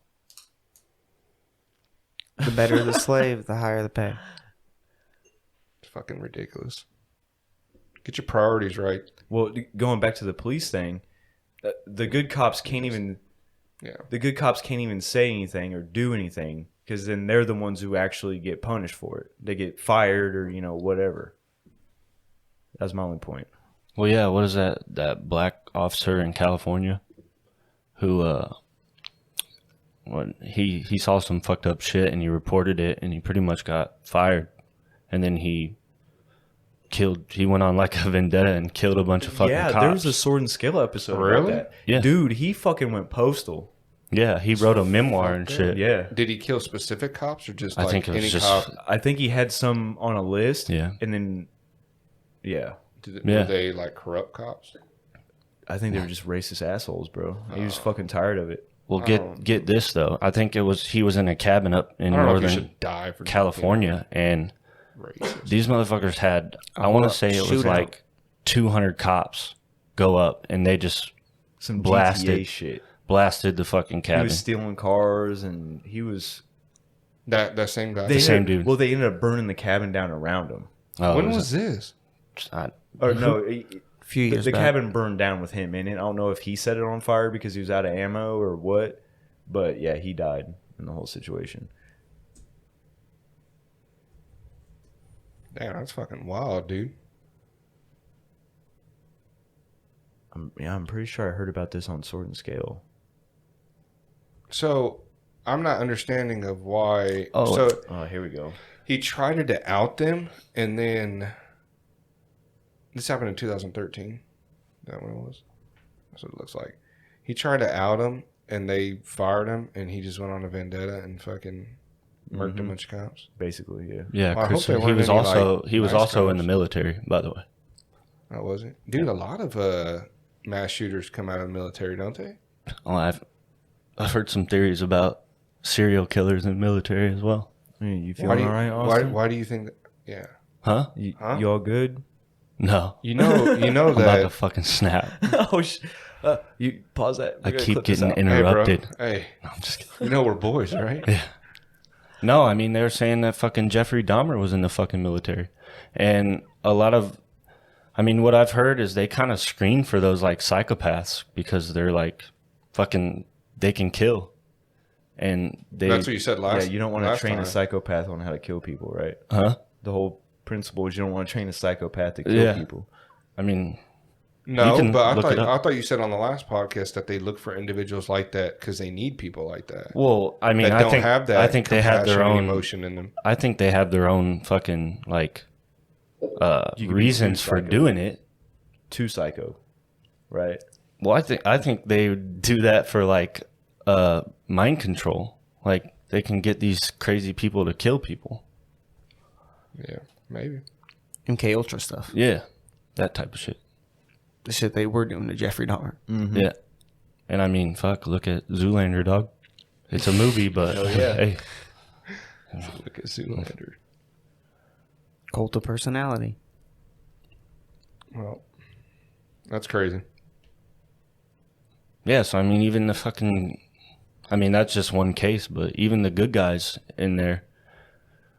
The better the slave, the higher the pay. It's fucking ridiculous. Get your priorities right. Well, going back to the police thing, the good cops can't even. Yeah. The good cops can't even say anything or do anything, because then they're the ones who actually get punished for it. They get fired or whatever. That's my only point. well, yeah, what is that black officer in California who he saw some fucked up shit and he reported it and he pretty much got fired, and then he went on like a vendetta and killed a bunch of fucking Yeah, cops. there was a Sword and Scale episode Really? about that. Yeah. Dude, he fucking went postal. Yeah, he wrote a memoir and shit. Yeah. Did he kill specific cops or just I like think it was any just- cop? I think he had some on a list. Yeah. And then, yeah. Yeah. Were they like corrupt cops? I think they were just racist assholes, bro. He was fucking tired of it. Well, get this though. I think he was in a cabin up in I don't know if you northern should die for California, and being racist. these motherfuckers had, I want to say it was shootout. like 200 cops go up, and they just Some Blasted. GTA shit. blasted the fucking He cabin. was stealing cars, and he was... That same guy. They same ended- dude. Well, they ended up burning the cabin down around him. Oh, when it was this? Or no, A few years the back. cabin burned down with him in it. I don't know if he set it on fire because he was out of ammo or what, but yeah, he died in the whole situation. Damn, that's fucking wild, dude. I'm pretty sure I heard about this on Sword and Scale. So I'm not understanding of why. Oh. So Oh, here we go. he tried to out them, and then this happened in 2013. Is that when it was? That's what it looks like. He tried to out him, and they fired him, and he just went on a vendetta and fucking murked a bunch of cops. Basically, yeah. Yeah, Well, I Chris, hope they he weren't was any, also like, he was nice also in cops. the military, by the way. That was it, dude. A lot of mass shooters come out of the military, don't they? Oh, I've heard some theories about serial killers in the military as well. You feeling all right, Austin? Why do you think that? Yeah. Huh? You Huh? all good? No. You know I'm about to that. fucking snap. Oh, you pause that. I We're gonna keep clip this getting out. interrupted. Hey, No, I'm just kidding. you know we're boys, right? Yeah. No, I mean, they were saying that fucking Jeffrey Dahmer was in the fucking military. And a lot of, I mean, what I've heard is they kind of screen for those like psychopaths because they're like fucking, they can kill. And they, That's what you said last. Yeah, you don't want to last train time. a psychopath on how to kill people, right? huh? The whole principle is you don't want to train a psychopath to kill Yeah. people. I mean, No, You can but look it up. I thought you said on the last podcast that they look for individuals like that because they need people like that. well, I mean, That I don't think, have that. I think they have their compassion and own, emotion in them. I think they have their own fucking like, You could be reasons too for psycho. doing it. Too psycho, right? Well, I think they would do that for like mind control. Like they can get these crazy people to kill people. Yeah, maybe. MK Ultra stuff. Yeah, that type of shit. The shit they were doing to Jeffrey Dahmer. Mm-hmm. Yeah, and I mean, fuck, look at Zoolander, dog. It's a movie, but yeah. hey, Look at Zoolander. Cult of personality. Well, that's crazy. yeah. So I mean, even the fucking, I mean, that's just one case, but even the good guys in there,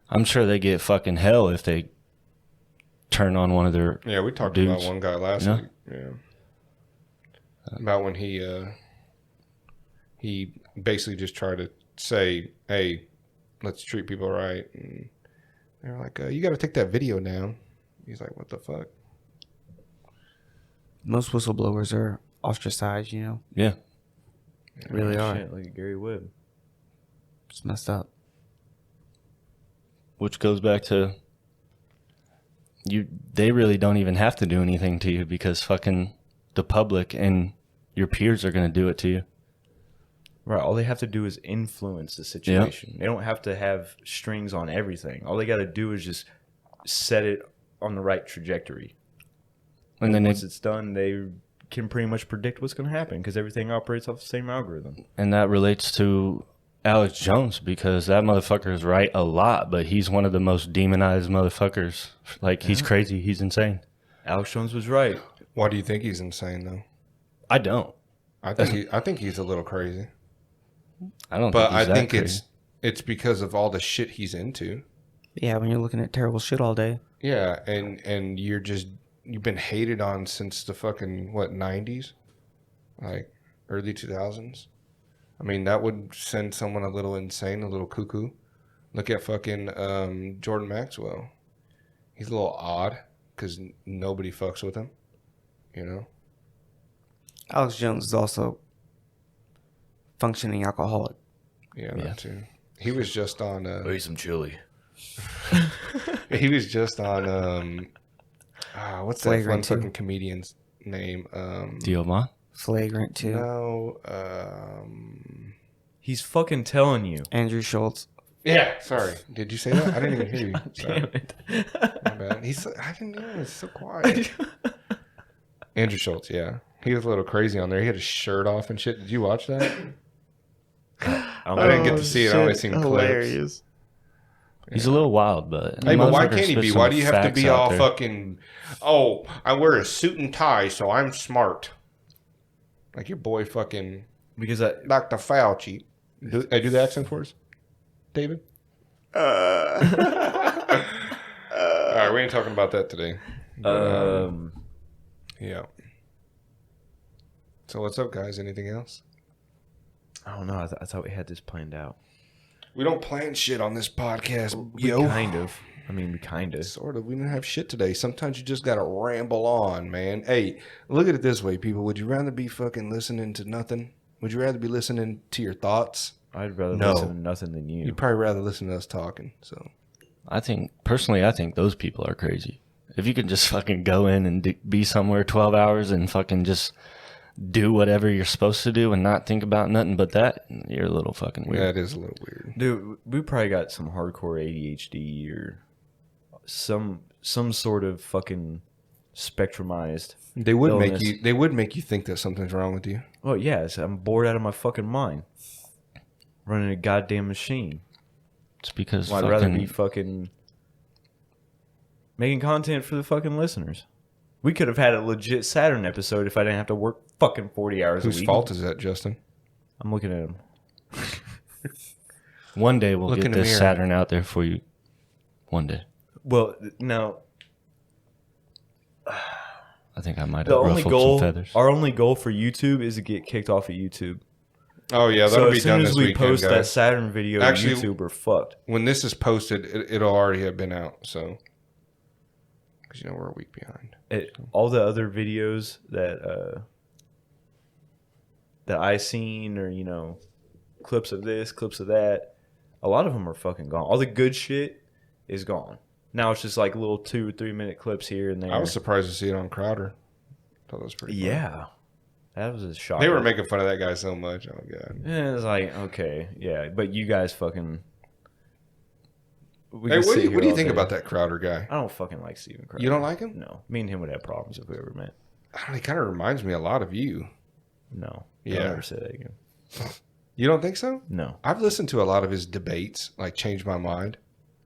I'm sure they get fucking hell if they turn on one of their. Yeah, we talked Dudes. about one guy last Yeah. week. Yeah. About when he basically just tried to say, "Hey, let's treat people right," and they're like, "You got to take that video down." He's like, "What the fuck?" Most whistleblowers are ostracized, you know? Yeah, They really are. Shit, like Gary Webb. It's messed up. which goes back to you. They really don't even have to do anything to you because fucking the public and your peers are gonna do it to you. Right. All they have to do is influence the situation. They don't have to have strings on everything. All they got to do is just set it on the right trajectory. And then once it's done, they can pretty much predict what's going to happen because everything operates off the same algorithm. and that relates to Alex Jones because that motherfucker is right a lot, but he's one of the most demonized motherfuckers. Like he's crazy, he's insane. Alex Jones was right. Why do you think he's insane though? I don't. I think he's a little crazy. I don't. But think he's I that think crazy. it's because of all the shit he's into. Yeah, when you're looking at terrible shit all day. Yeah, and you've been hated on since the fucking 90s, like early 2000s. I mean, that would send someone a little insane, a little cuckoo. Look at fucking Jordan Maxwell. He's a little odd because nobody fucks with him. You know. Alex Jones is also functioning alcoholic. Yeah, that too. He was just on. Eat some chili. He was just on. What's that Flagrant fun too. fucking comedian's name? Dioma? Flagrant too. No. He's fucking telling you. Andrew Schultz. Yeah. Sorry. Did you say that? I didn't even hear you. Sorry. Damn it. My bad. I didn't know. It's so quiet. Andrew Schultz. Yeah. He was a little crazy on there. He had his shirt off and shit. Did you watch that? I didn't get to see it. I only seen clips. He's a little wild, but Hey, but why motherfucker can't he spits be? some Why do you have to facts be out all there. fucking? Oh, I wear a suit and tie, so I'm smart. Like your boy, fucking Because I, Dr. Fauci. Do the accent for us, David. All right, we ain't talking about that today. Yeah. So what's up, guys? Anything else? I don't know. I thought we had this planned out. We don't plan shit on this podcast, We kind of. I mean, we kind of. Sort of. We didn't have shit today. Sometimes you just gotta ramble on, man. Hey, look at it this way, people. Would you rather be fucking listening to nothing? Would you rather be listening to your thoughts? I'd rather No. listen to nothing than you. You'd probably rather listen to us talking. So I think those people are crazy. If you can just fucking go in and be somewhere 12 hours and fucking just do whatever you're supposed to do and not think about nothing but that, you're a little fucking weird. that is a little weird. Dude, we probably got some hardcore ADHD or some sort of fucking spectrumized. They would illness. make you think that something's wrong with you. Well, yes, I'm bored out of my fucking mind. running a goddamn machine. It's because Well, I'd rather be fucking making content for the fucking listeners. We could have had a legit Saturn episode if I didn't have to work fucking 40 hours a Whose week. fault is that, Justin? I'm looking at him. One day we'll Look get in the this mirror. Saturn out there for you. One day. Well, now I think I might the have only ruffled goal, some feathers. our only goal for YouTube is to get kicked off of YouTube. Oh yeah, So that'll be as soon done as this we weekend, post that guys. Saturn video Actually- on YouTube, we're fucked. When this is posted, it'll already have been out. So, because we're a week behind. All the other videos that I seen, or clips of this, clips of that, a lot of them are fucking gone. All the good shit is gone. Now it's just like little 2 or 3 minute clips here and there. I was surprised to see it on Crowder. Thought that was pretty. Funny. Yeah, that was a shock. They were making fun of that guy so much. Oh god. Yeah, it's like, okay, yeah, but you guys fucking. Hey, what do you think about that Crowder guy? I don't fucking like Steven Crowder. You don't like him? No, me and him would have problems if we ever met. I don't know, he kind of reminds me a lot of you. No, Yeah. I'll never say that again. You don't think so? No. I've listened to a lot of his debates, like Change My Mind.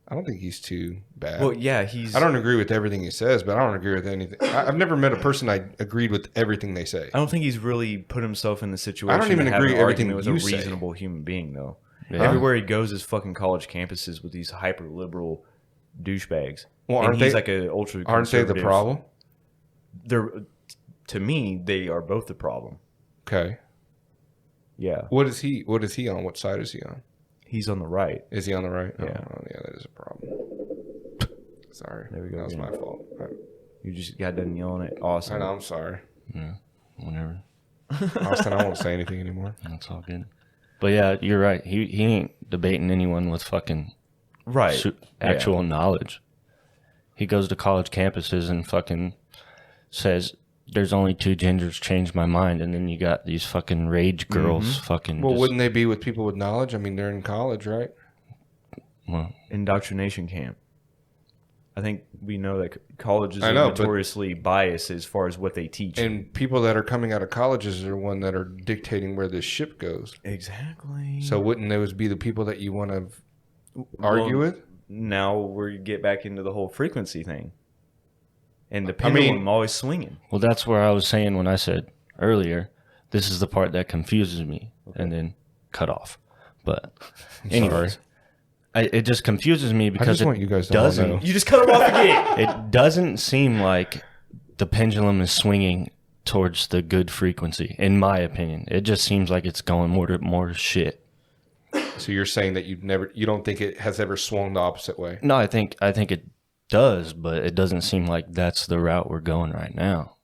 I don't think he's too bad. Well, yeah, he's. I don't agree with everything he says, but I don't agree with anything. I've never met a person I agreed with everything they say. I don't think he's really put himself in the situation. I don't even to have agree an everything argument with you a say. reasonable human being, though. Yeah. Everywhere he goes is fucking college campuses with these hyper liberal douchebags. Well, and aren't he's they- like an ultra. Aren't they the problem? They're, to me, they are both the problem. Okay. Yeah, What is he on? What side is he on? he's on the right. Is he on the right? Yeah. Oh, yeah, that is a problem. Sorry. There we go, That was yeah. my fault. You just got done yelling at I Austin. know, I'm sorry. Yeah, whatever. Austin, I won't say anything anymore. That's all good. But yeah, you're right. He ain't debating anyone with fucking Right. actual knowledge. He goes to college campuses and fucking says, "There's only two genders. Change my mind." And then you got these fucking rage girls. Fucking. Well, just- wouldn't they be with people with knowledge? I mean, they're in college, right? well, Indoctrination camp. I think we know that colleges I are know, but- notoriously biased as far as what they teach. And people that are coming out of colleges are the one that are dictating where this ship goes. Exactly. So wouldn't those be the people that you want to argue with? Now we get back into the whole frequency thing. And the I mean- pendulum always swinging. well, that's where I was saying when I said earlier, this is the part that confuses me, and then cut off. But anyways, it just confuses me I because just want you guys to all doesn't. know. You just cut him off again. It doesn't seem like the pendulum is swinging towards the good frequency, in my opinion. It just seems like it's going more to shit. So you're saying that you don't think it has ever swung the opposite way? No, I think it does, but it doesn't seem like that's the route we're going right now.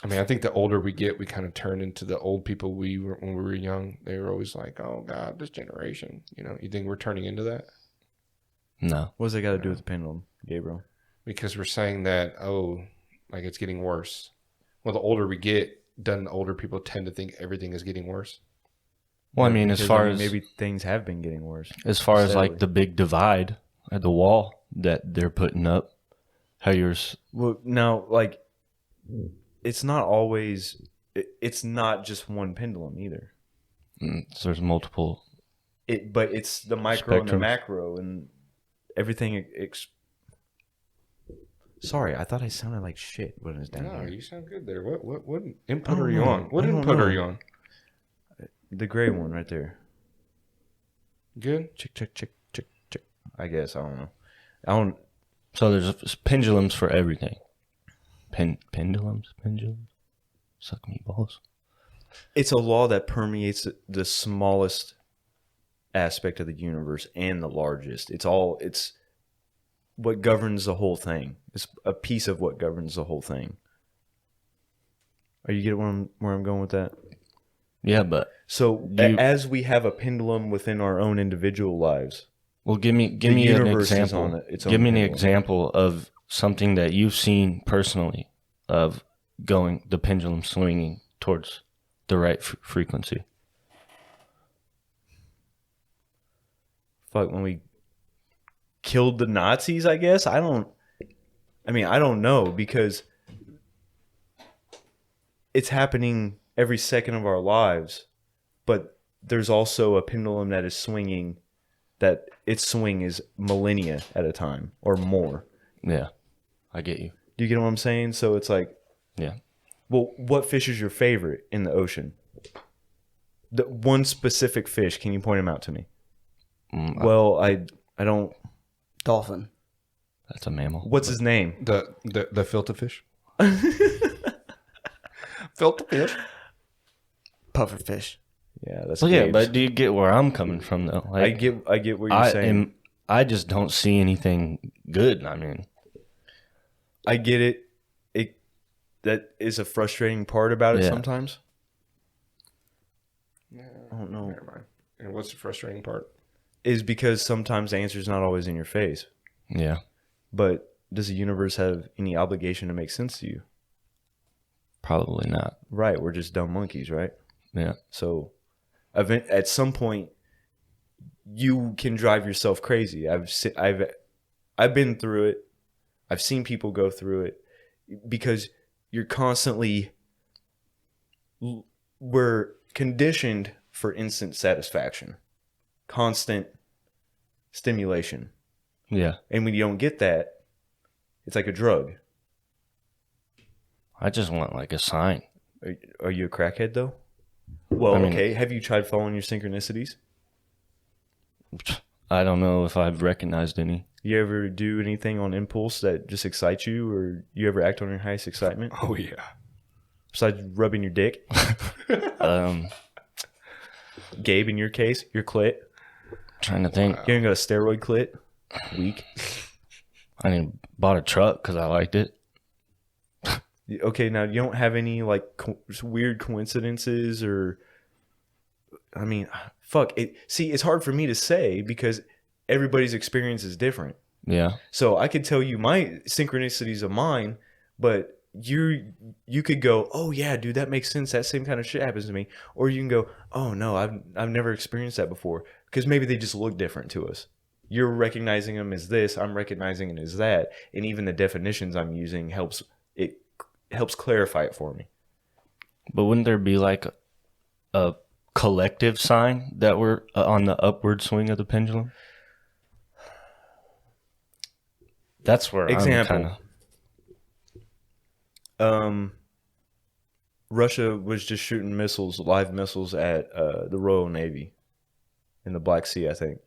I mean, I think the older we get, we kind of turn into the old people we were when we were young. They were always like, "Oh God, this generation." You think we're turning into that? No. What's that got to do with the pendulum, Gabriel? Because we're saying that, like it's getting worse. Well, the older we get, doesn't older people tend to think everything is getting worse? Well, I mean, as Because, far as maybe things have been getting worse. like Sadly. the big divide at the wall that they're putting up, how yours. Well, now, like, it's not always. It's not just one pendulum either. There's multiple. But it's the micro and the Spectrums. macro and everything. Sorry, I thought I sounded like shit when I was down No, here. you sound good there. What input I are don't you know. on? What I don't input know. are you on? The gray one right there. Good. Chick, chick, chick, chick, chick. I guess I don't know. I don't. So there's pendulums for everything. Pendulums. Suck me balls. It's a law that permeates the smallest aspect of the universe and the largest. It's what governs the whole thing. It's a piece of what governs the whole thing. Are you getting where I'm going with that? Yeah, but So as we have a pendulum within our own individual lives, well, give me an universe is example. on its Give own me an pendulum. example of something that you've seen personally of the pendulum swinging towards the right frequency. fuck, when we killed the Nazis, I guess. I don't know, because it's happening every second of our lives, but there's also a pendulum that is swinging, that its swing is millennia at a time or more. Yeah, I get you. Do you get what I'm saying? So it's like, Yeah. well, what fish is your favorite in the ocean? The one specific fish. Can you point him out to me? Well, I don't. Dolphin. That's a mammal. What's his name? The filter fish. Filter fish. Pufferfish. Yeah, that's. Well, yeah, Gabe's. but do you get where I'm coming from though? I get what you're saying. I just don't see anything good. I mean, I get it. That is a frustrating part about it Yeah. sometimes. I don't know. Never mind. And what's the frustrating part? Is because sometimes the answer is not always in your face. yeah, But does the universe have any obligation to make sense to you? probably not. Right. We're just dumb monkeys, right? Yeah, So at some point, you can drive yourself crazy. I've been through it. I've seen people go through it because you're constantly, we're conditioned for instant satisfaction, constant stimulation. yeah. And when you don't get that, it's like a drug. I just want like a sign. Are you a crackhead though? Well, I mean- okay. Have you tried following your synchronicities? I don't know if I've recognized any. You ever do anything on impulse that just excites you, or you ever act on your highest excitement Oh yeah. besides rubbing your dick? Gabe, in your case, your clit. Trying to think. You ain't got a steroid clit. Weak. I mean, bought a truck because I liked it. Okay, now you don't have any like weird coincidences, or I mean, fuck it. See, it's hard for me to say because everybody's experience is different. Yeah, So I could tell you my synchronicities of mine, but you could go, oh yeah, dude, that makes sense. That same kind of shit happens to me. Or you can go, oh no, I've never experienced that before, because maybe they just look different to us. You're recognizing them as this, I'm recognizing it as that, and even the definitions I'm using helps clarify it for me. but wouldn't there be like a collective sign that we're on the upward swing of the pendulum? That's where Example. I'm kind Russia was just shooting live missiles at the Royal Navy in the Black Sea, I think.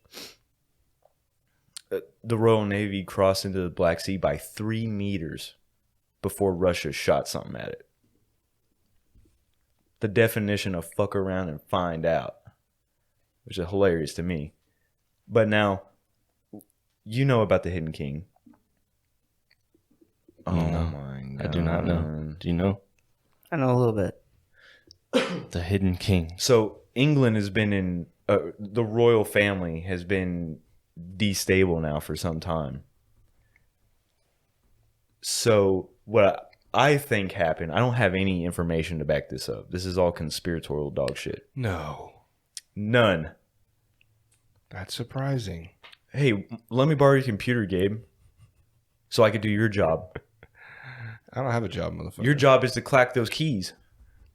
The Royal Navy crossed into the Black Sea by 3 meters before Russia shot something at it. The definition of fuck around and find out, which is hilarious to me. But now, you know about the Hidden King. Oh No, my God. I do not know. Do you know? I know a little bit. The Hidden King. So England has been in the royal family has been destable now for some time. So what I think happened, I don't have any information to back this up. This is all conspiratorial dog shit. No. None. That's surprising. Hey, let me borrow your computer, Gabe, so I could do your job. I don't have a job, motherfucker. Your job is to clack those keys.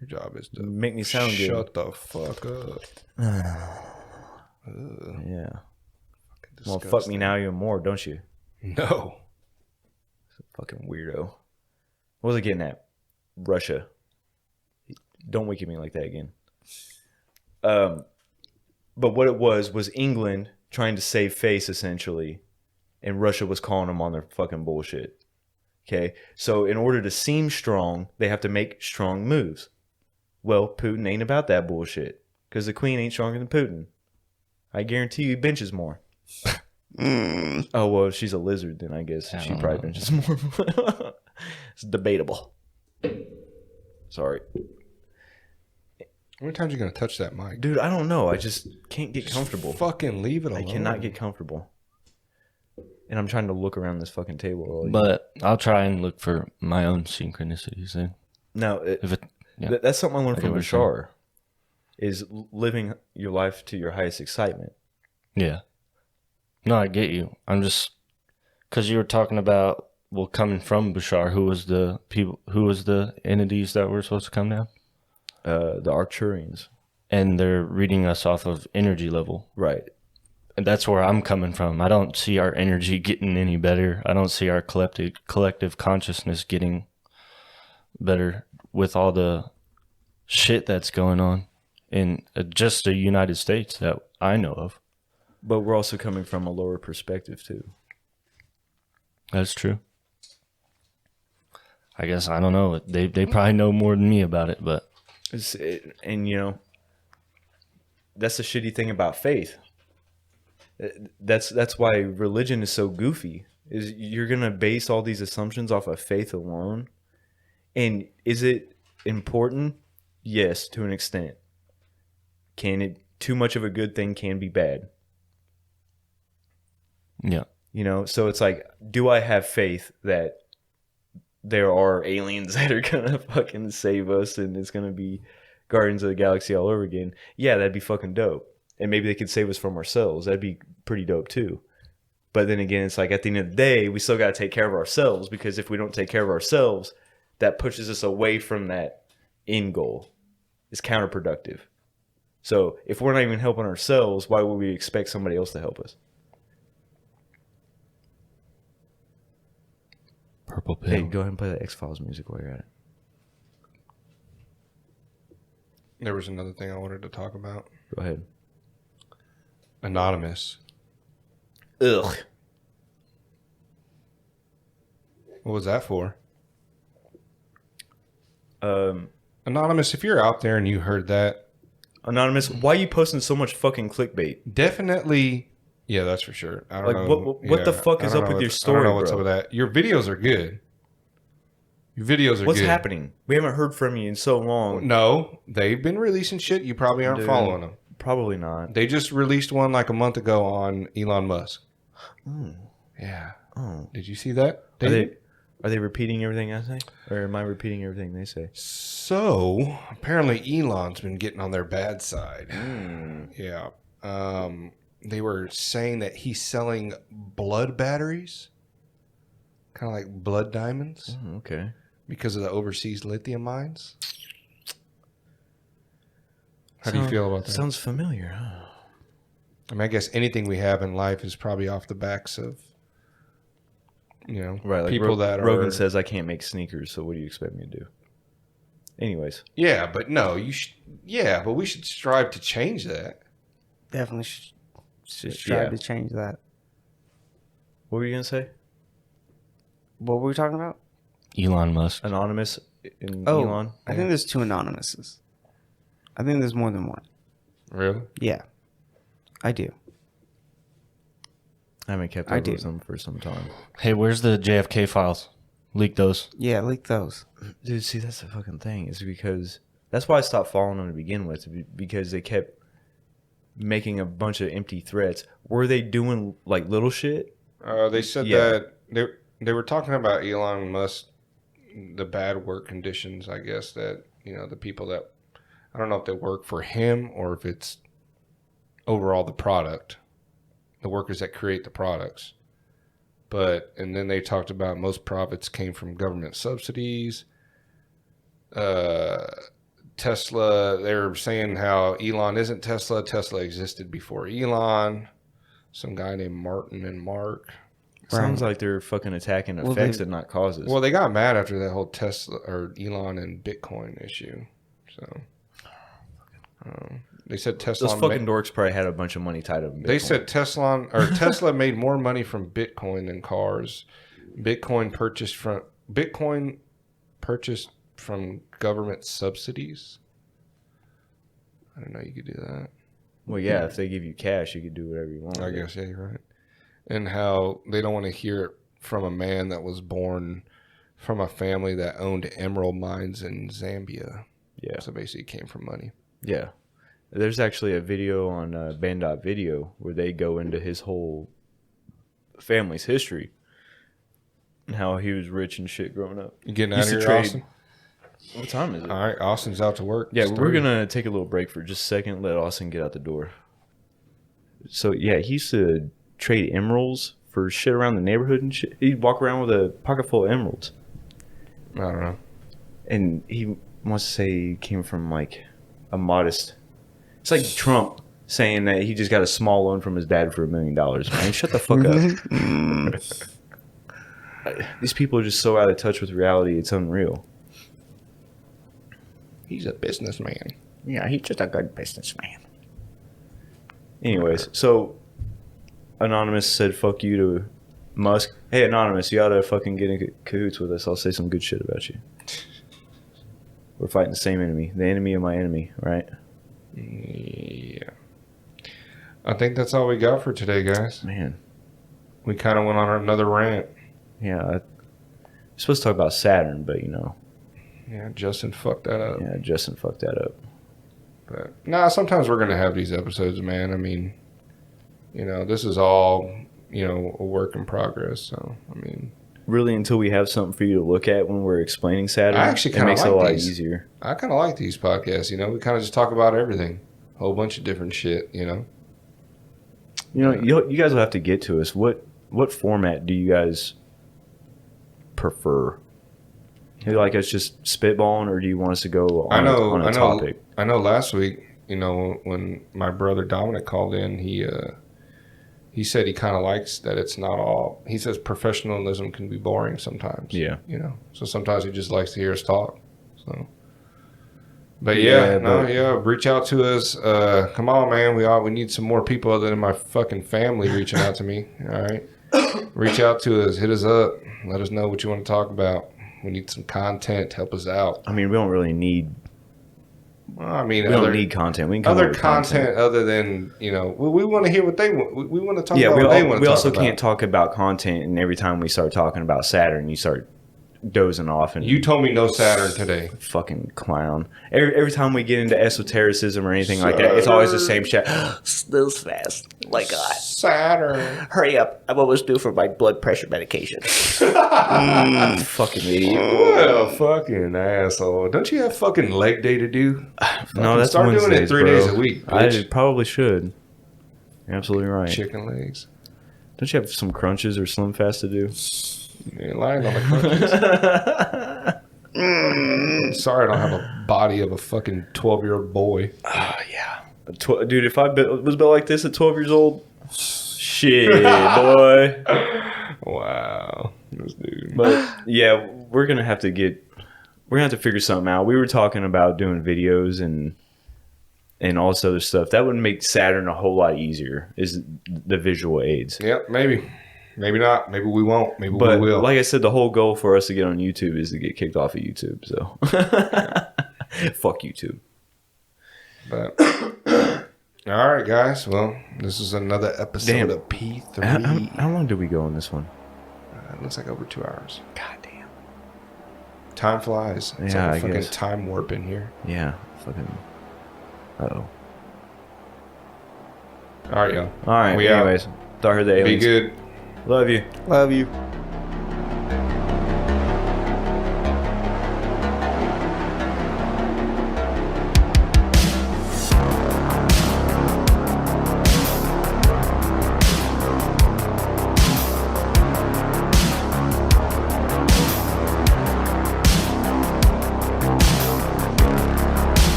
Your job is to Make me sound good. shut the fuck up. Yeah. Well, fuck me now even more, don't you? No. Fucking weirdo. What was I getting at? Russia. Don't wink at me like that again. But what it was England trying to save face, essentially, and Russia was calling them on their fucking bullshit. Okay? So in order to seem strong, they have to make strong moves. Well, Putin ain't about that bullshit, because the queen ain't stronger than Putin. I guarantee you he benches more. Oh, well, she's a lizard, then I guess she probably benches more. It's debatable. Sorry. How many times are you going to touch that mic? Dude, I don't know. I just can't get comfortable. Fucking leave it I alone. cannot get comfortable. And I'm trying to look around this fucking table. But I'll try and look for my own synchronicities then. No, If it, yeah. that's something I learned I from get what you're Bashar. Is living your life to your highest excitement. Yeah. No, I get you. I'm just because you were talking about coming from Bashar, who was the entities that were supposed to come down? The Arcturians. and they're reading us off of energy level. Right. And that's where I'm coming from. I don't see our energy getting any better. I don't see our collective consciousness getting better with all the shit that's going on in just the United States that I know of. But we're also coming from a lower perspective too. That's true. I guess, I don't know. They probably know more than me about it, but And you know, that's the shitty thing about faith. That's why religion is so goofy. Is you're gonna base all these assumptions off of faith alone. And is it important? Yes, to an extent. Can it? Too much of a good thing can be bad. yeah. You know, so it's like, do I have faith that there are aliens that are gonna fucking save us and it's gonna be Guardians of the Galaxy all over again? Yeah, that'd be fucking dope. And maybe they could save us from ourselves. That'd be pretty dope too. But then again, it's like at the end of the day, we still got to take care of ourselves, because if we don't take care of ourselves, that pushes us away from that end goal. It's counterproductive. So if we're not even helping ourselves, why would we expect somebody else to help us? Purple pill. Hey, go ahead and play the X-Files music while you're at it. There was another thing I wanted to talk about. Go ahead. Anonymous. Ugh. What was that for? Um, Anonymous, if you're out there and you heard that, Anonymous, why are you posting so much fucking clickbait? definitely, yeah, that's for sure. I don't Like, know. what the fuck I is don't up know with your I story, don't know what's bro? up with that. Your videos are good. Your videos are What's good. happening? We haven't heard from you in so long. No, they've been releasing shit. You probably aren't Dude, following them. Probably not. They just released one like a month ago on Elon Musk. Oh. Yeah. Oh. Did you see that? Are they repeating everything I say? Or am I repeating everything they say? So apparently Elon's been getting on their bad side. Yeah. They were saying that he's selling blood batteries, kind of like blood diamonds, Oh, okay. because of the overseas lithium mines. How do you feel about that? Sounds familiar, huh? I mean, I guess anything we have in life is probably off the backs of, Right, like people that Rogan are. says I can't make sneakers, so what do you expect me to do? Anyways, Yeah, but no, yeah, but we should strive to change that. Definitely should try Yeah. to change that. what were you gonna say? What were we talking about? Elon Musk. Anonymous in Oh, Elon? I think there's two anonymouses. I think there's more than one. Really? Yeah, I do. I haven't kept I up do. with them for some time. Hey, where's the JFK files? Leak those. Yeah, leak those. Dude, see, that's the fucking thing. Is because that's why I stopped following them to begin with, because they kept making a bunch of empty threats. Were they doing like little shit? They said Yeah. that they were talking about Elon Musk, the bad work conditions. I guess that the people that, I don't know if they work for him or if it's overall the product, the workers that create the products. And then they talked about most profits came from government subsidies. Tesla, they were saying how Elon isn't Tesla. Tesla existed before Elon. Some guy named Martin and Mark. Sounds like they're fucking attacking Well, effects they- and not causes. Well, they got mad after that whole Tesla or Elon and Bitcoin issue. So they said Tesla. Those fucking dorks probably had a bunch of money tied up in Bitcoin. They said Tesla made more money from Bitcoin than cars. Bitcoin purchased from government subsidies. I didn't know you could do that. Well, yeah, if they give you cash, you could do whatever you want. I guess, yeah, you're right. And how they don't want to hear it from a man that was born from a family that owned emerald mines in Zambia. Yeah. So basically it came from money. Yeah. There's actually a video on Band.video where they go into his whole family's history and how he was rich and shit growing up. You getting out Used of to here, trade- Austin? What time is it? All right, Austin's out to work. Yeah, It's we're 3. going to take a little break for just a second, let Austin get out the door. So, yeah, he used to trade emeralds for shit around the neighborhood and shit. He'd walk around with a pocket full of emeralds. I don't know. And he wants to say he came from, like, a modest It's like Trump saying that he just got a small loan from his dad for $1 million. Man, shut the fuck up. These people are just so out of touch with reality. It's unreal. He's a businessman. Yeah, he's just a good businessman. Anyways, so Anonymous said fuck you to Musk. Hey, Anonymous, you oughta fucking get in cahoots with us. I'll say some good shit about you. We're fighting the same enemy. The enemy of my enemy, right? Yeah. I think that's all we got for today, guys. Man. We kind of went on another rant. Yeah. We're supposed to talk about Saturn, but you know. Yeah, Justin fucked that up. Yeah, Justin fucked that up. But nah, sometimes we're gonna have these episodes, man. I mean, you know, this is all, you know, a work in progress. So I mean, Really, until we have something for you to look at when we're explaining Saturn, I actually it kinda makes it like a lot these. easier. I kind of like these podcasts. You know, we kind of just talk about everything, a whole bunch of different shit. You know. You know, you guys will have to get to us. What format do you guys prefer? Do you like us just spitballing, or do you want us to go on a topic? I know. Last week, you know, when my brother Dominic called in, he said he kind of likes that it's not all. He says professionalism can be boring sometimes. Yeah. You know, so sometimes he just likes to hear us talk. So, but reach out to us. Come on, man. We need some more people other than my fucking family reaching out to me. All right, reach out to us. Hit us up. Let us know what you want to talk about. We need some content. Help us out. I mean, we don't really need. Well, I mean, We don't need content. We can come other up with content other than, you know, we want to hear what they want. We want to talk Yeah, about what they want to we talk also about. can't talk about content, and every time we start talking about Saturn, you start dozing off and You told me no Saturn today. fucking clown. Every time we get into esotericism or anything like that, it's always the same shit. Snooze fast. Oh my God. Saturn. Hurry up. I'm almost due for my blood pressure medication. Fucking idiot. What a fucking asshole. Don't you have fucking leg day to do? No, that's start doing it Wednesdays, 3 bro. days a week, I bitch. probably should. You're absolutely right. Chicken legs. Don't you have some crunches or Slim Fast to do? You ain't lying on the crunches. Sorry I don't have a body of a fucking 12-year-old boy. Yeah. Dude, if I was built like this at 12 years old, shit, boy. Wow. This dude. But yeah, we're gonna have to figure something out. We were talking about doing videos and all this other stuff. That would make Saturn a whole lot easier. Is the visual aids. Yep, maybe. Maybe not. Maybe we won't. Maybe But we will. like I said, the whole goal for us to get on YouTube is to get kicked off of YouTube. So fuck YouTube. But all right, guys. Well, this is another episode Damn. of P3. How long did we go on this one? It looks like over 2 hours. God damn. Time flies. It's Yeah, like I a fucking guess. time warp in here. Yeah. Fucking. Uh-oh. All right, y'all. All right. We out. Anyways, thought I heard the Be aliens. good. Love you. Love you.